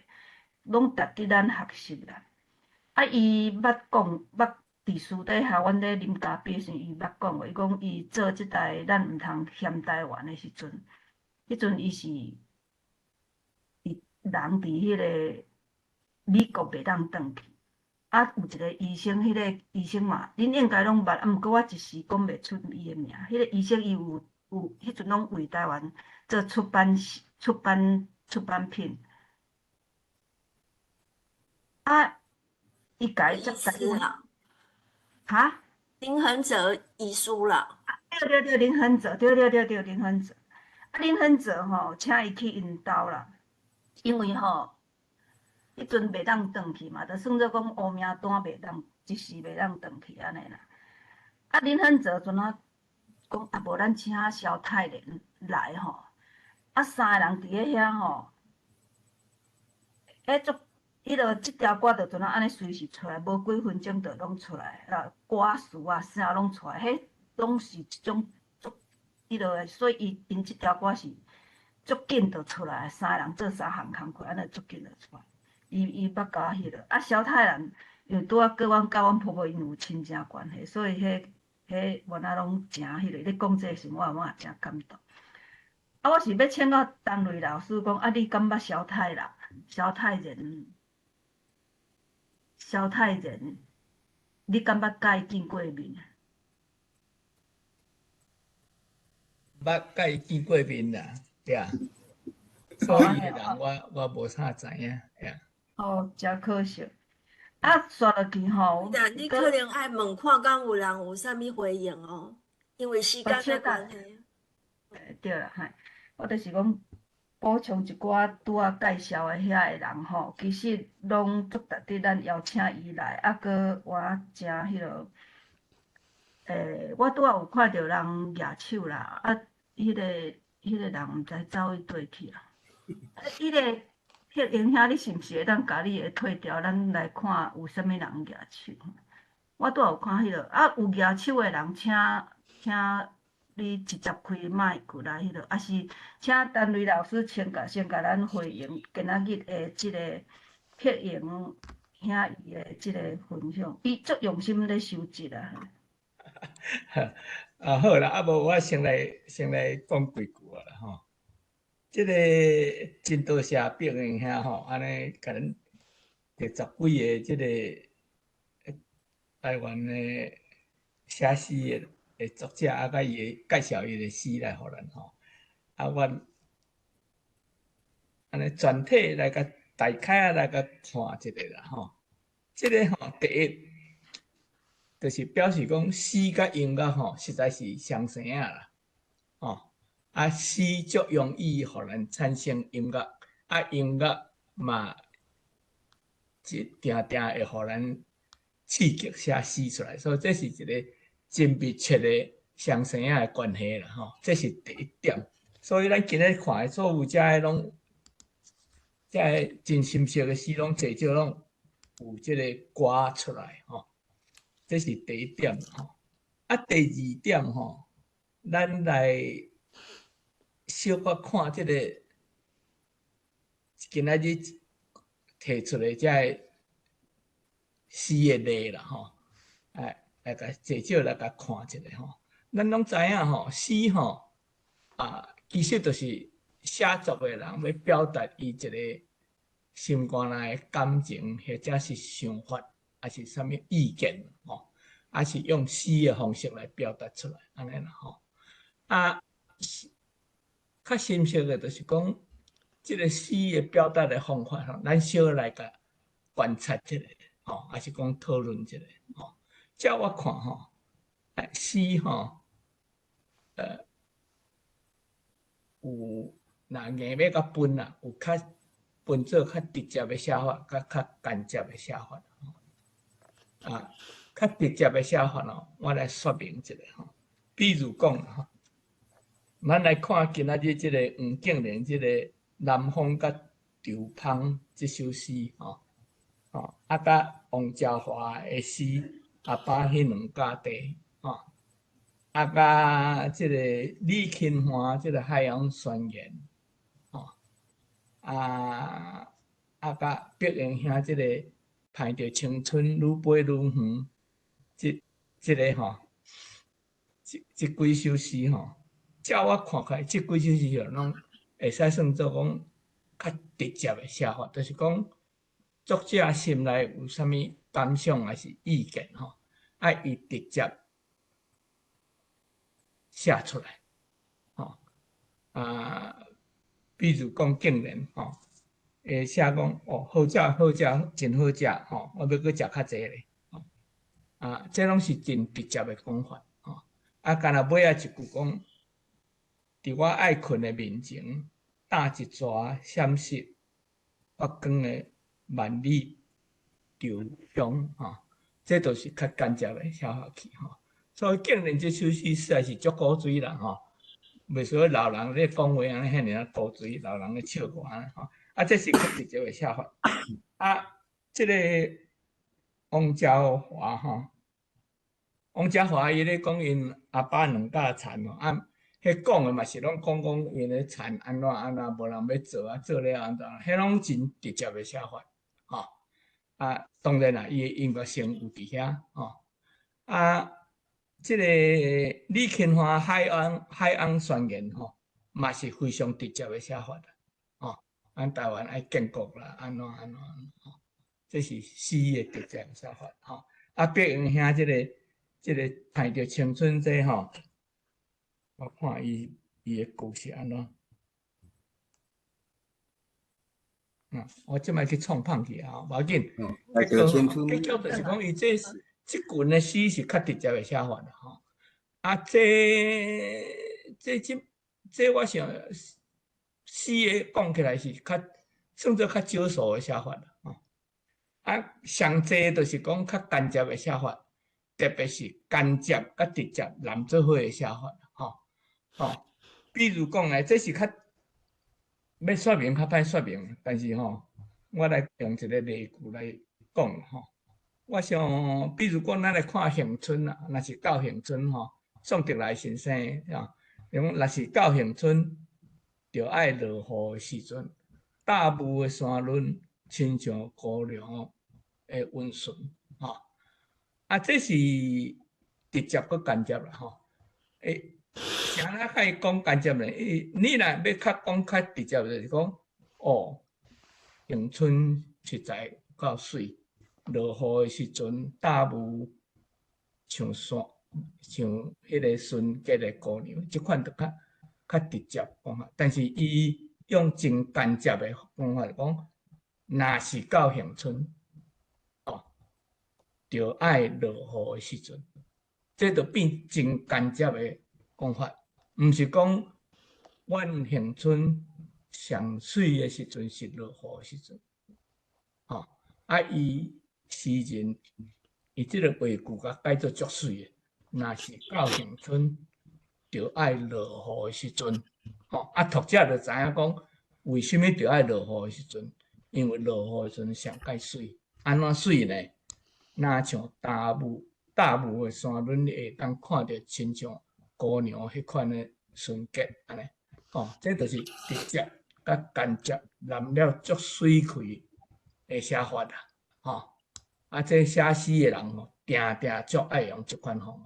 拢值得咱学习啦。啊，伊捌讲，伫私底下，阮咧啉咖啡时，伊捌讲过，伊讲伊做即代咱毋通嫌台湾的时阵，迄阵伊是人伫迄个美国袂当转去。啊，有一个医生，迄个医生嘛，恁应该拢捌，啊，毋过我一时讲袂出伊的名。迄个医生伊有迄阵拢为台湾做出版品。啊，伊家接台湾，哈？林恒哲遗书啦。对，林恒哲，对，林恒哲。啊，林恒哲吼，请伊去因兜啦，因为吼。迄阵袂当转去嘛，就算做讲乌名单袂当，一时袂当转去安尼啦。啊，林恒哲阵啊讲啊，无咱请萧泰莲来吼，啊三个人伫咧遐吼，迄落即条歌就阵啊安尼随时出来，无几分钟就拢出来啦，歌词啊啥拢出来，迄拢是一种迄落的，所以因即条歌是足紧就出来，三个人做三项工课，安尼足紧就出来。伊捌甲我迄落，啊，萧泰然又拄啊，甲阮婆婆因有亲情关系，所以迄原来拢诚迄落。你讲这时，我也诚感动。啊，我是要请教陈瑞老师讲，啊，你敢捌萧泰然？你敢捌甲伊见过面？捌甲伊见过面啦，对啊。所以迄人我无啥知影，呀。哦，真可惜。啊，刷落去吼。但你可能爱问看，敢有人有啥物回应哦？因为时间的关系。对啦，嗨，我就是讲补充一寡拄仔介绍的遐个人吼，其实拢足值得咱邀请伊来，啊，搁我诚迄落，我拄仔有看到人举手啦，啊，迄个人毋知走去佗去啦，迄个。迄英兄，你是毋是会当甲你的退掉？咱来看有啥物人举手。我拄有看迄落，啊，有举手的人，请你直接开麦过来迄落，啊是请陈瑞老师先甲咱回应今仔日的即个撇营兄伊的即个分享，伊足用心咧收集啊。啊好啦，啊无我先来讲几句啊啦吼。即个真多谢别人遐吼，安尼甲咱摕10几个即个台湾的写诗的作者，啊，甲伊介绍伊的诗来互咱吼。啊，阮安尼全体来甲大概来甲看一个啦吼。即个吼，第一就是表示讲诗甲音乐吼，实在是相生啊啦，吼。啊，诗足容易互咱产生音乐，啊，音乐嘛，定会互咱刺激写诗出来，所以这是一个真密切的相生的关系啦，吼，这是第一点。所以咱今日看的所有遮个拢，遮个真深色的诗，拢至少拢有这个歌出来，吼，这是第一点，吼。啊，第二点，吼，咱来。小可看即个今仔日提出的遮诗的例啦吼，来甲至少来甲看一下吼。咱拢知影吼，诗吼其实就是写作的人要表达伊一个心肝内的感情，或者是想法，还是啥物意见吼，还是用诗的方式来表达出来，安尼啦吼。较深刻的，就是讲，即个诗的表达的方法吼，咱小来甲观察一下，吼，还是讲讨论一下，吼。照我看吼，诗吼，有若硬要甲分啦，有较分做较直接的写法，甲较间接的写法。啊，较直接的写法哦，我来说明一下吼。比如讲吼，咱来看今仔日即个黄敬玲即个《南风甲稻芳》即首诗吼，啊，甲王家华的诗《阿爸迄两家地》吼，啊，甲即个李钦华即个《海洋宣言》吼，啊，甲毕英兄即个《盼着青春愈飞愈远》即个吼，即几首诗吼。照我看起来，即几首诗哦，拢会使算做讲较直接的写法，就是讲作者心内有啥物感想还是意见吼，爱伊直接写出来，吼比如讲敬玲吼，会写讲哦，好食好食，真好食吼，我要搁食较济咧，这拢是真直接的讲法吼，干若尾仔一句讲。伫我爱困的面前，打一撮闪烁发光的万里流香吼，这都是较间接的写法去吼。所以敬玲这首诗实在是足古锥啦吼，袂说老人咧讲话安尼遐尔古锥，老人咧笑话安尼吼。这是较直接的写法。这个王家华吼，王家华伊咧讲因阿爸两家田吼迄讲的嘛是拢讲因咧田安怎，无人要做啊，做了安怎，迄拢真直接的写法，吼。当然啦，伊的音乐性有伫遐，吼。即个李钦华海岸宣言吼，嘛是非常直接的写法啦，吼。咱台湾爱建国啦，安怎，吼。这是诗的直接的写法，吼。毕英兄即个盼着青春这吼。我看伊的故事安怎？我即摆去创胖去啊，无要紧。结局就是讲，伊即群的诗是较直接的写法啦，吼。这我想诗的讲起来是较算做较少数的写法啦，吼。上济就是讲较间接的写法，特别是间接甲直接连做伙的写法啦，吼。比如讲咧，这是较要说明较歹说明，但是我来用一个例句来讲吼。我想，比如讲，咱来看恒春啦，若是到恒春宋德来先生若是到恒春，就爱落雨的时阵，大雾的山峦，亲像姑娘的温顺这是直接佮间接啦吼。啥啦？较讲间接咧？你若要较讲较直接，就是讲恒春实在够水，落雨的时阵，大雾像山，像迄个纯洁的姑娘，即款就较直接讲法。但是伊用真间接的方法来讲，若是到恒春，就爱落雨的时阵，这就变真间接的讲法。毋是讲，阮恒春上水的时阵是落雨的时阵，伊诗人伊即个话句甲改做足水的，若是到恒春就爱落雨的时阵，读者就知影讲，为什么就爱落雨的时阵？因为落雨的时阵上介水，安怎水呢？若像大雾的山峦，你会当看到亲像姑娘迄款的纯洁安尼，这就是直接甲间接淋了足水气的写法啦，这写诗的人定足爱用这款方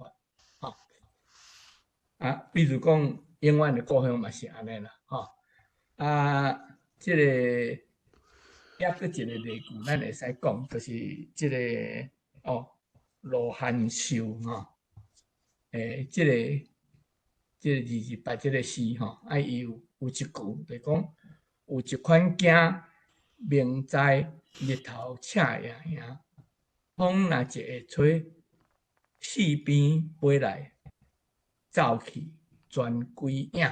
法，比如讲永远的故乡嘛是安尼啦，这个也搁一个例句，咱会使讲，就是这个罗汉寿这个28这个诗伊有一句，就是讲有一款镜，明在日头赤盈盈，风若一下吹，四边飞来走去，全归影。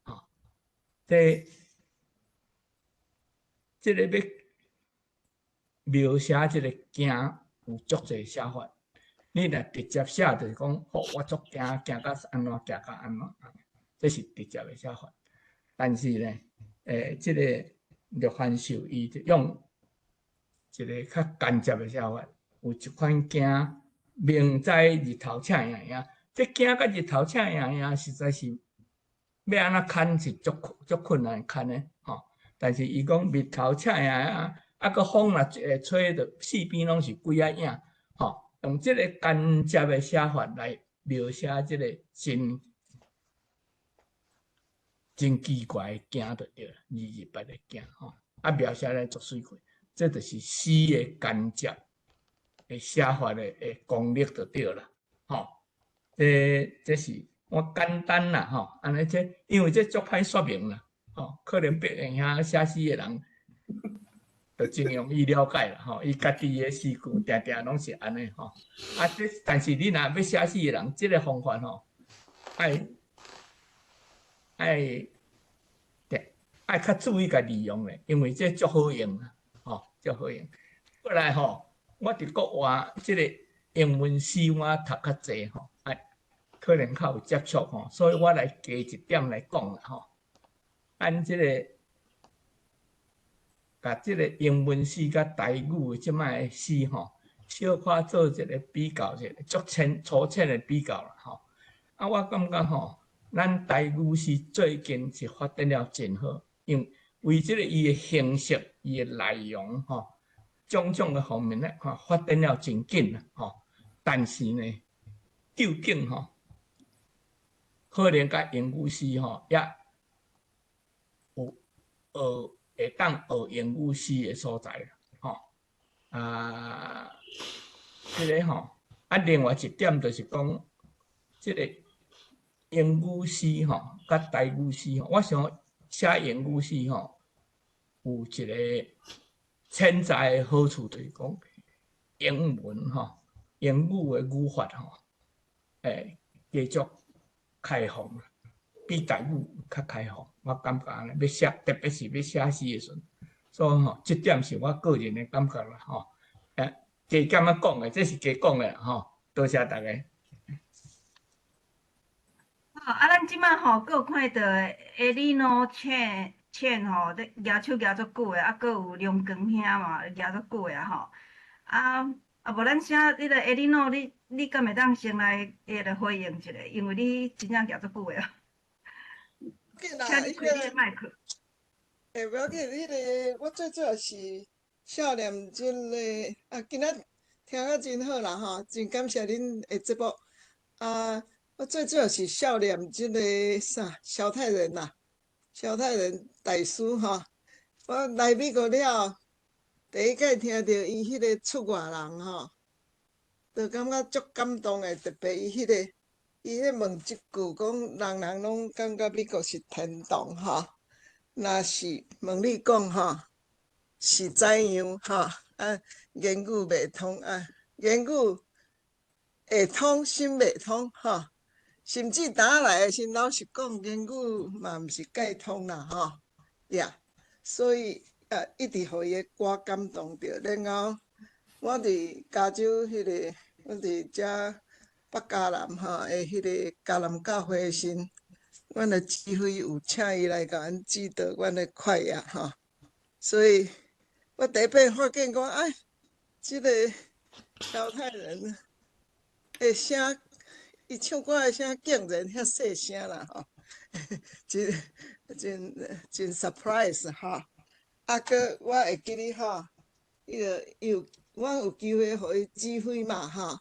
吼，这个要描写这个惊有足侪写法。你若直接写，就是讲，哦，我足惊，惊到安怎，惊到安怎，这是直接的写法。但是呢，这个陆汉秀伊就用一个较间接的写法，有一款惊明知日头赤影影，这惊甲日头赤影影，实在是要安怎牵是足困难牵的吼。但是伊讲日头赤影影，啊个风若吹，着四边拢是鬼仔影，吼。用这个间接的写法来描写这个真奇怪的惊就对了，日白的惊吼，啊描写来足水过，这就是诗的间接的写法的功力就对了，吼。这是我简单啦，吼，安尼因为这足歹说明啦，吼，可能别人遐写诗的人。就真容易了解啦，吼！伊家己的诗句定定拢是安尼，吼。啊，但是你若要写诗的人，这个方法吼，爱较注意甲利用咧，因为这足好用啊，吼，足好用。过来吼，我伫国外这个英文诗我读较济吼，可能较有接触吼，所以我来加一点来讲啦，吼。按这个。甲即个英文诗甲台语的即摆的诗吼，小可做一个比较，一个足粗浅的比较啦吼。啊，我感觉吼，咱台语诗最近是发展了真好，因为即个伊的形式、伊的内容吼，种种的方面咧，发展了真紧啦吼。但是呢，究竟吼，可能甲英语诗吼也有会当学英语诗的所在啦，吼这个吼另外一点就是讲，这个英语诗吼，甲台语诗吼，我想写英语诗吼，有一个潜在的好处，就是讲英文吼，英语的语法吼，继续开放啦。比台语较开放，我感觉安尼要写，特别是要写诗的时阵，所以吼，这点是我个人的感觉啦，吼。加减啊讲的，这是加讲的吼。多谢大家。好，咱即摆吼，佫有看到Elino Chen 吼，咧举手举足久的，佫有梁光兄嘛，举足久的吼。无咱请迄个 Elino， 你敢会当先来来回应一下？因为你真正举足久的。请你开你的麦克。不要紧，迄个我最主要是少年真个今仔听啊真好啦吼，真感谢恁的节目我最主要是少年真个萧太人啦，萧太人大师吼。我来美国了，第一届听到伊迄个出外人吼，就感觉足感动的，特别伊迄问一句讲，人拢感觉美国是天堂吼。若是问你讲吼，是怎样吼？言语袂通言语会通，心袂通吼。甚至打来的时，老实讲，言语嘛毋是介通啦吼。所以一直互伊的歌感动着。然后我伫加州迄个，我伫遮。北加南吼的迄个加南教会的时，阮的指挥有请伊来甲阮指导阮的快乐吼，所以我第一遍发现讲，即个萧太人的声，伊唱歌的声竟然遐细声啦吼，真 surprise 吼。搁我会记哩吼，我有机会互伊指挥嘛吼。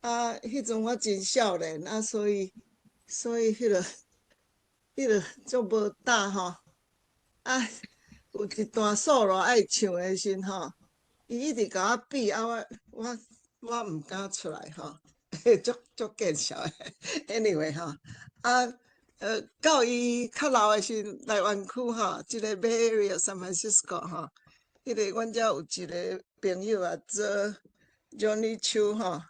迄阵我真少年所以迄个足无搭吼。有一段 solo 爱唱的时吼，伊一直甲我比我毋敢出来吼，足见笑的。anyway 吼，到伊较老的时来湾区吼，即个 Bay Area San Francisco 吼，迄个阮遮有一个朋友做 Johnny Chu 吼。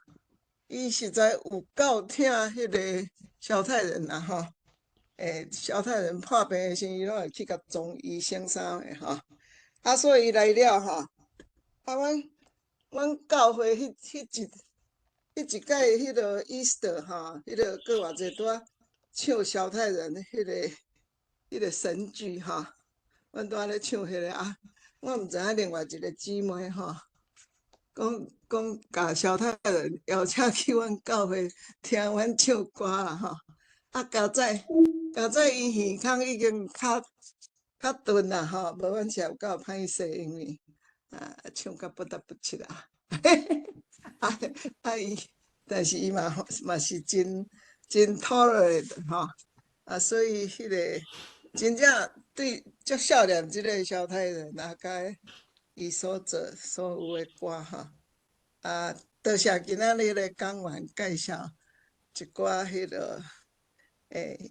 伊实在有够疼迄个萧太人啦吼。萧太人破病的时阵，伊拢会去甲中医先生的吼。啊，所以伊来了吼，啊，阮教会迄一届迄个 Easter 吼，迄个过偌济拄啊唱萧太人迄个神剧吼，阮拄啊咧唱迄个啊，我毋知影另外一个姊妹吼，讲甲萧太人邀请去阮教会听阮唱歌啦吼。啊，加早伊耳孔已经较钝啦吼，无阮是有够歹势，因为唱甲不得不切啊。伊，但是伊嘛是真 tolerant 吼，所以迄个真正对足少年即个萧太人甲伊所做所有的歌吼，多谢今仔日咧讲员介绍一寡迄个。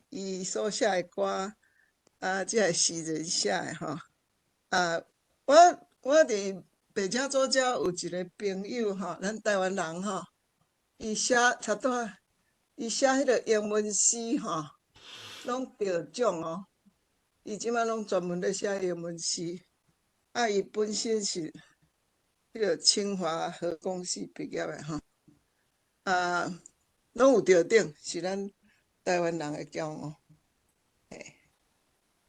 伊所写的歌，即个诗人写的吼，我伫白车左遮有一个朋友吼，咱台湾人吼，伊写差不多，伊写迄个英文诗吼，拢得奖哦。伊即摆拢专门咧写英文诗，伊本身是迄个清华核工系毕业的吼，拢有得奖，是咱台湾人的骄傲。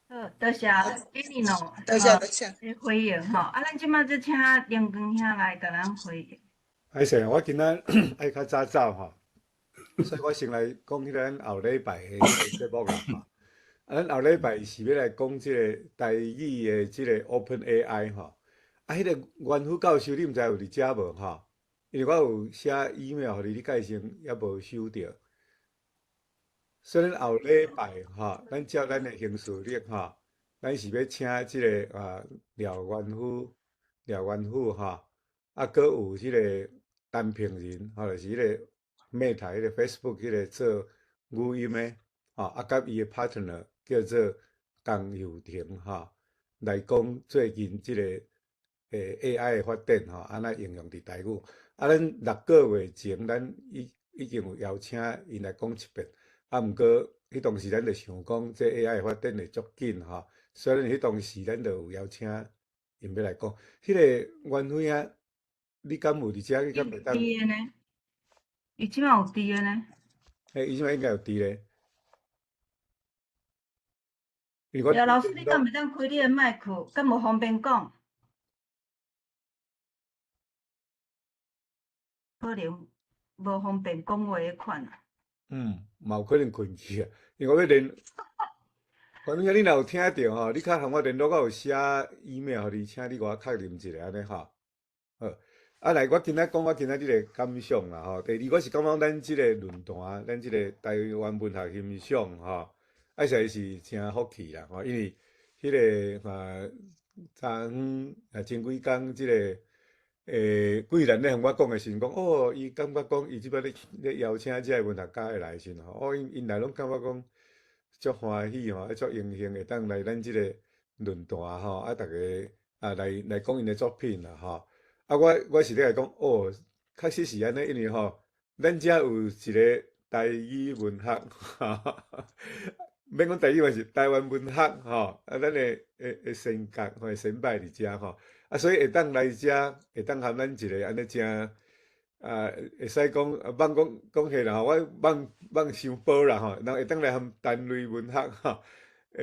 好，多谢伊喏，多谢回应吼。咱即摆就请林光兄来甲咱回应。歹势，我今仔爱较早走吼，所以我先来讲迄个咱后礼拜的节目啦吼。咱后礼拜是要来讲即个台语的即个 Open AI 吼。迄个袁副教授，你毋知有伫遮无吼？因为我有写 email 互你介绍，也无收到。所以咱后礼拜吼，咱照咱的行事历吼，咱是要请即个廖元富吼，搁有即个陈平仁吼，就是迄个 Meta 迄个 Facebook 迄个做语音的吼，甲伊的 partner 叫做江友廷吼，来讲最近即个AI 的发展吼，安那应用伫台语。咱6个月前，咱已经有邀请因来讲一遍。毋过迄当时咱就想讲，这 AI 发展会足紧吼。虽然迄当时咱就有邀请因要来讲，迄个袁辉啊，你敢有伫遮？你敢袂当？有伫呢？伊即摆有伫的呢？伊即摆应该有伫咧。廖老师，你敢袂当开你的麦克？敢无方便讲？可能无方便讲话迄款啊。嘛有可能困去啊，因为我要连，反正你若有听到吼，你较向我联络，我有写 email 互你，请你甲我确认一下安尼吼。好，来，我今仔讲我今仔日个感想啦吼。第二，我是感觉咱即个论坛，咱即个台湾文学欣赏吼，实在是真福气啦吼，因为迄个昨昏前几工即个。贵人咧，向我讲的时阵讲，伊感觉讲，伊即摆咧邀请即个文学家会来时吼，因来拢感觉讲足欢喜吼，足荣幸会当来咱即个论坛吼，逐个来讲因的作品啦吼。我是咧来讲，确实是安尼，因为吼，咱遮有一个台语文学，免讲台语嘛是台湾文学吼，咱的先觉或先摆伫遮吼。所以会当来遮，会当含咱一个安尼正，会使讲讲起啦吼，我放伤薄啦吼，人会当来含单类文学吼，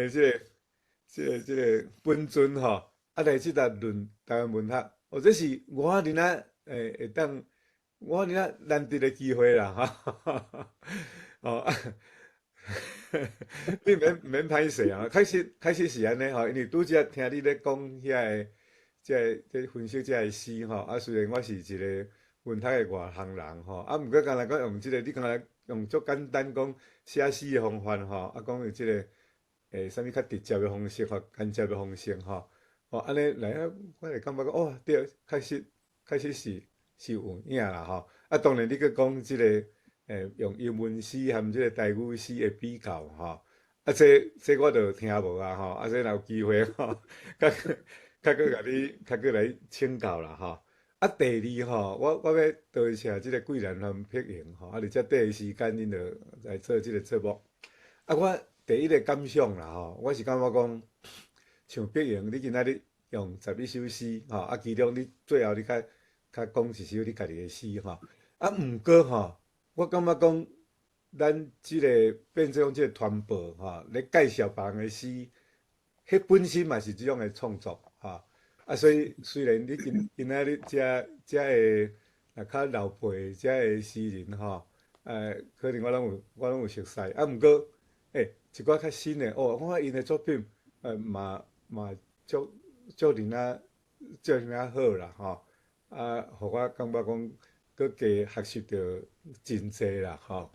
即个本尊吼，来即搭论台湾文学，这是我恁仔会当，我恁仔难得的机会啦吼，你免歹势啊，确实是安尼吼，因为拄则听你咧讲遐个。即分析即个诗吼，虽然我是一个文学的外行人吼，毋过敢若讲用即个，你敢若用足简单讲写诗的方法吼，讲用即个啥物较直接的方式或间接的方式吼，安尼来我会感觉讲对，确实是有影啦吼。当然你去讲即个用英文诗含即个台语诗的比较吼，这我就听无啊吼，这若有机会吼，较搁来请教啦吼。啊，第二吼，我要多谢即个桂兰和碧莹吼，啊，而且第一时间因就来做即个节目。啊，我第一个感想啦吼，我是感觉讲，像碧莹，你今仔日用11首诗吼，啊，其中你最后你较讲一首你家己的诗吼，啊，毋过吼，我感觉讲，咱即个变做讲即个团报吼，咧介绍别人的诗，迄本身嘛是即种的创作吼。啊，所以虽然你今仔日遮个较老辈遮个诗人吼，可能我拢有熟悉，啊，毋过一寡较新的哦，我看因的作品嘛足人好啦吼，啊，互我感觉讲搁加学习着真济啦吼。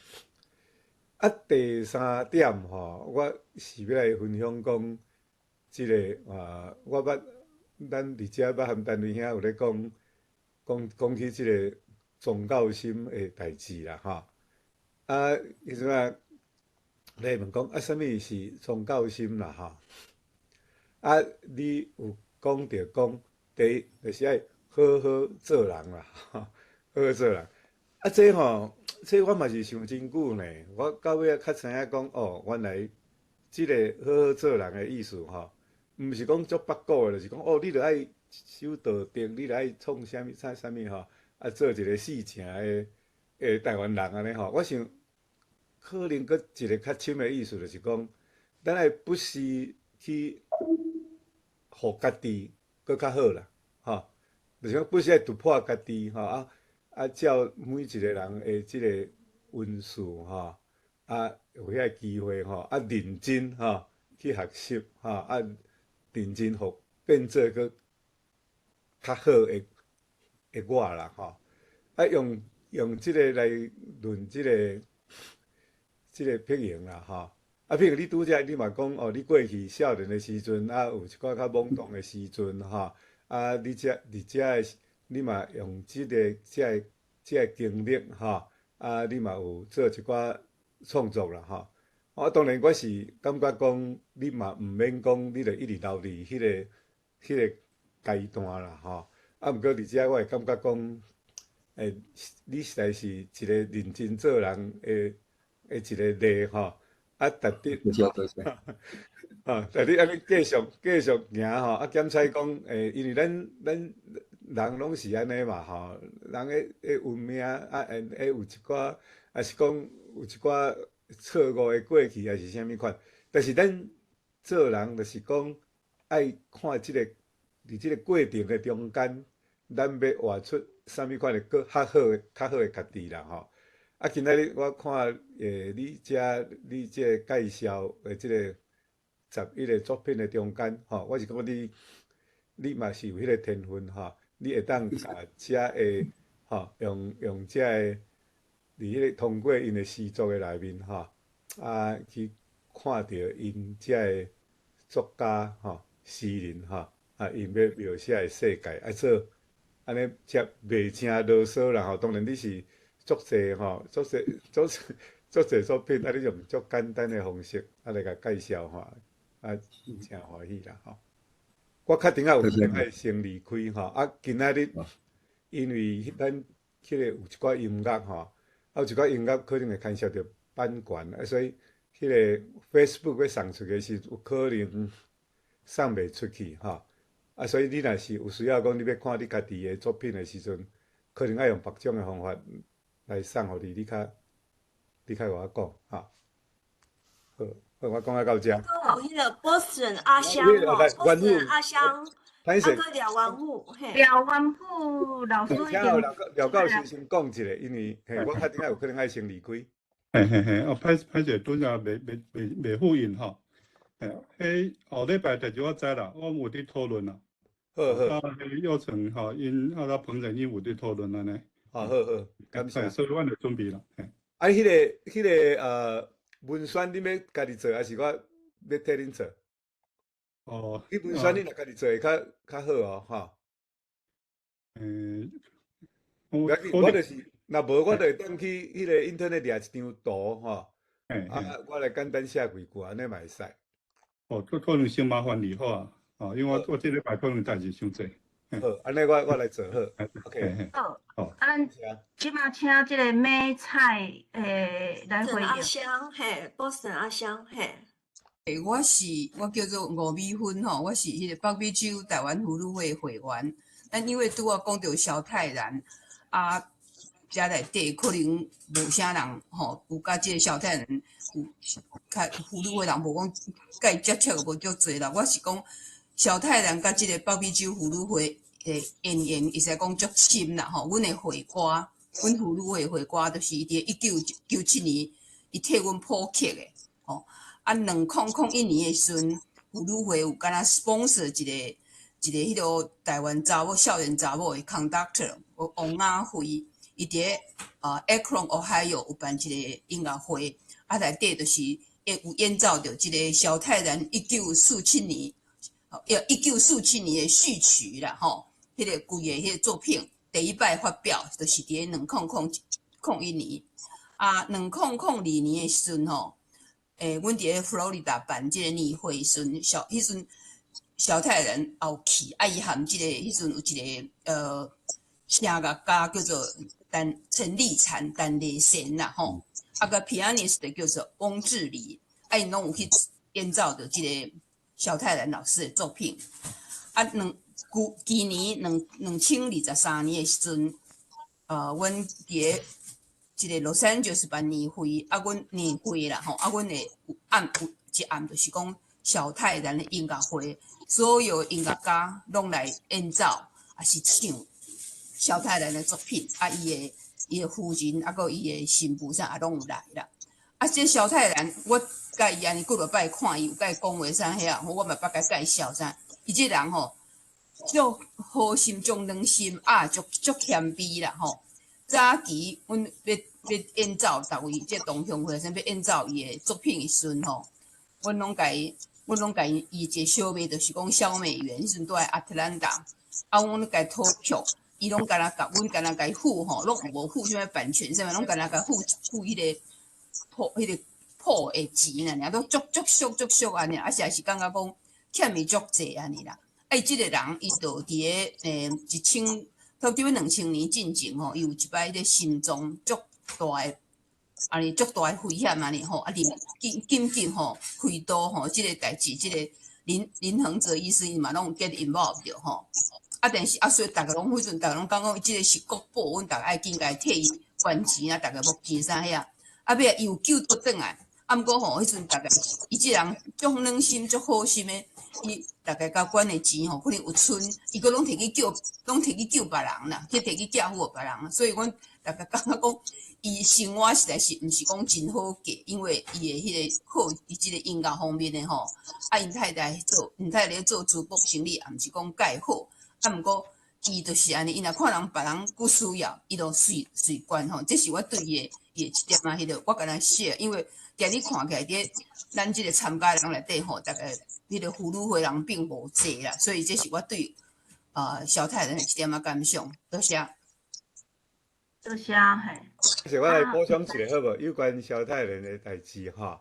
啊，第三点吼，我是要来分享讲即个我捌。咱伫遮捌含单位遐有咧讲起即个宗教心的代志啦，吼。啊，迄阵啊，咧问讲啊，啥物是宗教心啦，吼。啊，你有讲着讲，第一就是爱好好做人啦，吼，好好做人。啊，这吼，这我嘛是想真久呢。我到尾较知影讲，哦，原来即个好好做人的意思，吼。毋是讲足八股的，就是讲哦，你著爱守道德，你著爱创啥物吼，啊，做一个四正的台湾人安尼吼。我想可能搁一个较深的意思，就是讲，咱爱不时去互家己搁较好啦，吼，就是讲不时爱突破家己吼，照每一个人的即个运势吼，啊，有遐机会吼，啊，认真吼去学习吼，啊。认真互变做个较好的我啦吼，啊用即个来论即个碧莹啦吼，啊碧莹你拄则你嘛讲哦，你过去少年的时阵啊，有一寡较懵懂的时阵吼，啊你遮你嘛用即个经历吼，啊你嘛有做一寡创作啦吼。啊，当然我是感觉讲，你嘛毋免讲，你著一直留伫迄个阶段啦吼。啊，毋过伫遮我会感觉讲，你实在是一个认真做人的一个例吼。啊，值得啊，值得安尼继续行吼。啊，检采讲，因为咱人拢是安尼嘛吼，人的运命啊，有一寡，也是讲有一寡。错误的过去还是啥物款？但是咱做人就是讲，爱看即个伫即个过程的中间，咱要活出啥物款的较好的家己啦吼。啊，今仔日我看你即个介绍的即个11个作品的中间吼，我是感觉你嘛是有迄个天分吼，你会当甲遮的吼用遮个。伫迄个通过因的诗作的内面吼，啊去看到因遮个作家吼、诗人吼，啊因要描写的世界，啊做安尼则袂正啰嗦啦吼。当然你是足济吼，足济作品，啊你用足简单的方式啊来甲介绍吼，啊真欢喜啦吼。我确定有定爱先离开吼，啊今仔日因为咱迄个有一寡音乐吼。啊，有一寡音乐可能会牵涉到版权，啊，所以迄个 Facebook 要送出去时，有可能送袂出去吼。啊，所以你若是有需要讲，你要看你家己的作品的时阵，可能要用别种的方法来送互你，你较甲我讲吼。好，我讲到遮。有迄个 Boston 阿香吼 ，Boston 阿香。啊，个廖元虎，嘿，廖元虎老师已经廖教授先讲一下，因为我确定有可能爱先离开。哦，歹势，拄则未复印吼。后礼拜第一我知啦，我有伫讨论啦。好。幼成吼，因彭仁因有伫讨论安尼。好，感谢。所以阮就准备啦。啊，迄个文宣，你要家己做，还是我要替恁做？哦，你文宣你若家己做会较好哦，吼。我就是，若无我就会当去迄个 internet 掠一张图吼，我来简单写几句，安尼嘛会使。哦，可能先麻烦你好啊，因为我即礼拜可能代志伤济。好，安尼我来做好，OK。好，好，咱即马请即个买菜来回阿应。香，嘿，波神阿香，嘿。我叫做吴美芬吼，我是迄个北美洲台湾妇女会会员。咱因为拄啊讲到萧泰然啊，遮内底可能无啥人吼，有甲即个萧泰然有较妇女会人无讲甲伊接触无足侪啦。我是讲萧泰然甲即个北美洲妇女会诶渊源，会使讲足深啦吼。阮诶会歌，阮妇女会会歌，就是伫1997年伊替阮谱曲诶吼。啊，2001年诶时阵，妇女会有敢若 sponsor 一个迄个台湾查某校园查某诶 conductor， 王雅慧，伊伫Akron Ohio 有办一个音乐会，啊内底就是有演奏着即个萧泰然1947年诶序曲啦吼，迄个规个迄个作品第一摆发表，就是伫2001年，啊2002年诶时阵吼。阮伫咧佛罗里达办即个年会时阵，迄阵萧泰然也有去，啊伊含即个迄阵有一个声乐家叫做陈立찬陈立贤啦吼，啊个 pianist 叫做翁志礼，啊因拢有去演奏着即个萧泰然老师的作品。啊，今年2023年的时阵，阮伫咧一个洛杉矶办年会，啊，阮年会啦吼，啊，阮会有一暗就是讲萧泰然的音乐会，所有音乐家拢来演奏，也是唱萧泰然的作品，啊，伊的夫人，啊，佮伊的新妇啥也拢有来啦。啊，这萧泰然，我甲伊安尼几落摆看伊，有甲伊讲话啥遐，我嘛捌甲介绍啥，伊这人吼，足好心，足暖心，啊，足谦卑啦吼。早期阮要演奏逐位即同乡会生要演奏伊的作品的时阵吼，阮拢甲伊一个小妹，就是讲小美元，迄阵住在亚特兰大，啊，阮甲伊讨曲，伊拢敢若甲阮敢若甲伊付吼，拢无付啥物版权啥物，拢敢若甲付迄个谱的钱啦，都足俗安尼，啊，实在是感觉讲欠伊足济安尼啦。啊，伊即个人伊就伫咧到2000年进前吼，伊有一摆咧心脏足大诶，安尼足大诶危险安尼吼，啊，紧吼开刀吼，即个代志，即个林恒哲医师伊嘛拢有 get involved 着吼，啊，但是所以逐个拢迄阵，逐个拢感觉即个是国宝，阮逐个爱紧甲伊替伊还钱啊，逐个目钱啥遐，啊，尾伊有救倒转来，啊，毋过吼，迄阵逐个伊即人足暖心、足好心诶。伊大概甲管的钱吼，可能有剩，伊个拢摕去救别人啦，摕去寄付别人，所以阮大家感觉讲，伊生活实在是毋是讲真好过，因为伊的迄个靠伊即个音乐方面的吼，啊，因太太咧做珠宝生意，也毋是讲介好，啊，毋过伊就是安尼，伊若看人别人佫需要，伊就随管吼，这是我对伊的一点啊，迄个我甲咱写，因为今日看起来伫咱即个参加人内底吼，大概。迄个妇女会人并无济啦，所以这是我对萧泰然的一点仔感想。多谢。多谢嘿。是我来补充一个好无？有关萧泰然的代志吼，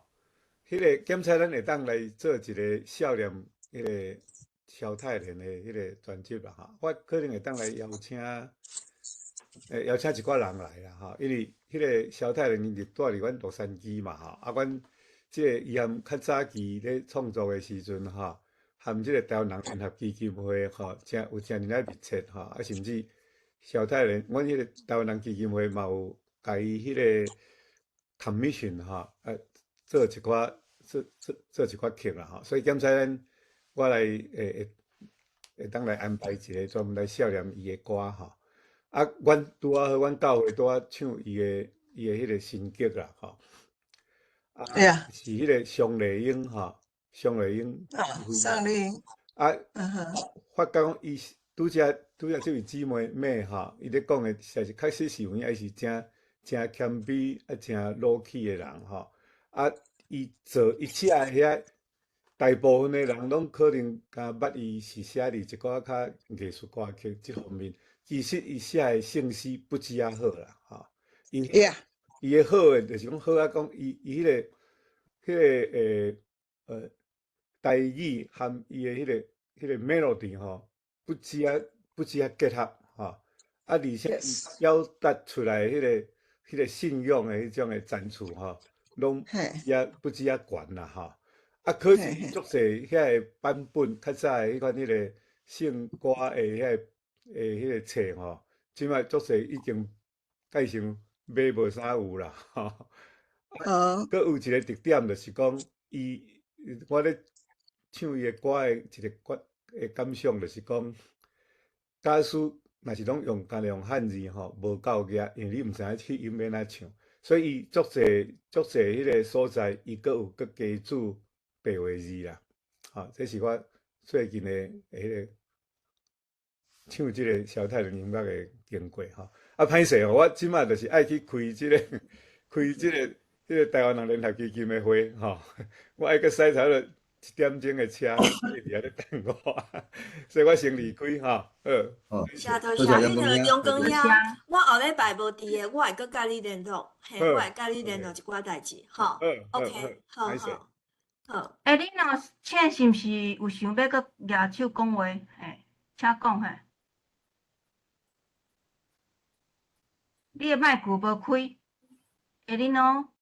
迄个检察咱会当来做一个少年迄个萧泰然的迄个专辑啦哈。我可能会当来邀请一寡人来啦哈，因为迄个萧泰然伊住伫阮洛杉矶嘛哈，啊阮。即个伊含较早期咧创作诶时阵吼，含即个台湾人联合基金会吼，真年来密切吼，啊甚至萧泰然，阮迄个台湾人基金会嘛有甲伊迄个 commission 吼，做一寡曲啦吼，所以检察咱我来会当来安排一个专门来孝念伊诶歌吼，啊，阮拄好阮教会拄唱伊诶迄个新曲啦吼。是迄个尚丽英吼，尚丽英。尚丽英。发觉伊拄则这位姊妹吼，伊咧讲诶，实是确实是有影，伊是真谦卑啊，真老气诶人吼。啊，伊做伊写遐，大部分诶人拢可能敢捌伊是写伫一寡较艺术歌曲即方面，其实伊写诶姓氏不止啊好啦吼。伊诶好诶，就是讲好啊，讲伊迄个台语含伊诶迄个 melody 吼，不止啊不只啊结合吼，而且 Yes 表达出来迄个信用的迄种的赞助吼，拢不只啊悬啦吼。啊，可是足侪遐个版本较早的迄款迄个圣歌的迄个册吼，即摆足侪已经改成买无啥有啦吼。佫有一个特点就是讲，我咧唱伊的歌的一个感想，就是讲，假使若是拢干用汉字吼，无够额，因为你毋知影去音要哪唱，所以伊足侪迄个所在，伊佫加注白话字啦。吼，这是我最近的迄个唱即个小太阳音乐的经过吼。啊，歹势哦，我即摆就是爱去开即个迄个台湾人联合基金的会吼，我爱去驶差不多1点钟的车，伊伫遐咧等我，所以我先离开吼。谢多谢，迄个杨光兄，我后礼拜无伫诶，我会搁甲你联络，嘿，我会甲你联络一寡代志，吼。OK， 好。好。你若请是毋是有想要搁举手讲话？嘿，请讲嘿。你的麦克无开，你喏。